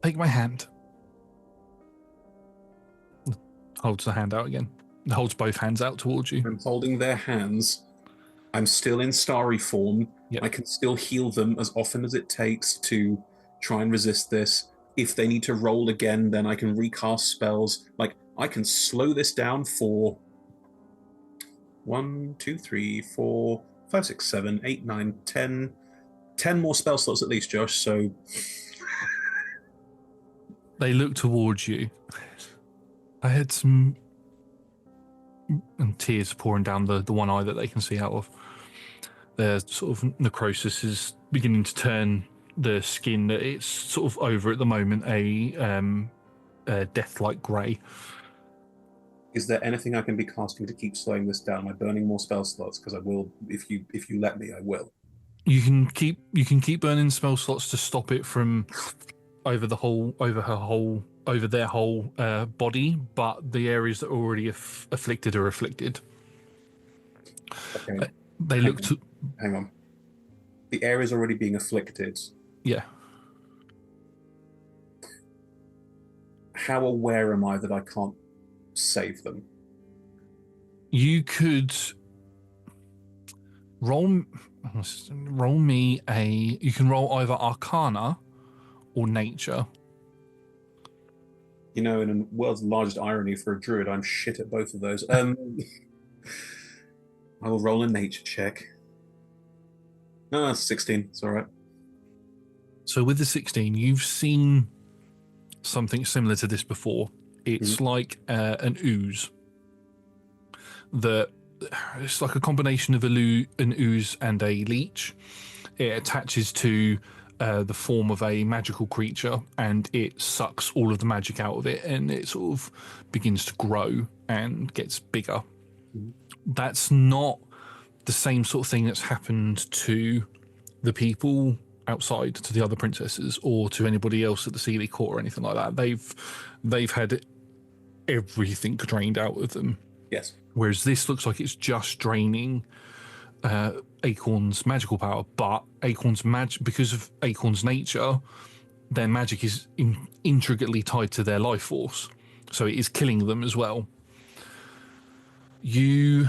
Take my hand. Holds the hand out again. Holds both hands out towards you. I'm holding their hands. I'm still in starry form. Yep. I can still heal them as often as it takes to try and resist this. If they need to roll again, then I can recast spells. Like, I can slow this down for 1, 2, 3, 4, 5, 6, 7, 8, 9, 10. 10 more spell slots at least, Josh, so... They look towards you. I had some... And tears pouring down the one eye that they can see out of. Their sort of necrosis is beginning to turn the skin that it's sort of over at the moment a death-like grey. Is there anything I can be casting to keep slowing this down? Am I burning more spell slots? Because I will, if you let me, I will. You can keep burning spell slots to stop it from over their whole body, but the areas that are already afflicted are afflicted. Okay. Hang on. The areas already being afflicted. Yeah. How aware am I that I can't save them? You could roll me a... You can roll either Arcana or Nature. You know, in the world's largest irony for a druid, I'm shit at both of those. I will roll a nature check. No, that's 16. It's all right. So with the 16, you've seen something similar to this before. It's like an ooze. It's like a combination of an ooze and a leech. It attaches to the form of a magical creature, and it sucks all of the magic out of it, and it sort of begins to grow and gets bigger. Mm-hmm. That's not the same sort of thing that's happened to the people outside, to the other princesses, or to anybody else at the Sealy Court or anything like that. They've had everything drained out of them. Yes. Whereas this looks like it's just draining Acorn's magical power, but Acorn's because of Acorn's nature, their magic is intricately tied to their life force, so it is killing them as well. You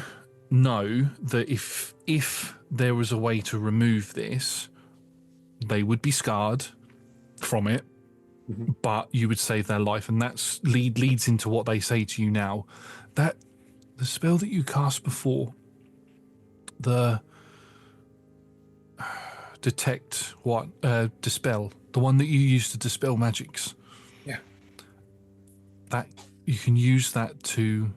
know that if there was a way to remove this, they would be scarred from it, mm-hmm. but you would save their life, and that's leads into what they say to you now. That the spell that you cast before, the dispel, the one that you use to dispel magics. Yeah. That you can use that to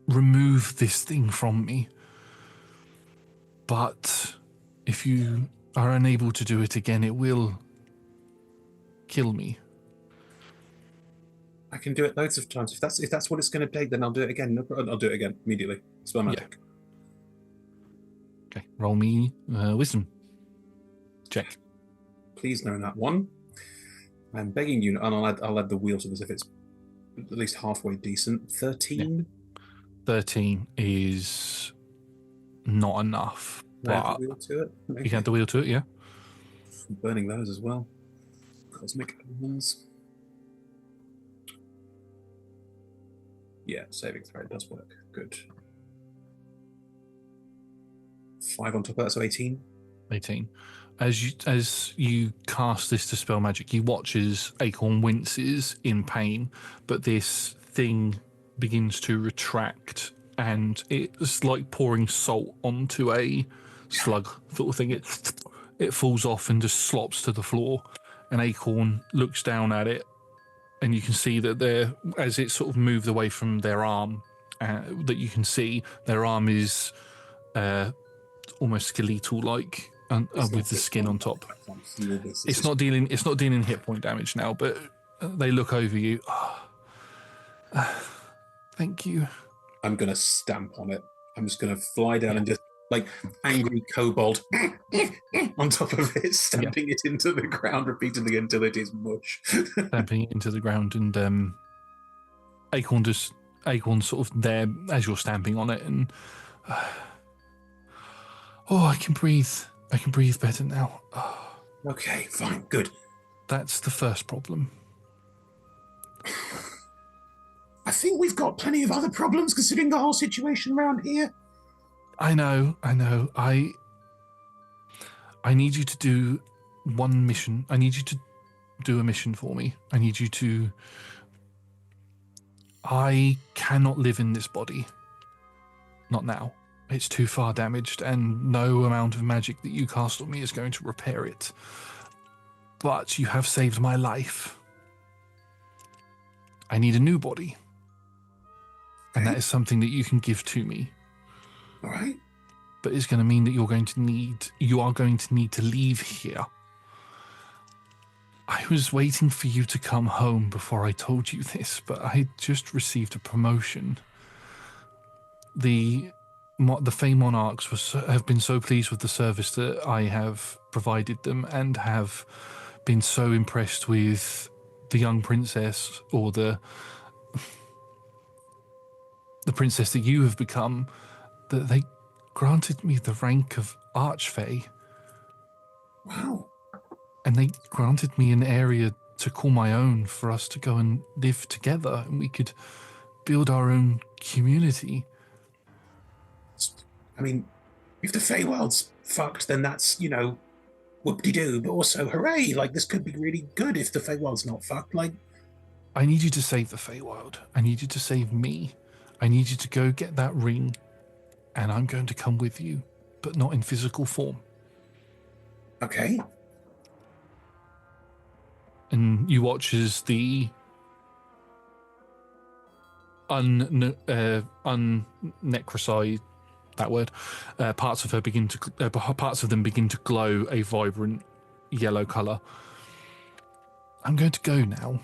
remove this thing from me. But if you are unable to do it again, it will kill me. I can do it loads of times. If that's what it's going to take, then I'll do it again. I'll do it again immediately. Spell magic. Yeah. Okay, roll me wisdom check. Please no, that one. I'm begging you, and I'll add the wheel to this if it's at least halfway decent. 13. Yeah. 13 is not enough. But add the wheel to it. Maybe. You can add the wheel to it, yeah. I'm burning those as well. Cosmic ones. Yeah, saving throw does work. Good. 5 on top of that, so 18. 18. As you cast this dispel magic, you watch as Acorn winces in pain, but this thing begins to retract, and it's like pouring salt onto a slug sort of thing. It falls off and just slops to the floor, and Acorn looks down at it, and you can see that as it sort of moved away from their arm, that you can see their arm is almost skeletal-like, with the skin on top. It's not dealing hit point damage now, but they look over you. Thank you. I'm gonna stamp on it. I'm just gonna fly down and just like angry kobold on top of it, stamping it into the ground repeatedly until it is mush. Stamping it into the ground, and Acorn's sort of there as you're stamping on it, and I can breathe. I can breathe better now. Okay, fine, good. That's the first problem. I think we've got plenty of other problems considering the whole situation around here. I know. I need you to do one mission. I need you to do a mission for me. I cannot live in this body. Not now. It's too far damaged, and no amount of magic that you cast on me is going to repair it. But you have saved my life. I need a new body. And that is something that you can give to me. All right. But it's going to mean that you are going to need to leave here. I was waiting for you to come home before I told you this, but I just received a promotion. The Fey Monarchs have been so pleased with the service that I have provided them, and have been so impressed with the young princess, or the princess that you have become, that they granted me the rank of Archfey. Wow. And they granted me an area to call my own for us to go and live together, and we could build our own community. I mean, if the Feywild's fucked, then that's, whoop-de-doo, but also hooray, like, this could be really good if the Feywild's not fucked, like... I need you to save the Feywild. I need you to save me. I need you to go get that ring, and I'm going to come with you, but not in physical form. Okay. And you watch as the unnecrosized that word. Parts of them begin to glow a vibrant yellow color. I'm going to go now,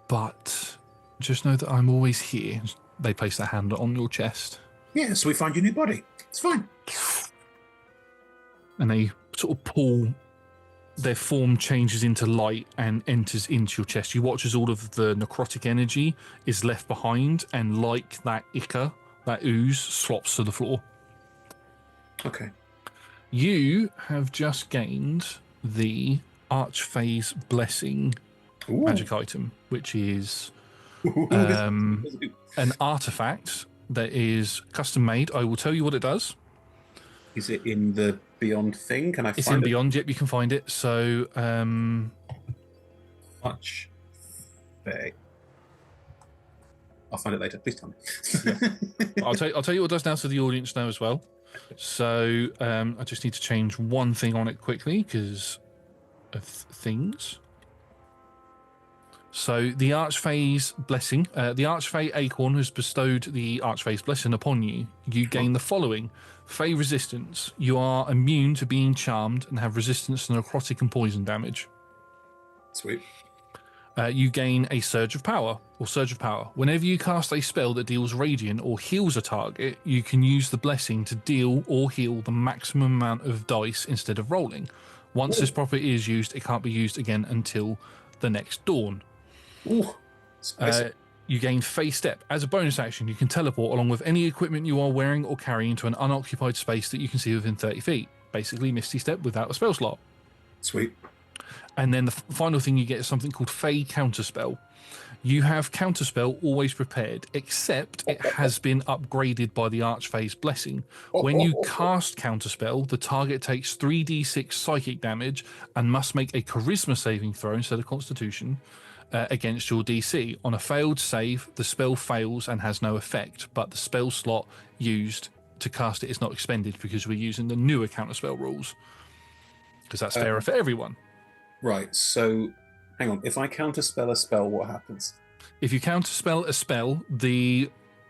but just know that I'm always here. They place their hand on your chest. Yeah, so we find your new body. It's fine. And they sort of pull, their form changes into light and enters into your chest. You watch as all of the necrotic energy is left behind, and like that ichor, that ooze, slops to the floor. Okay. You have just gained the Archphase Blessing magic item, which is an artifact that is custom made. I will tell you what it does. Is it in the Beyond thing? Can I find it? It's in Beyond, yep, you can find it. So, much. I'll find it later. Please tell me. Yeah. I'll tell you what it does now so the audience know as well. So, I just need to change one thing on it quickly because of things. So the Archphase Blessing, the Archfey Acorn has bestowed the Archphase Blessing upon you. You gain the following. Fey resistance. You are immune to being charmed and have resistance to necrotic and poison damage. Sweet. You gain a Surge of Power, or Surge of Power. Whenever you cast a spell that deals Radiant or heals a target, you can use the Blessing to deal or heal the maximum amount of dice instead of rolling. Once this property is used, it can't be used again until the next dawn. Ooh, you gain Fey Step. As a bonus action, you can teleport along with any equipment you are wearing or carrying to an unoccupied space that you can see within 30 feet. Basically, Misty Step without a spell slot. Sweet. And then the final thing you get is something called Fey Counterspell. You have Counterspell always prepared, except it has been upgraded by the Archphase Blessing. When you cast Counterspell, the target takes 3d6 psychic damage and must make a Charisma saving throw instead of Constitution against your DC. On a failed save, the spell fails and has no effect, but the spell slot used to cast it is not expended because we're using the newer Counterspell rules, because that's fairer for everyone. Right, so hang on. If I counterspell a spell, what happens? If you counterspell a spell,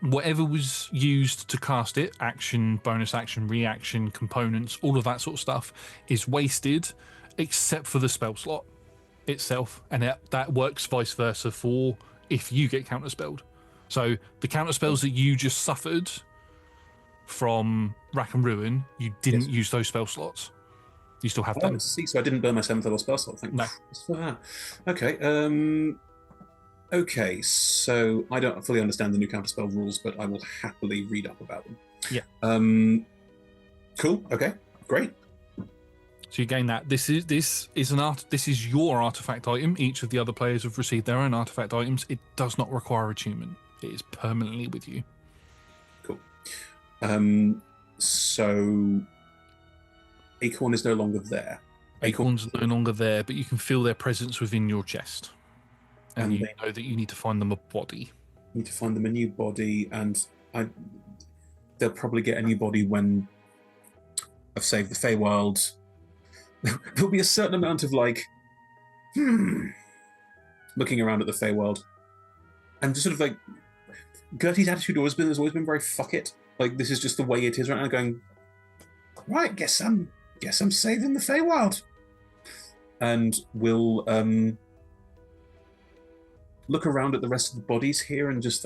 whatever was used to cast it, action, bonus action, reaction, components, all of that sort of stuff, is wasted except for the spell slot itself, and that works vice versa for if you get counterspelled. So the counterspells that you just suffered from Rack and Ruin, you didn't use those spell slots. You still have them. See, so I didn't burn my 7th level spell slot. Thank you. For that. Okay. Okay. So I don't fully understand the new counterspell rules, but I will happily read up about them. Yeah. Cool. Okay. Great. So you gain that. This is your artifact item. Each of the other players have received their own artifact items. It does not require attunement. It is permanently with you. Cool. So Acorn is no longer there. Acorn's no longer there, but you can feel their presence within your chest. And you know that you need to find them a body. You need to find them a new body, and they'll probably get a new body when I've saved the Feywild. There'll be a certain amount of looking around at the Feywild, and just sort of Gertie's attitude has always been very fuck it. Like, this is just the way it is right now. Going, right, guess I'm saving the Feywild, and we'll look around at the rest of the bodies here and just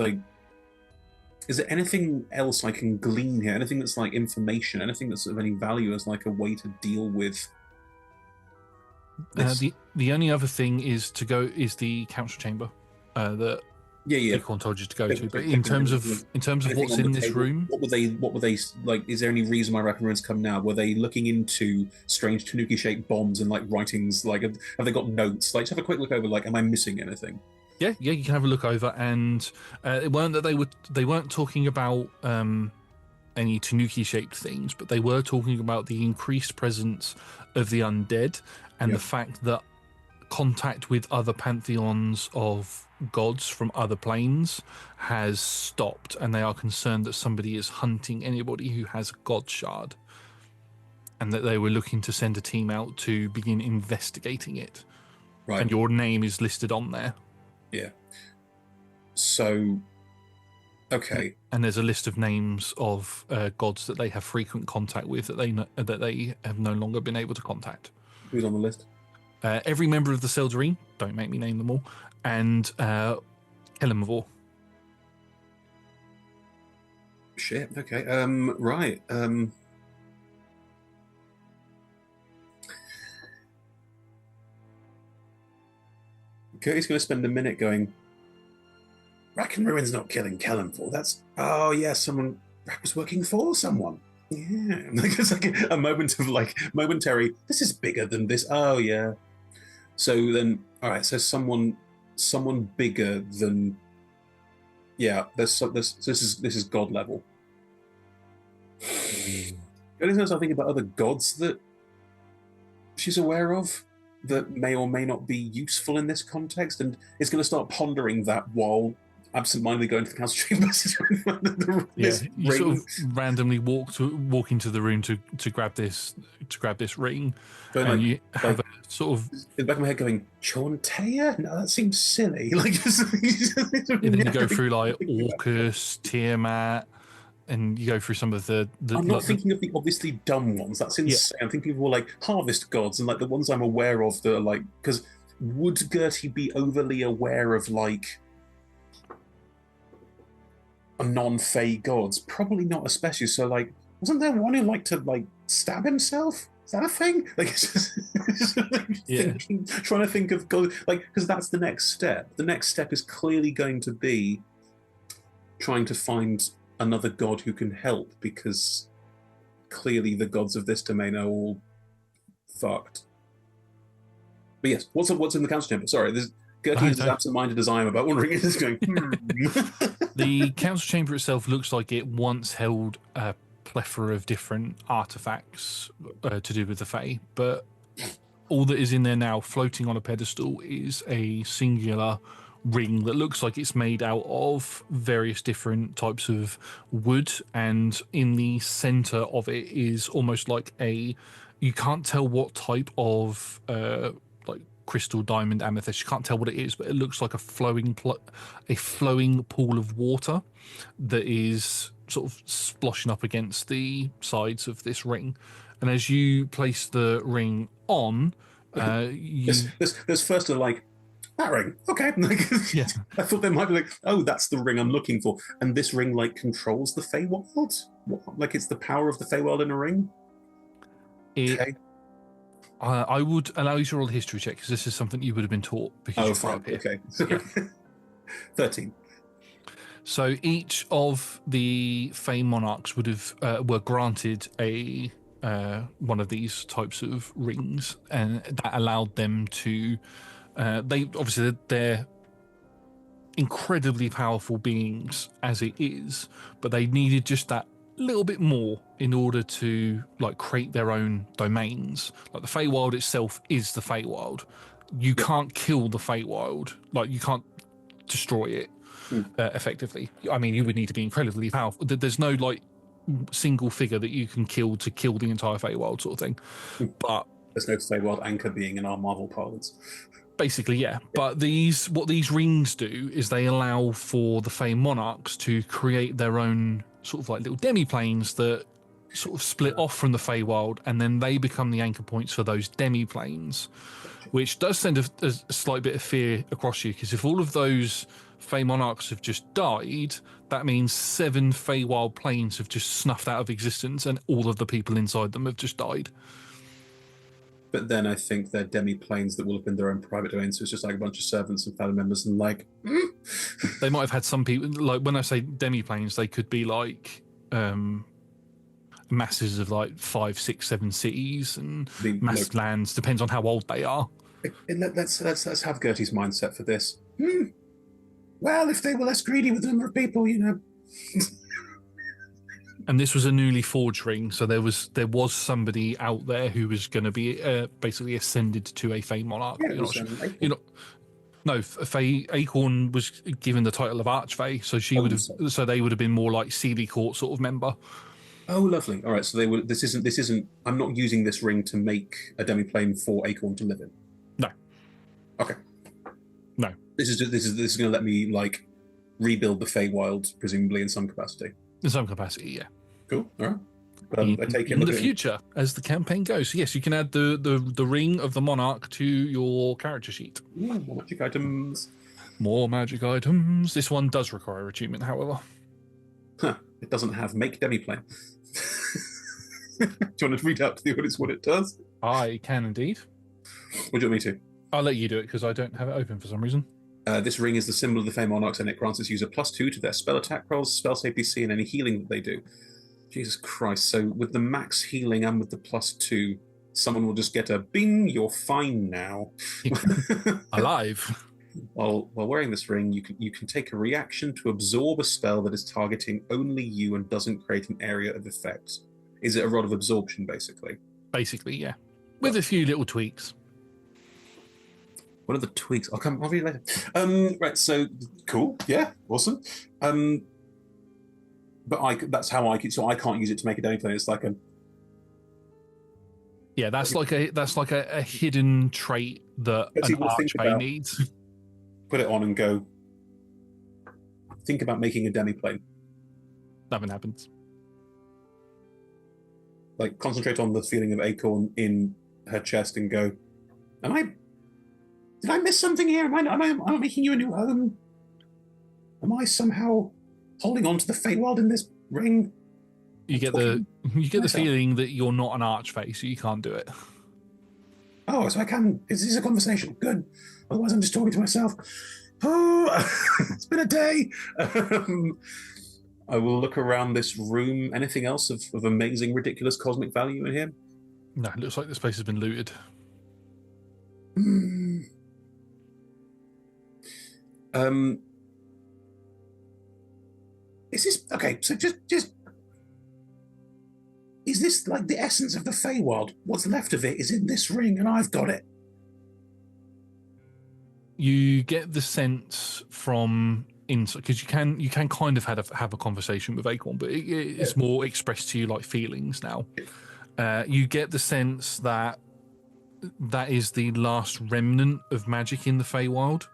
is there anything else I can glean here? Anything that's information? Anything that's of any value as a way to deal with? The only other thing is the council chamber that Acorn told you to go to. But in terms of what's in this room, what were they like? Is there any reason why Raccoons come now? Were they looking into strange tanuki-shaped bombs and writings? Have they got notes? Just have a quick look over. Am I missing anything? Yeah, you can have a look over, and it weren't that they weren't talking about any tanuki-shaped things, but they were talking about the increased presence of the undead and the fact that contact with other pantheons of gods from other planes has stopped, and they are concerned that somebody is hunting anybody who has a god shard, and that they were looking to send a team out to begin investigating it. Right. And your name is listed on there. Yeah. So Okay. And there's a list of names of gods that they have frequent contact with that they have no longer been able to contact. Who's on the list? Every member of the Seldarine, don't make me name them all, and Kelemvor. Shit. Okay. Right. Gertie's going to spend a minute going, Rack and Ruin's not killing Kelemvor. That's, oh yeah, someone, Rack was working for someone. Yeah. It's like a moment of like, momentary, this is bigger than this. Oh yeah. So then, all right, so someone bigger than, yeah, this is God level. Gertie knows something about other gods that she's aware of that may or may not be useful in this context, and is going to start pondering that while absentmindedly going to the council chamber. You sort of randomly walk into the room to grab this ring, but and like, you have a sort of in the back of my head going, Chauntea? No, that seems silly. Like, and then you go through like Orcus, Tiamat, and you go through some of the I'm not thinking of the obviously dumb ones. That's insane. I'm thinking of more like harvest gods and like the ones I'm aware of that are like, because would Gertie be overly aware of like a non-Fey gods? Probably not, especially. So like, wasn't there one who liked to like stab himself? Is that a thing? Like, it's just like trying to think of God, like, because that's the next step. The next step is clearly going to be trying to find another god who can help, because clearly the gods of this domain are all fucked. But yes, what's in the council chamber? Sorry, Gertie is as absent-minded as I am about wondering. Is going. The council chamber itself looks like it once held a plethora of different artifacts to do with the Fae, but all that is in there now, floating on a pedestal, is a singular ring that looks like it's made out of various different types of wood, and in the center of it is almost like you can't tell what type of like crystal, diamond, amethyst, you can't tell what it is, but it looks like a flowing pool of water that is sort of splashing up against the sides of this ring. And as you place the ring on, there's first a like, that ring, okay. Yeah. I thought there might be like, oh, that's the ring I'm looking for, and this ring like controls the Feywild. Like it's the power of the Feywild in a ring. Okay. I would allow you to roll a history check because this is something you would have been taught because you're up here. Okay. Yeah. 13. So each of the Fey monarchs would have were granted a one of these types of rings, and that allowed them to. They're incredibly powerful beings as it is, but they needed just that little bit more in order to like create their own domains. Like the Feywild itself is the Feywild. You can't kill the Feywild. Like you can't destroy it effectively. I mean, you would need to be incredibly powerful. There's no like single figure that you can kill to kill the entire Feywild sort of thing. But there's no Feywild anchor being in our Marvel parlance. Basically, yeah. But what these rings do is they allow for the Fey monarchs to create their own sort of like little demi-planes that sort of split off from the Feywild, and then they become the anchor points for those demi-planes, which does send a slight bit of fear across you, because if all of those Fey monarchs have just died, that means 7 Feywild planes have just snuffed out of existence, and all of the people inside them have just died. But then I think they're demi-planes that will have been their own private domain, so it's just like a bunch of servants and family members and like... They might have had some people, like when I say demi-planes, they could be like masses of like 5, 6, 7 cities and mass lands, depends on how old they are. Let's have Gertie's mindset for this. Well, if they were less greedy with the number of people, you know... And this was a newly forged ring, so there was somebody out there who was going to be basically ascended to a Fey monarch. Yeah, no, Fey Acorn was given the title of Archfey, so so they would have been more like Sealy Court sort of member. Oh, lovely. All right, so they were. This isn't. I'm not using this ring to make a demi-plane for Acorn to live in. No. Okay. No. This is going to let me like rebuild the Feywild, presumably in some capacity. In some capacity, yeah. Cool. All right. I take it in the future, as the campaign goes. So yes, you can add the ring of the monarch to your character sheet. Ooh, more magic items. More magic items. This one does require attunement, however. Huh. It doesn't have make demiplane. Do you want to read out to the audience what it does? I can indeed. Or do you want me to? I'll let you do it because I don't have it open for some reason. This ring is the symbol of the Fey Monarchs, and it grants its user +2 to their spell attack rolls, spell save DC, and any healing that they do. Jesus Christ. So with the max healing and with the +2, someone will just get a bing, you're fine now. Alive. While wearing this ring, you can take a reaction to absorb a spell that is targeting only you and doesn't create an area of effect. Is it a rod of absorption, basically? Basically, yeah. With a few little tweaks. What are the tweaks? I'll read later. Right, so cool. Yeah, awesome. But that's how I can't use it to make a demiplane. It's like a that's like a hidden trait that an archfey needs. Put it on and go. Think about making a demiplane. Nothing happens. Like concentrate on the feeling of acorn in her chest and go. Did I miss something here? Am I making you a new home? Am I somehow holding on to the Feywild in this ring? You get the feeling that you're not an archfey, so you can't do it. Oh, so I can. Is this a conversation? Good. Otherwise, I'm just talking to myself. Oh, it's been a day. I will look around this room. Anything else of amazing, ridiculous cosmic value in here? No, it looks like this place has been looted. Is this okay? So just is this like the essence of the Feywild? What's left of it is in this ring, and I've got it. You get the sense from inside because you can kind of have a conversation with Acorn, but it's more expressed to you like feelings now. You get the sense that is the last remnant of magic in the Feywild.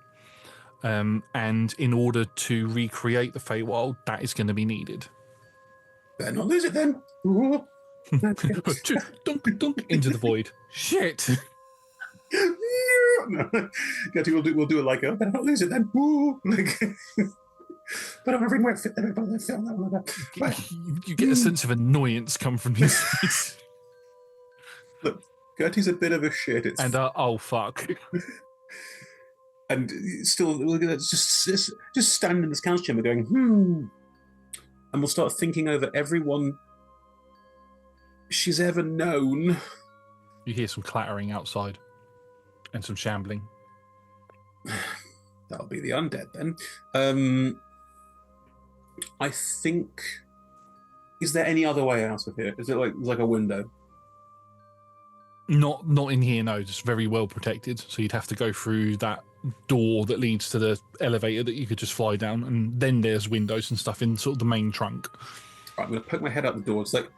And in order to recreate the Feywild, that is going to be needed. Better not lose it then. Dunk, dunk into the void. Shit. No. We'll do it like better not lose it then. But I'm where it fit there. You get a sense of annoyance come from his face. Look, Gertie's a bit of a shit. Oh fuck. And still, just stand in this council chamber going, and we'll start thinking over everyone she's ever known. You hear some clattering outside and some shambling. That'll be the undead then. I think. Is there any other way out of here? Is it like a window? Not in here, no. Just very well protected. So you'd have to go through that door that leads to the elevator that you could just fly down, and then there's windows and stuff in sort of the main trunk. Right, I'm going to poke my head out the door. It's like,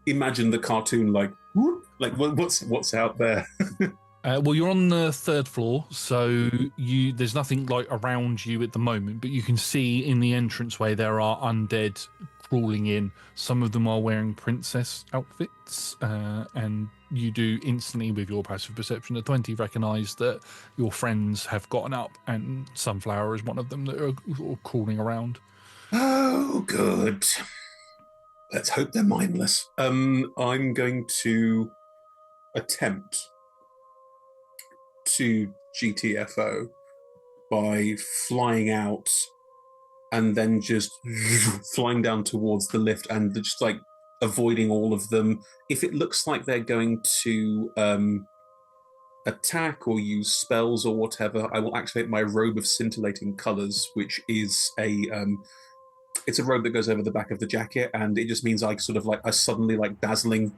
imagine the cartoon, like what's out there? Well, you're on the third floor, so there's nothing like around you at the moment, but you can see in the entranceway there are undead crawling in. Some of them are wearing princess outfits, and you do instantly, with your passive perception of 20, recognise that your friends have gotten up, and Sunflower is one of them that are crawling around. Oh, good. Let's hope they're mindless. I'm going to attempt to GTFO by flying out and then just flying down towards the lift and just like avoiding all of them. If it looks like they're going to attack or use spells or whatever, I will activate my robe of scintillating colors, which is it's a robe that goes over the back of the jacket, and it just means I sort of like I suddenly like dazzling,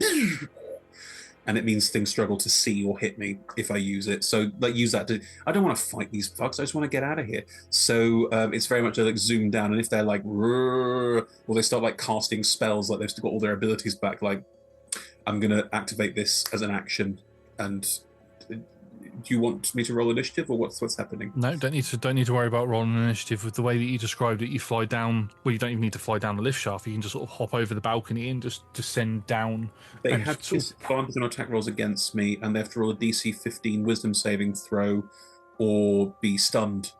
and it means things struggle to see or hit me if I use it. So like use that to. I don't want to fight these fucks. I just want to get out of here. So it's very much like zoom down, and if they're like, or they start like casting spells, like they've still got all their abilities back, like I'm gonna activate this as an action and you want me to roll initiative, or what's happening? No, don't need to worry about rolling initiative. With the way that you described it, you fly down. Well, you don't even need to fly down the lift shaft. You can just sort of hop over the balcony and just descend down. They have disadvantage on attack rolls against me, and they have to roll a DC 15 Wisdom saving throw, or be stunned.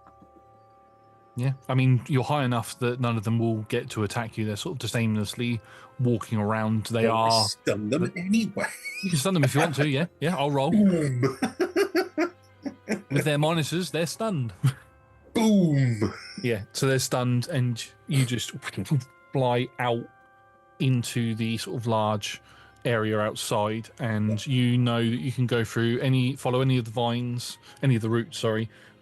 Yeah, I mean, you're high enough that none of them will get to attack you. They're sort of just aimlessly walking around. They are. Stun them anyway. You can stun them if you want to. Yeah, I'll roll. Boom. With their minuses, they're stunned. Boom. Yeah, so they're stunned, and you just fly out into the sort of large area outside, and you know that you can go through follow any of the vines, any of the routes,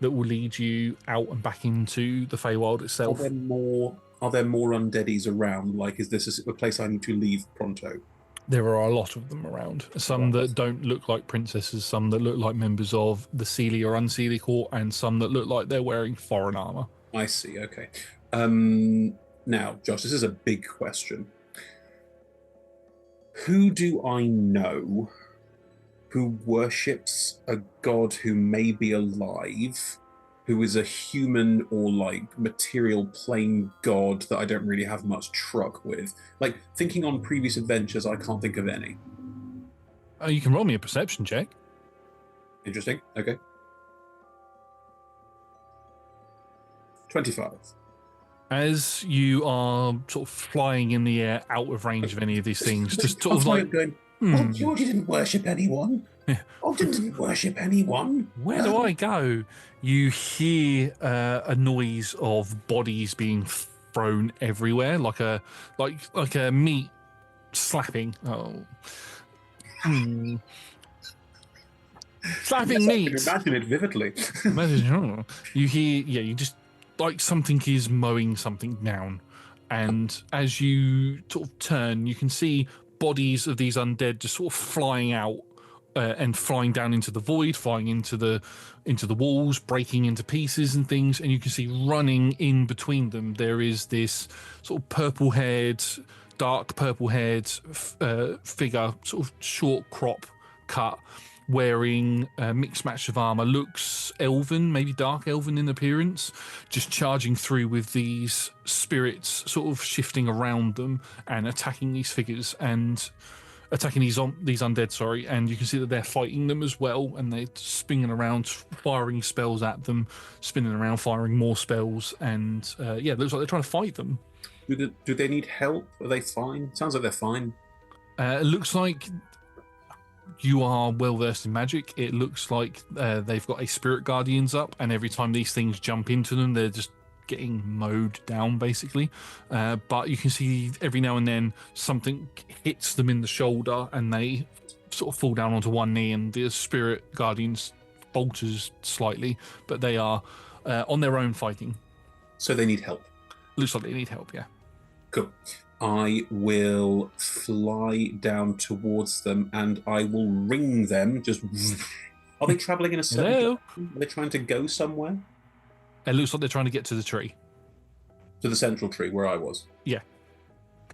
that will lead you out and back into the Feywild itself. Are there more undeadies around? Like, is this a place I need to leave pronto? There are a lot of them around. Some that don't look like princesses, some that look like members of the Seelie or Unseelie court, and some that look like they're wearing foreign armor. I see, okay. Now, Josh, this is a big question. Who do I know who worships a god who may be alive, who is a human or like material plane god that I don't really have much truck with? Like, thinking on previous adventures, I can't think of any. Oh, you can roll me a perception check. Interesting. Okay. 25. As you are sort of flying in the air out of range of any of these things, just sort of like going, oh, Georgie didn't worship anyone. Yeah. Ogden didn't worship anyone. Where do I go? You hear a noise of bodies being thrown everywhere, like a meat slapping. Oh, slapping meat. I can imagine it vividly. You hear, you just like something is mowing something down, and as you sort of turn, you can see bodies of these undead just sort of flying out. And flying down into the void, flying into the walls, breaking into pieces and things, and you can see running in between them. There is this sort of dark purple-haired figure, sort of short crop cut, wearing a mixed match of armor, looks elven, maybe dark elven in appearance, just charging through with these spirits, sort of shifting around them and attacking these figures and. Attacking these undead, and you can see that they're fighting them as well, and they're spinning around, firing spells at them, spinning around, firing more spells, and it looks like they're trying to fight them. Do they need help? Are they fine? Sounds like they're fine. It looks like you are well versed in magic. It looks like they've got a spirit guardians up, and every time these things jump into them, they're just getting mowed down basically, but you can see every now and then something hits them in the shoulder and they sort of fall down onto one knee, and the spirit guardians falters slightly, but they are on their own fighting. So they need help. Looks like they need help. Yeah, cool. I will fly down towards them and I will ring them. Just are they traveling in a certain direction? Are they trying to go somewhere? It looks like they're trying to get to the tree. To the central tree where I was? Yeah.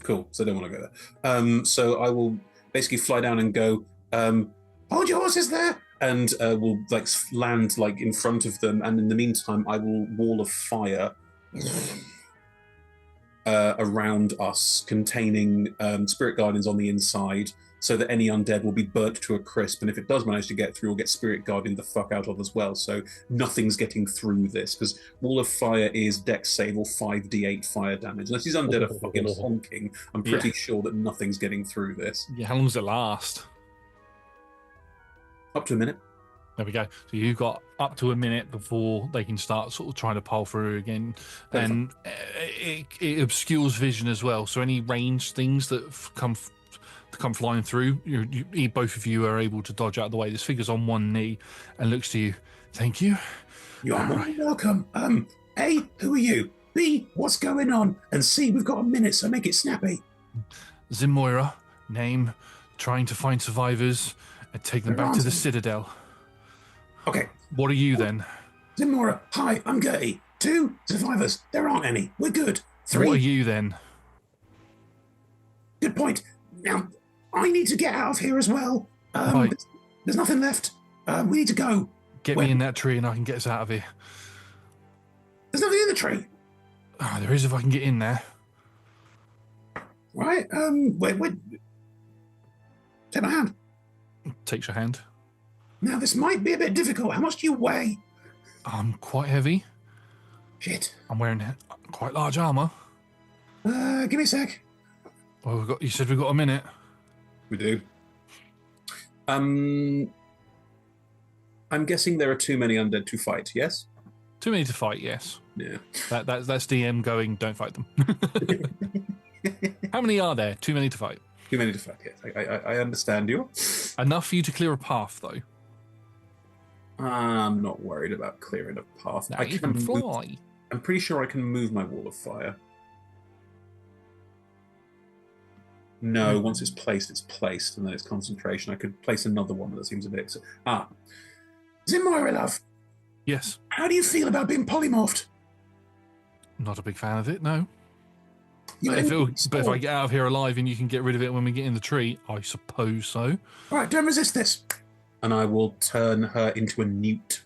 Cool, so I don't want to go there. So I will basically fly down and go, hold your horses there! And we'll like land like in front of them, and in the meantime I will wall of fire around us, containing spirit guardians on the inside, so that any undead will be burnt to a crisp, and if it does manage to get through, we'll get spirit guardian the fuck out of as well, so nothing's getting through this, because wall of fire is dex save or 5d8 fire damage. Unless these undead are fucking honking, I'm pretty sure that nothing's getting through this. Yeah, how long does it last? Up to a minute. There we go. So you've got up to a minute before they can start sort of trying to pile through again. And it obscures vision as well, so any ranged things that come flying through, both of you are able to dodge out of the way. This figure's on one knee and looks to you. Thank you. You are more welcome. A, who are you? B, what's going on? And C, we've got a minute, so make it snappy. Zimoira, name, trying to find survivors and take them back to the Citadel. Okay. What are you then? Zimoira, hi, I'm Gertie. 2 survivors. There aren't any. We're good. 3. What are you then? Good point. Now, I need to get out of here as well. Right. There's nothing left. We need to go. Get me in that tree and I can get us out of here. There's nothing in the tree. Oh, there is if I can get in there. Right. Wait. Take my hand. Takes your hand. Now, this might be a bit difficult. How much do you weigh? I'm quite heavy. Shit. I'm wearing quite large armor. Give me a sec. Well, you said we've got a minute. We do. I'm guessing there are too many undead to fight, yes? Too many to fight, yes. Yeah. That's DM going, don't fight them. How many are there? Too many to fight. Too many to fight, yes. I understand you. Enough for you to clear a path, though. I'm not worried about clearing a path. Now you can fly. I'm pretty sure I can move my wall of fire. No, once it's placed, and then it's concentration. I could place another one that seems a bit... Zimmoira, love. Yes. How do you feel about being polymorphed? Not a big fan of it, no. But if I get out of here alive and you can get rid of it when we get in the tree, I suppose so. All right, don't resist this. And I will turn her into a newt.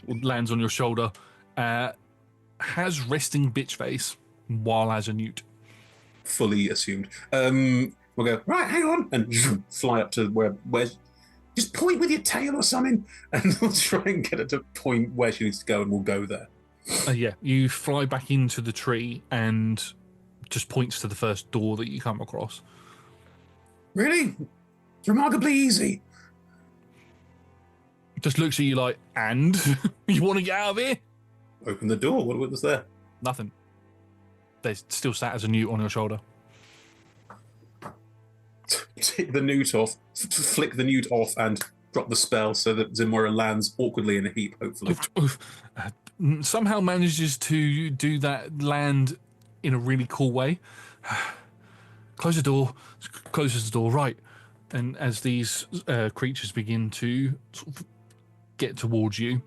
Lands on your shoulder. Has resting bitch face while as a newt. Fully assumed. We'll go, right, hang on, and fly up to where just point with your tail or something, and we'll try and get her to point where she needs to go, and we'll go there. Yeah, you fly back into the tree and just points to the first door that you come across. Really? It's remarkably easy. Just looks at you like, and? You want to get out of here? Open the door. What was there? Nothing. They still sat as a newt on your shoulder. Take the newt off, flick the newt off, and drop the spell so that Zimmoira lands awkwardly in a heap, hopefully. Somehow manages to do that, land in a really cool way. Close the door. Closes the door, right. And as these creatures begin to sort of get towards you,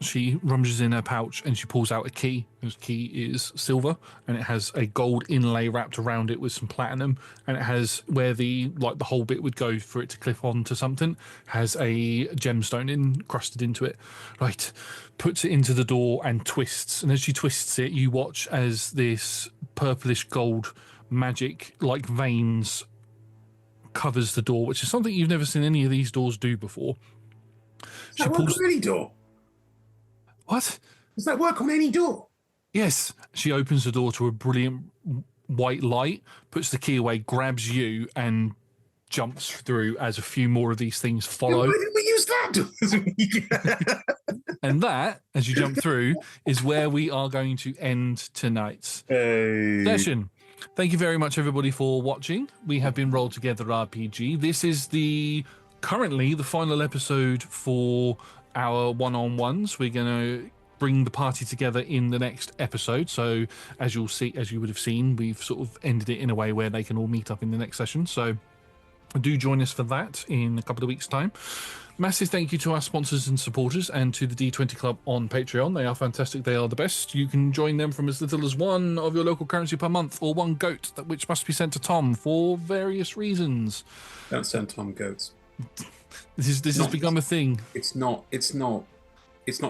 she rummages in her pouch and she pulls out a key. This key is silver and it has a gold inlay wrapped around it with some platinum, and it has where the whole bit would go for it to clip onto something has a gemstone encrusted into it. Right, puts it into the door and twists, and as she twists it, you watch as this purplish gold magic like veins covers the door, which is something you've never seen any of these doors do before. Does that work on any door? What? Does that work on any door? Yes. She opens the door to a brilliant white light, puts the key away, grabs you, and jumps through as a few more of these things follow. Yeah, why didn't we use that? And that, as you jump through, is where we are going to end tonight's session. Thank you very much, everybody, for watching. We have been Roll Together RPG. This is currently the final episode for our one-on-ones. We're going to bring the party together in the next episode. So as you would have seen, we've sort of ended it in a way where they can all meet up in the next session. So do join us for that in a couple of weeks' time. Massive thank you to our sponsors and supporters and to the D20 Club on Patreon. They are fantastic. They are the best. You can join them from as little as one of your local currency per month or one goat, which must be sent to Tom for various reasons. Don't send Tom goats. This has become a thing. It's not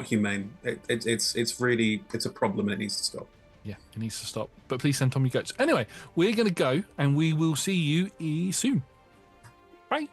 humane. It's really a problem and it needs to stop. Yeah, it needs to stop. But please send Tom your goats. Anyway, we're going to go and we will see you soon. Bye.